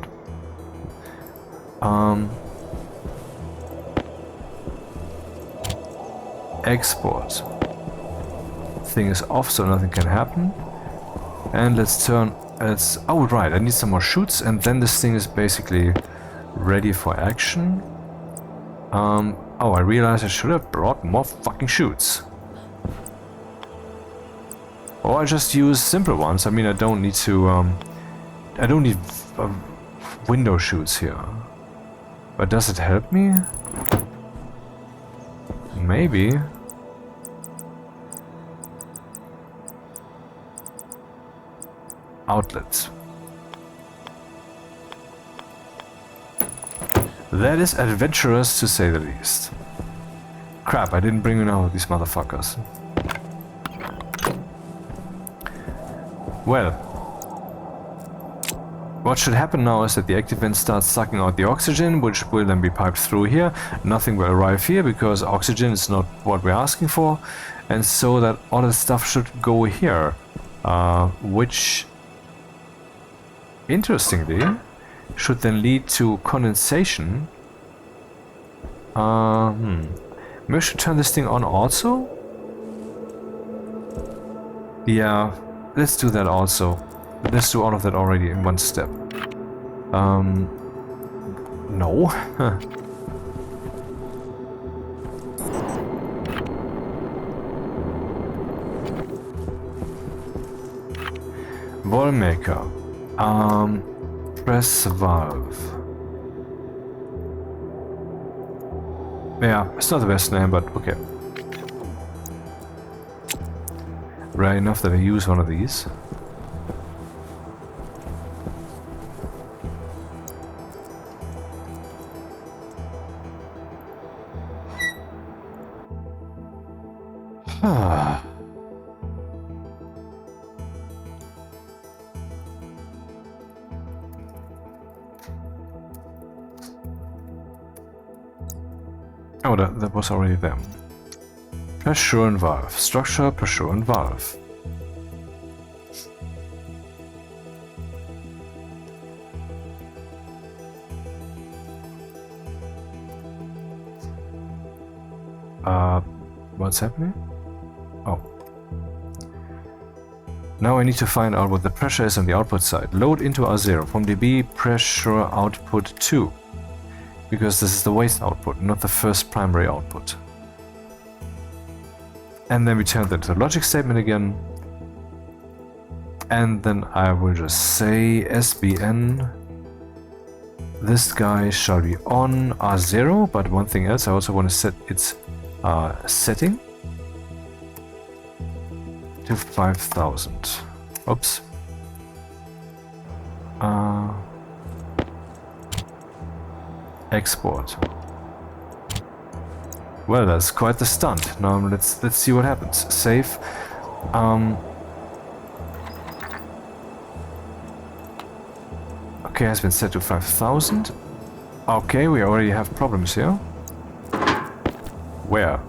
Speaker 1: Export. Thing is off, so nothing can happen. And let's turn. Oh right, I need some more chutes, and then this thing is basically ready for action. Oh, I realized I should have brought more fucking chutes. Or I just use simple ones. I mean, I don't need to. I don't need window chutes here. But does it help me? Maybe. Outlets. That is adventurous to say the least. Crap, I didn't bring in all of these motherfuckers. Well, what should happen now is that the active vent starts sucking out the oxygen, which will then be piped through here. Nothing will arrive here because oxygen is not what we're asking for, and so that all the stuff should go here, which, interestingly, should then lead to condensation. Maybe I should turn this thing on also? Yeah, let's do that also. Let's do all of that already in one step. No. Wall maker. Press valve. Yeah, it's not the best name, but okay. Rare enough that I use one of these. Oh, that was already them. Pressure and valve. Structure, pressure and valve. What's happening? Oh. Now I need to find out what the pressure is on the output side. Load into R0 from dB pressure output 2. Because this is the waste output, not the first primary output. And then we turn that to the logic statement again. And then I will just say SBN. This guy shall be on R0, but one thing else, I also want to set its setting to 5000. Oops. Export. Well, that's quite the stunt. Now let's see what happens. Save. Okay, has been set to 5,000. Okay, we already have problems here. Where?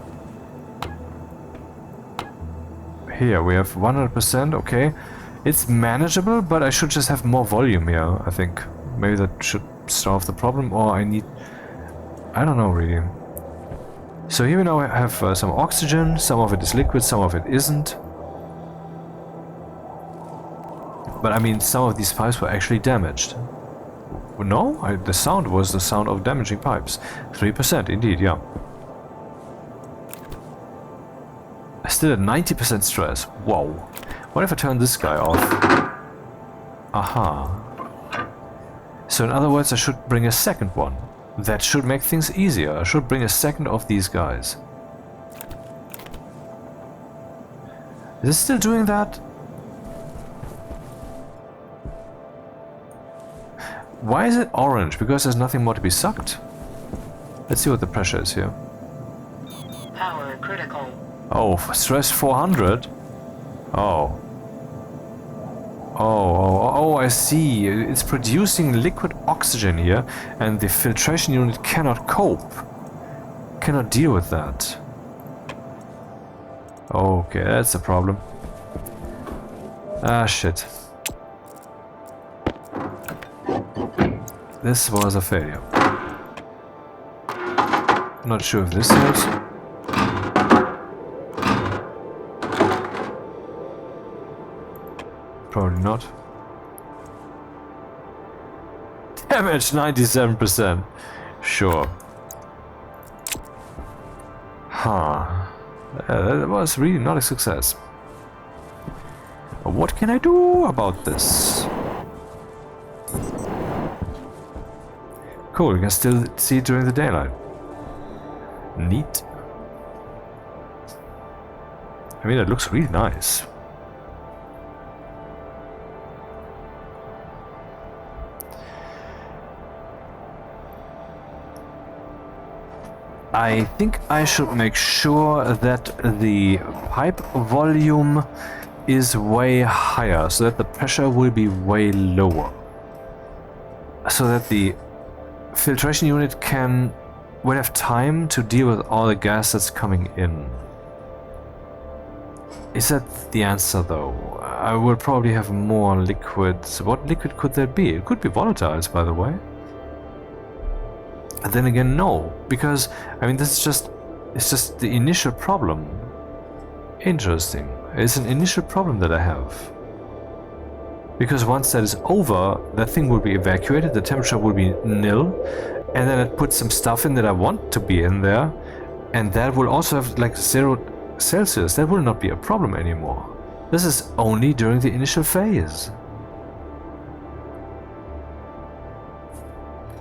Speaker 1: Here, we have 100%, okay. It's manageable, but I should just have more volume here, I think. Maybe that should solve the problem, or I need... I don't know, really. So here we now have some oxygen, some of it is liquid, some of it isn't. But I mean, some of these pipes were actually damaged. No, the sound was the sound of damaging pipes. 3%, indeed, yeah. Still at 90% stress. Whoa. What if I turn this guy off? Aha. So in other words, I should bring a second one. That should make things easier. I should bring a second of these guys. Is it still doing that? Why is it orange? Because there's nothing more to be sucked? Let's see what the pressure is here.
Speaker 2: Power critical.
Speaker 1: Oh, stress 400? Oh. Oh, I see. It's producing liquid oxygen here, and the filtration unit cannot cope. Cannot deal with that. Okay, that's a problem. Ah, shit. This was a failure. Not sure if this helps. Probably not. Damage 97%. Sure. Huh. That was really not a success. What can I do about this? Cool, you can still see it during the daylight. Neat. I mean, it looks really nice. I think I should make sure that the pipe volume is way higher, so that the pressure will be way lower. So that the filtration unit will have time to deal with all the gas that's coming in. Is that the answer though? I will probably have more liquids. What liquid could there be? It could be volatiles, by the way. And then again, no, because I mean, it's just the initial problem. Interesting. It's an initial problem that I have. Because once that is over, that thing will be evacuated, the temperature will be nil, and then it puts some stuff in that I want to be in there, and that will also have like 0 Celsius. That will not be a problem anymore. This is only during the initial phase.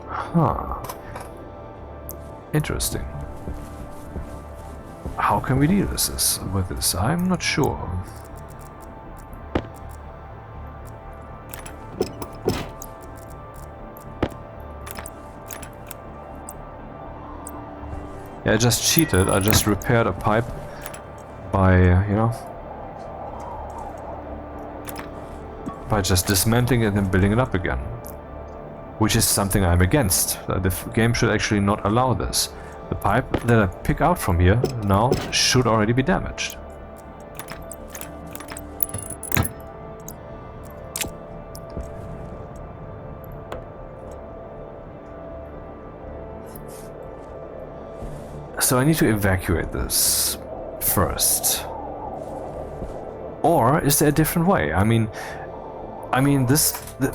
Speaker 1: Huh. Interesting. How can we deal with this? I'm not sure. Yeah, I just cheated. I just repaired a pipe by, you know, by just dismantling it and then building it up again. Which is something I'm against. The game should actually not allow this. The pipe that I pick out from here now should already be damaged. So I need to evacuate this first. Or is there a different way? I mean,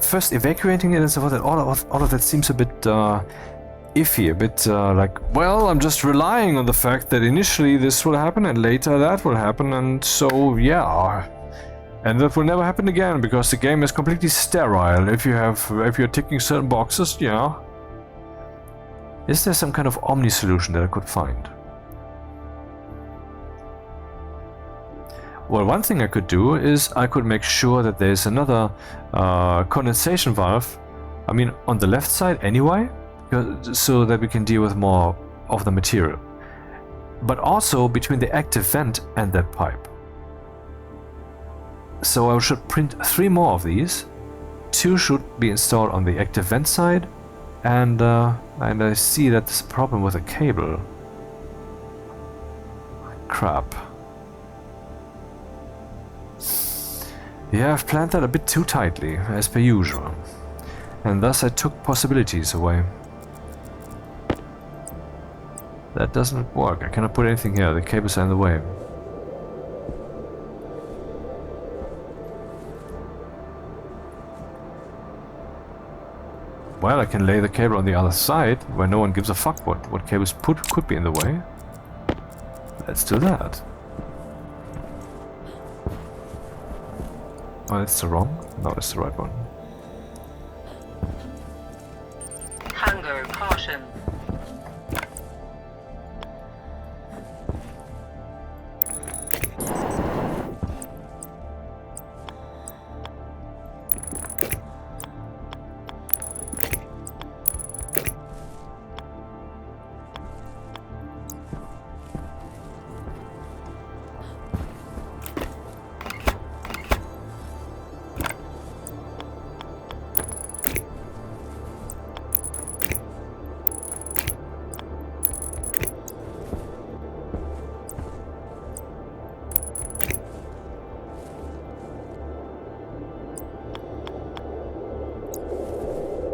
Speaker 1: first evacuating it and so forth, all of that seems a bit iffy, a bit like, well, I'm just relying on the fact that initially this will happen and later that will happen, and so yeah, and that will never happen again because the game is completely sterile if you're ticking certain boxes, yeah. Is there some kind of omni solution that I could find? Well, one thing I could do is I could make sure that there's another condensation valve, I mean on the left side anyway, so that we can deal with more of the material. but also between the active vent and that pipe. So I should print 3 more of these. 2 should be installed on the active vent side, and I see that there's a problem with the cable. Crap. Yeah, I've planned that a bit too tightly, as per usual, and thus I took possibilities away. That doesn't work. I cannot put anything here. The cables are in the way. Well, I can lay the cable on the other side, where no one gives a fuck what cables could be in the way. Let's do that. Oh, that's the wrong? No, it's the right one.
Speaker 2: Hunger caution.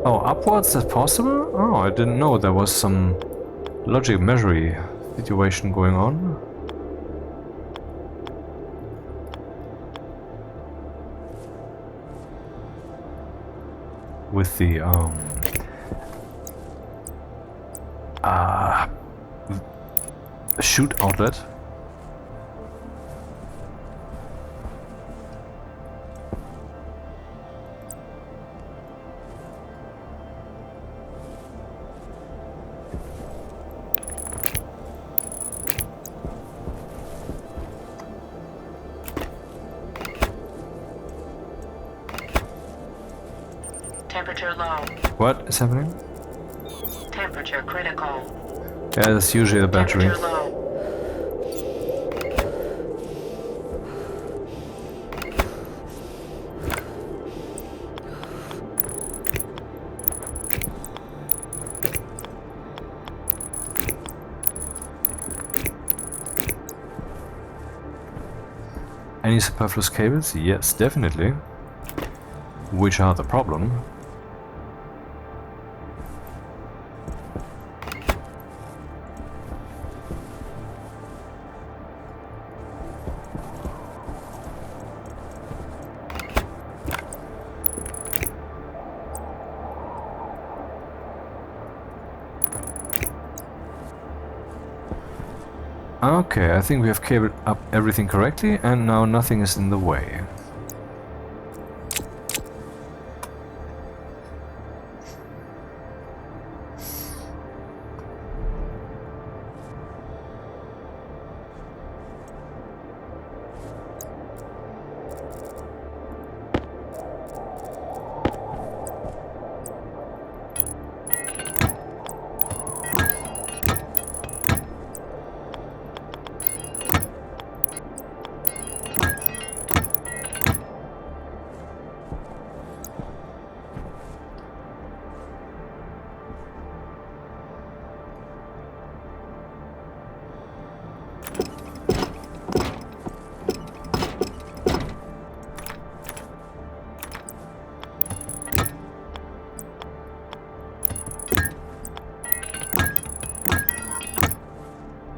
Speaker 1: Oh, upwards, that's possible? Oh, I didn't know there was some logic measuring situation going on. With the, chute outlet.
Speaker 2: Temperature low.
Speaker 1: What is happening?
Speaker 2: Temperature critical.
Speaker 1: Yeah, that's usually the battery.
Speaker 2: Temperature low.
Speaker 1: Any superfluous cables? Yes, definitely. Which are the problem? Okay, I think we have cabled up everything correctly, and now nothing is in the way.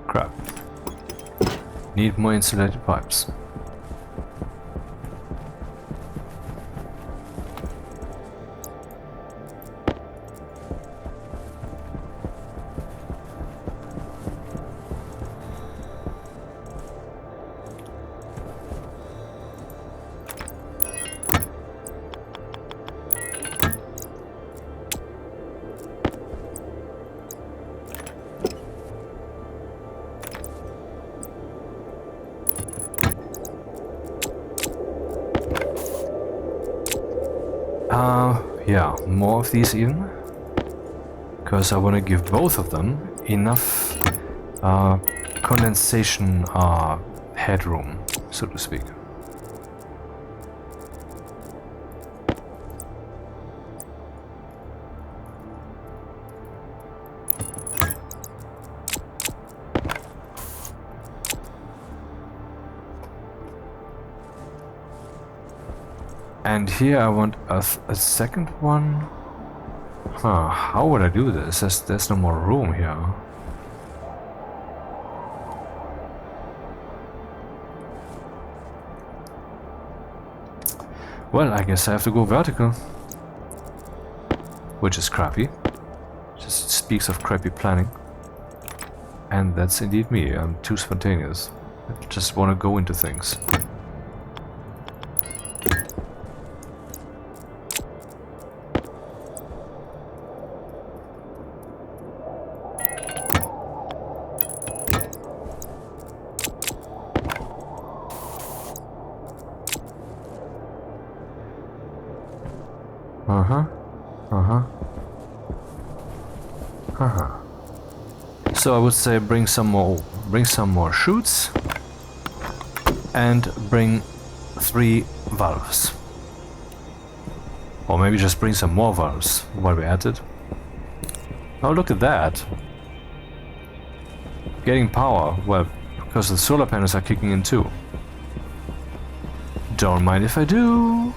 Speaker 1: Crap. Need more insulated pipes. Yeah, more of these even, because I want to give both of them enough condensation headroom, so to speak. And here I want a second one. Huh, how would I do this? There's no more room here. Well, I guess I have to go vertical. Which is crappy. Just speaks of crappy planning. And that's indeed me. I'm too spontaneous. I just want to go into things. So I would say bring some more chutes and bring 3 valves. Or maybe just bring some more valves while we're at it. Oh, look at that. Getting power, well, because the solar panels are kicking in too. Don't mind if I do.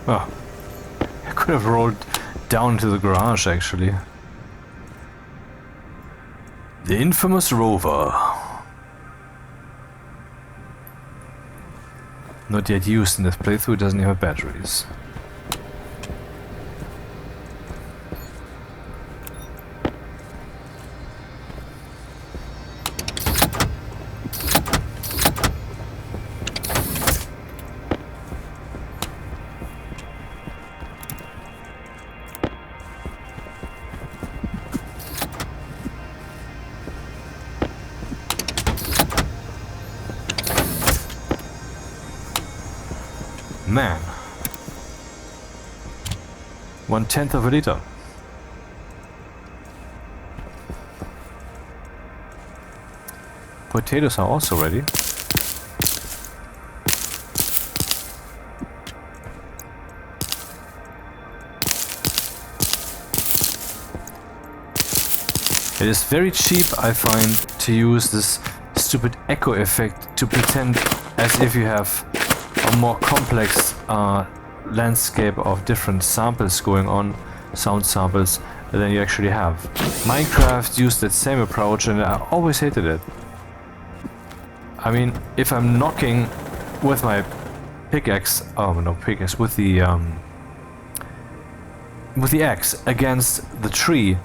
Speaker 1: Oh, I could have rolled down to the garage actually. The infamous rover. Not yet used in this playthrough, doesn't have batteries. Man, 1/10 of a liter. Potatoes are also ready. It is very cheap, I find, to use this stupid echo effect to pretend as if you have a more complex landscape of different samples going on, sound samples, than you actually have. Minecraft used that same approach and I always hated it. I mean, if I'm knocking with my pickaxe, oh no, pickaxe, with the axe against the tree,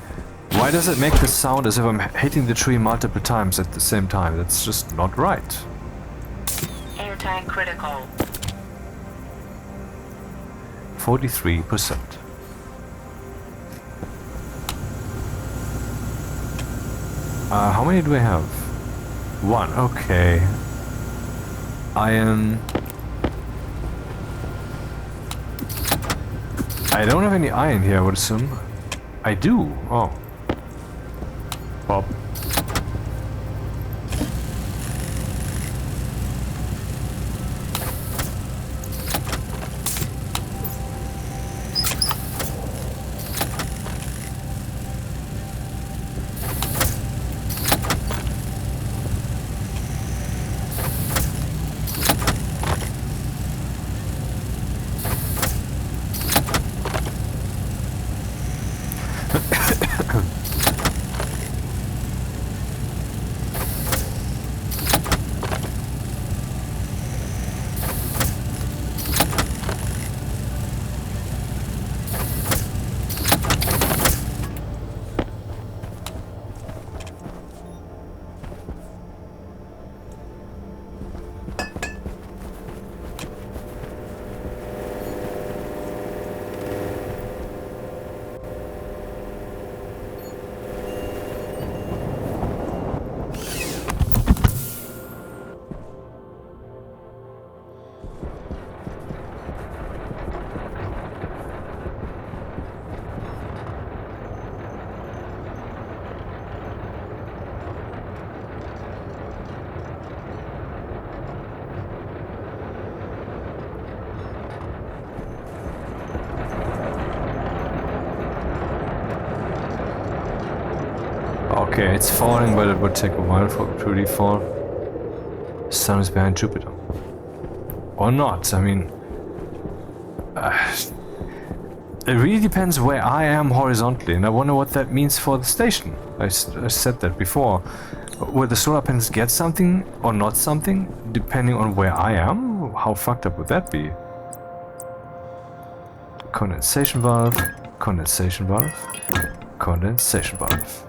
Speaker 1: why does it make the sound as if I'm hitting the tree multiple times at the same time? That's just not right.
Speaker 2: Air tank critical.
Speaker 1: 43%. How many do I have? One, okay. Iron. I don't have any iron here, I would assume. I do. Oh. Pop. Okay, it's falling, but it would take a while for it to really fall. The sun is behind Jupiter. Or not, I mean... it really depends where I am horizontally, and I wonder what that means for the station. I said that before. Will the solar panels get something or not something, depending on where I am? How fucked up would that be? Condensation valve, condensation valve, condensation valve.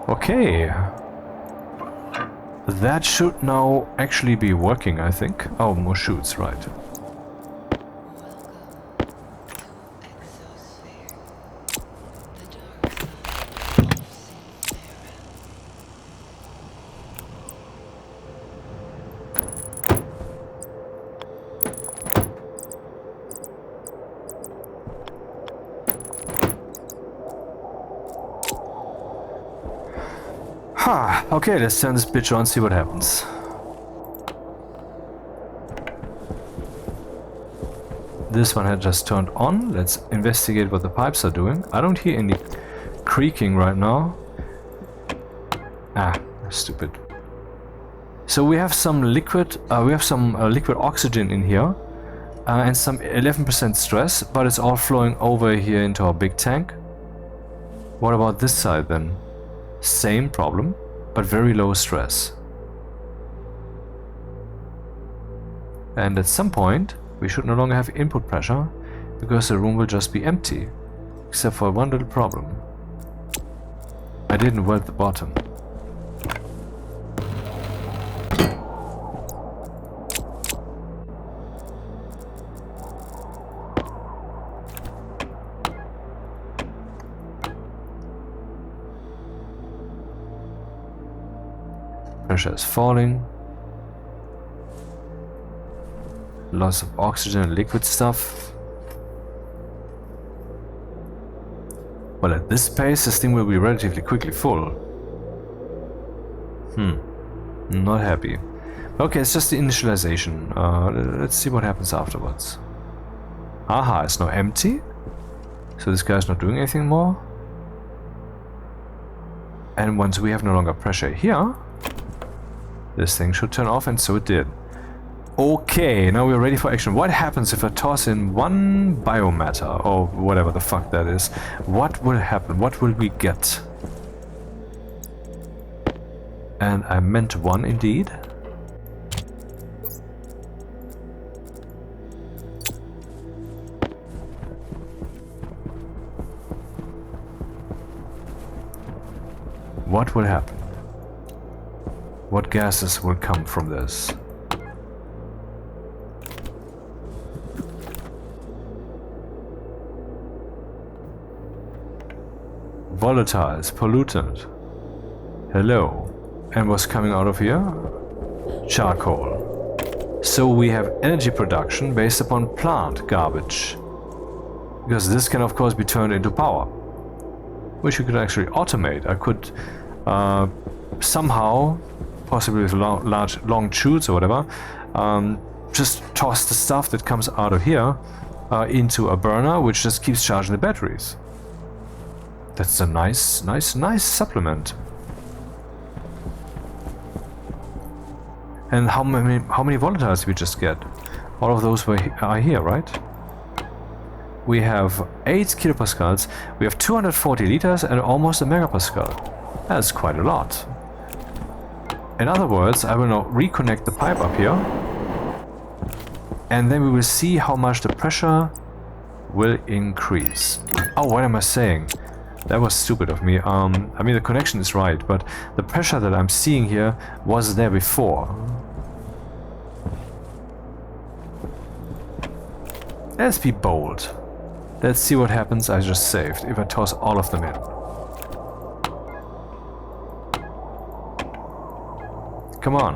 Speaker 1: Okay, that should now actually be working, I think. Oh, more chutes, right. Okay, let's turn this bitch on and see what happens. This one had just turned on. Let's investigate what the pipes are doing. I don't hear any creaking right now. Ah, stupid. So we have some liquid, liquid oxygen in here, and some 11% stress, but it's all flowing over here into our big tank. What about this side then? Same problem, but very low stress. And at some point, we should no longer have input pressure, because the room will just be empty, except for one little problem. I didn't weld the bottom. Pressure is falling. Loss of oxygen and liquid stuff. Well, at this pace, this thing will be relatively quickly full. Not happy. Okay, it's just the initialization. Let's see what happens afterwards. Aha, it's now empty. So this guy's not doing anything more. And once we have no longer pressure here, this thing should turn off, and so it did. Okay, now we're ready for action. What happens if I toss in one biomatter, or whatever the fuck that is? What will happen? What will we get? And I meant one indeed. What will happen? What gases will come from this? Volatiles, pollutant. Hello. And what's coming out of here? Charcoal. So we have energy production based upon plant garbage. Because this can of course be turned into power, which you could actually automate. I could somehow, possibly with long chutes or whatever, just toss the stuff that comes out of here into a burner, which just keeps charging the batteries. That's a nice supplement. And how many volatiles did we just get? All of those are here, right? We have 8 kilopascals, we have 240 liters and almost a megapascal. That's quite a lot. In other words, I will now reconnect the pipe up here, and then we will see how much the pressure will increase. Oh, what am I saying? That was stupid of me. I mean, the connection is right, but the pressure that I'm seeing here was there before. Let's be bold. Let's see what happens I just saved if I toss all of them in. Come on.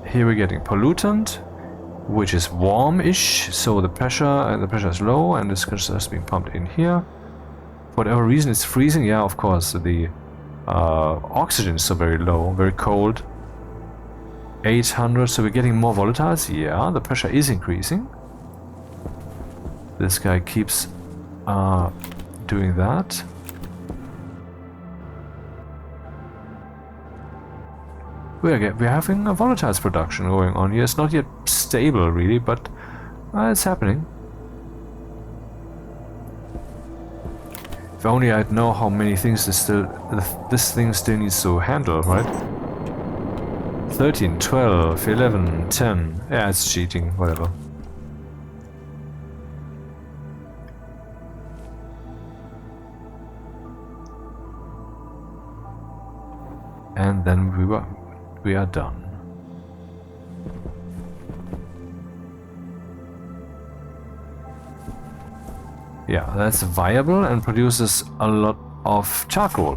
Speaker 1: Here we're getting pollutant, which is warm-ish, so the pressure is low, and this is just being pumped in here. For whatever reason it's freezing. Yeah, of course, the oxygen is so very low, very cold. 800, so we're getting more volatiles. Yeah, the pressure is increasing. This guy keeps doing that. We're having a volatiles production going on here. It's not yet stable really, but it's happening. If only I'd know how many things this thing still needs to handle, right? 13, 12, 11, 10. Yeah, it's cheating, whatever. And then we are done. Yeah, that's viable and produces a lot of charcoal,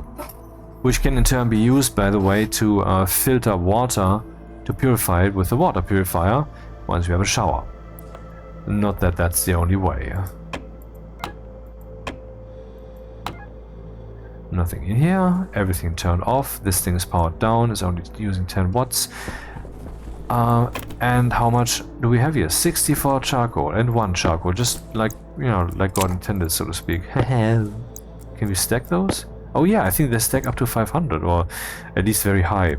Speaker 1: which can in turn be used, by the way, to filter water, to purify it with the water purifier once we have a shower. Not that that's the only way. Nothing in here, everything turned off, this thing is powered down, it's only using 10 watts. And how much do we have here? 64 charcoal and 1 charcoal, just like, you know, like God intended, so to speak. Can we stack those? Oh yeah, I think they stack up to 500, or at least very high.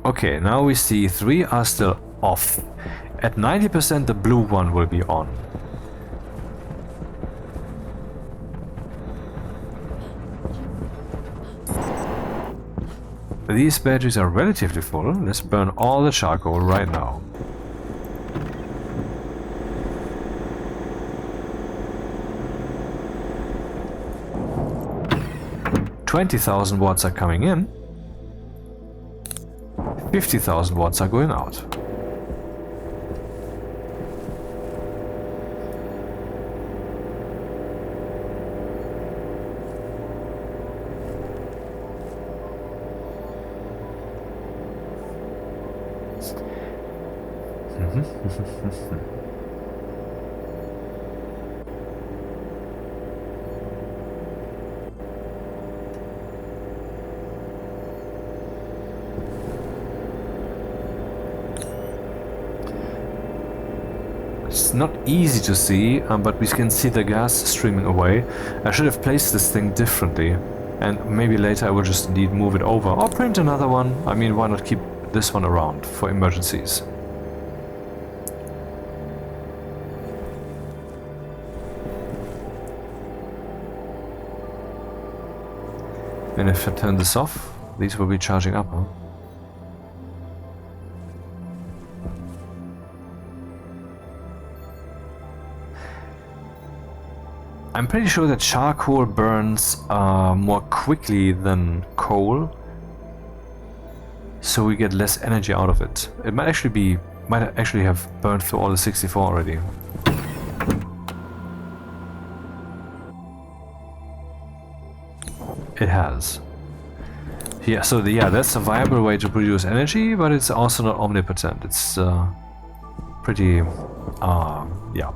Speaker 1: Okay, now we see 3 are still off. At 90% the blue one will be on. These batteries are relatively full. Let's burn all the charcoal right now. $20,000 watts are coming in. 50,000 watts are going out. It's not easy to see, but we can see the gas streaming away. I should have placed this thing differently. And maybe later I will just indeed move it over or print another one. I mean, why not keep this one around for emergencies? And if I turn this off, these will be charging up, huh? I'm pretty sure that charcoal burns more quickly than coal, so we get less energy out of it. It might actually have burned through all the 64 already. It has. Yeah, so that's a viable way to produce energy, but it's also not omnipotent. It's pretty, yeah.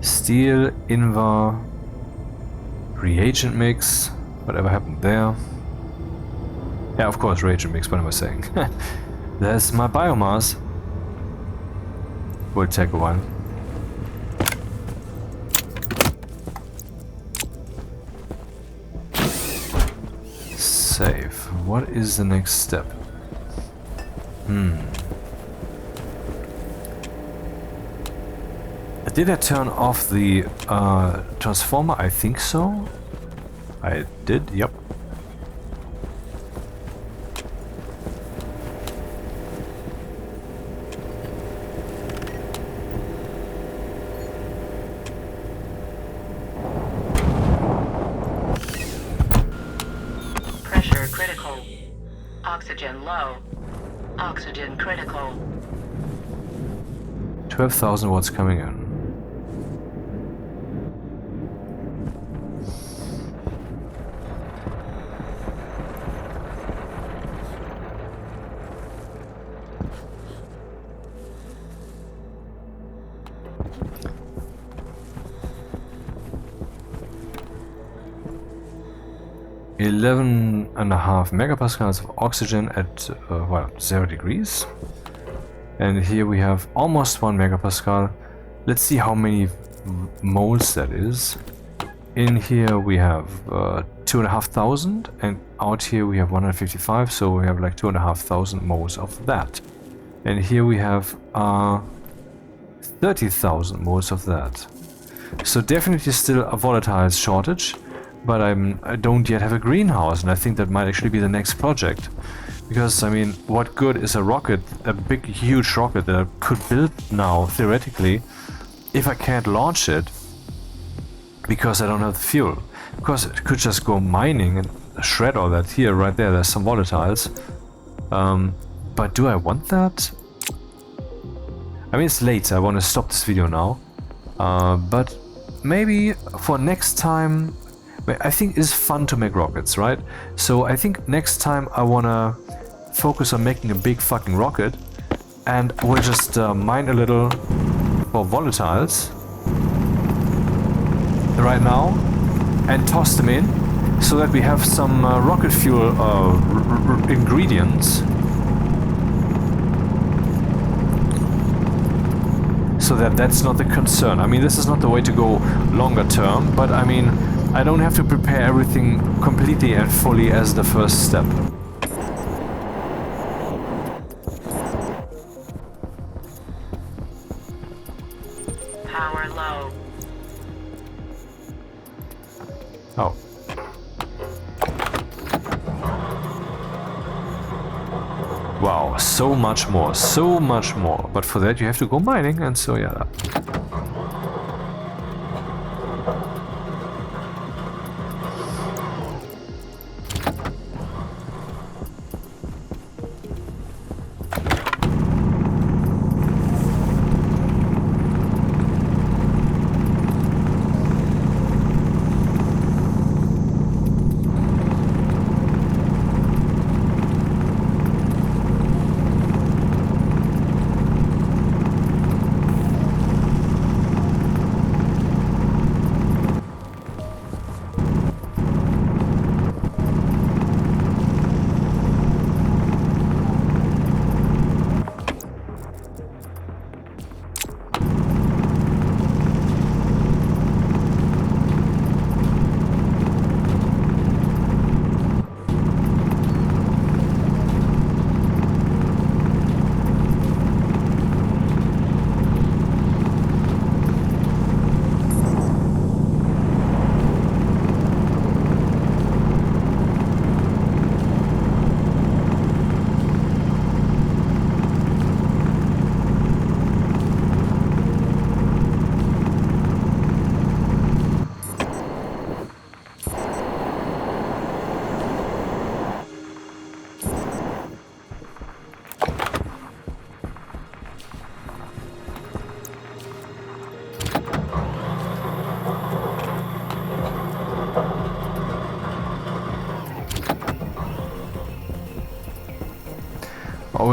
Speaker 1: Steel, Invar, reagent mix, whatever happened there. Yeah, of course, reagent mix, what am I saying? There's my biomass. Will take a while. Save. What is the next step? Did I turn off the transformer? I think so. I did, yep.
Speaker 2: Pressure critical. Oxygen low. Oxygen critical.
Speaker 1: 12,000 watts coming in. Eleven and a half megapascals of oxygen at 0 degrees, and here we have almost 1 megapascal. Let's see how many moles that is. In here we have 2,500, and out here we have 155, so we have like 2,500 moles of that. And here we have 30,000 moles of that. So definitely still a volatiles shortage. But I don't yet have a greenhouse, and I think that might actually be the next project. Because, I mean, what good is a rocket, a big, huge rocket that I could build now, theoretically, if I can't launch it because I don't have the fuel? Of course, it could just go mining and shred all that. Here, right there, there's some volatiles. But do I want that? I mean, it's late, I want to stop this video now. But maybe for next time... I think it's fun to make rockets, right? So I think next time I wanna focus on making a big fucking rocket, and we'll just mine a little for volatiles right now and toss them in so that we have some rocket fuel ingredients, so that's not the concern. I mean, this is not the way to go longer term, but I mean, I don't have to prepare everything completely and fully as the first step.
Speaker 2: Power low.
Speaker 1: Oh. Wow, so much more, so much more. But for that you have to go mining, and so yeah.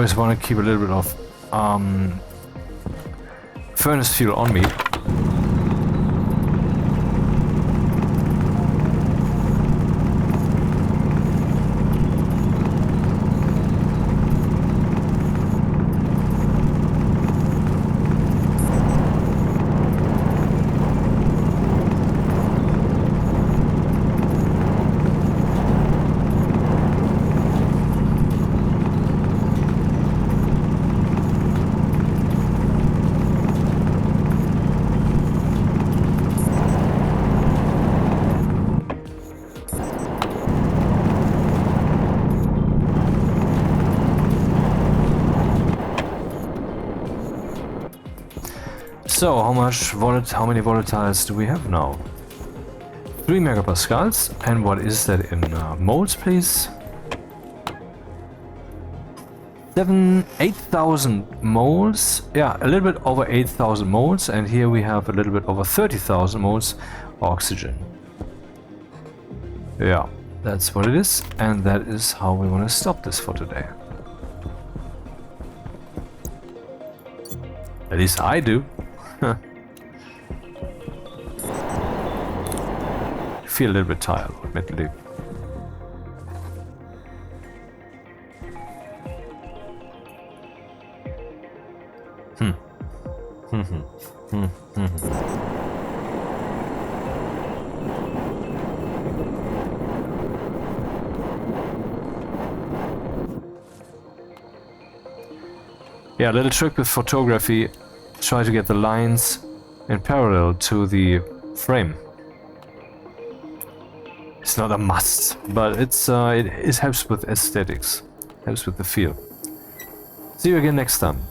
Speaker 1: always want to keep a little bit of furnace fuel on me. So, how many volatiles do we have now? 3 megapascals. And what is that in moles, please? 8,000 moles. Yeah, a little bit over 8,000 moles. And here we have a little bit over 30,000 moles oxygen. Yeah, that's what it is. And that is how we want to stop this for today. At least I do. Feel a little bit tired, admittedly. Yeah, a little trick with photography. Try to get the lines in parallel to the frame. It's not a must, but it helps with aesthetics, helps with the feel. See you again next time.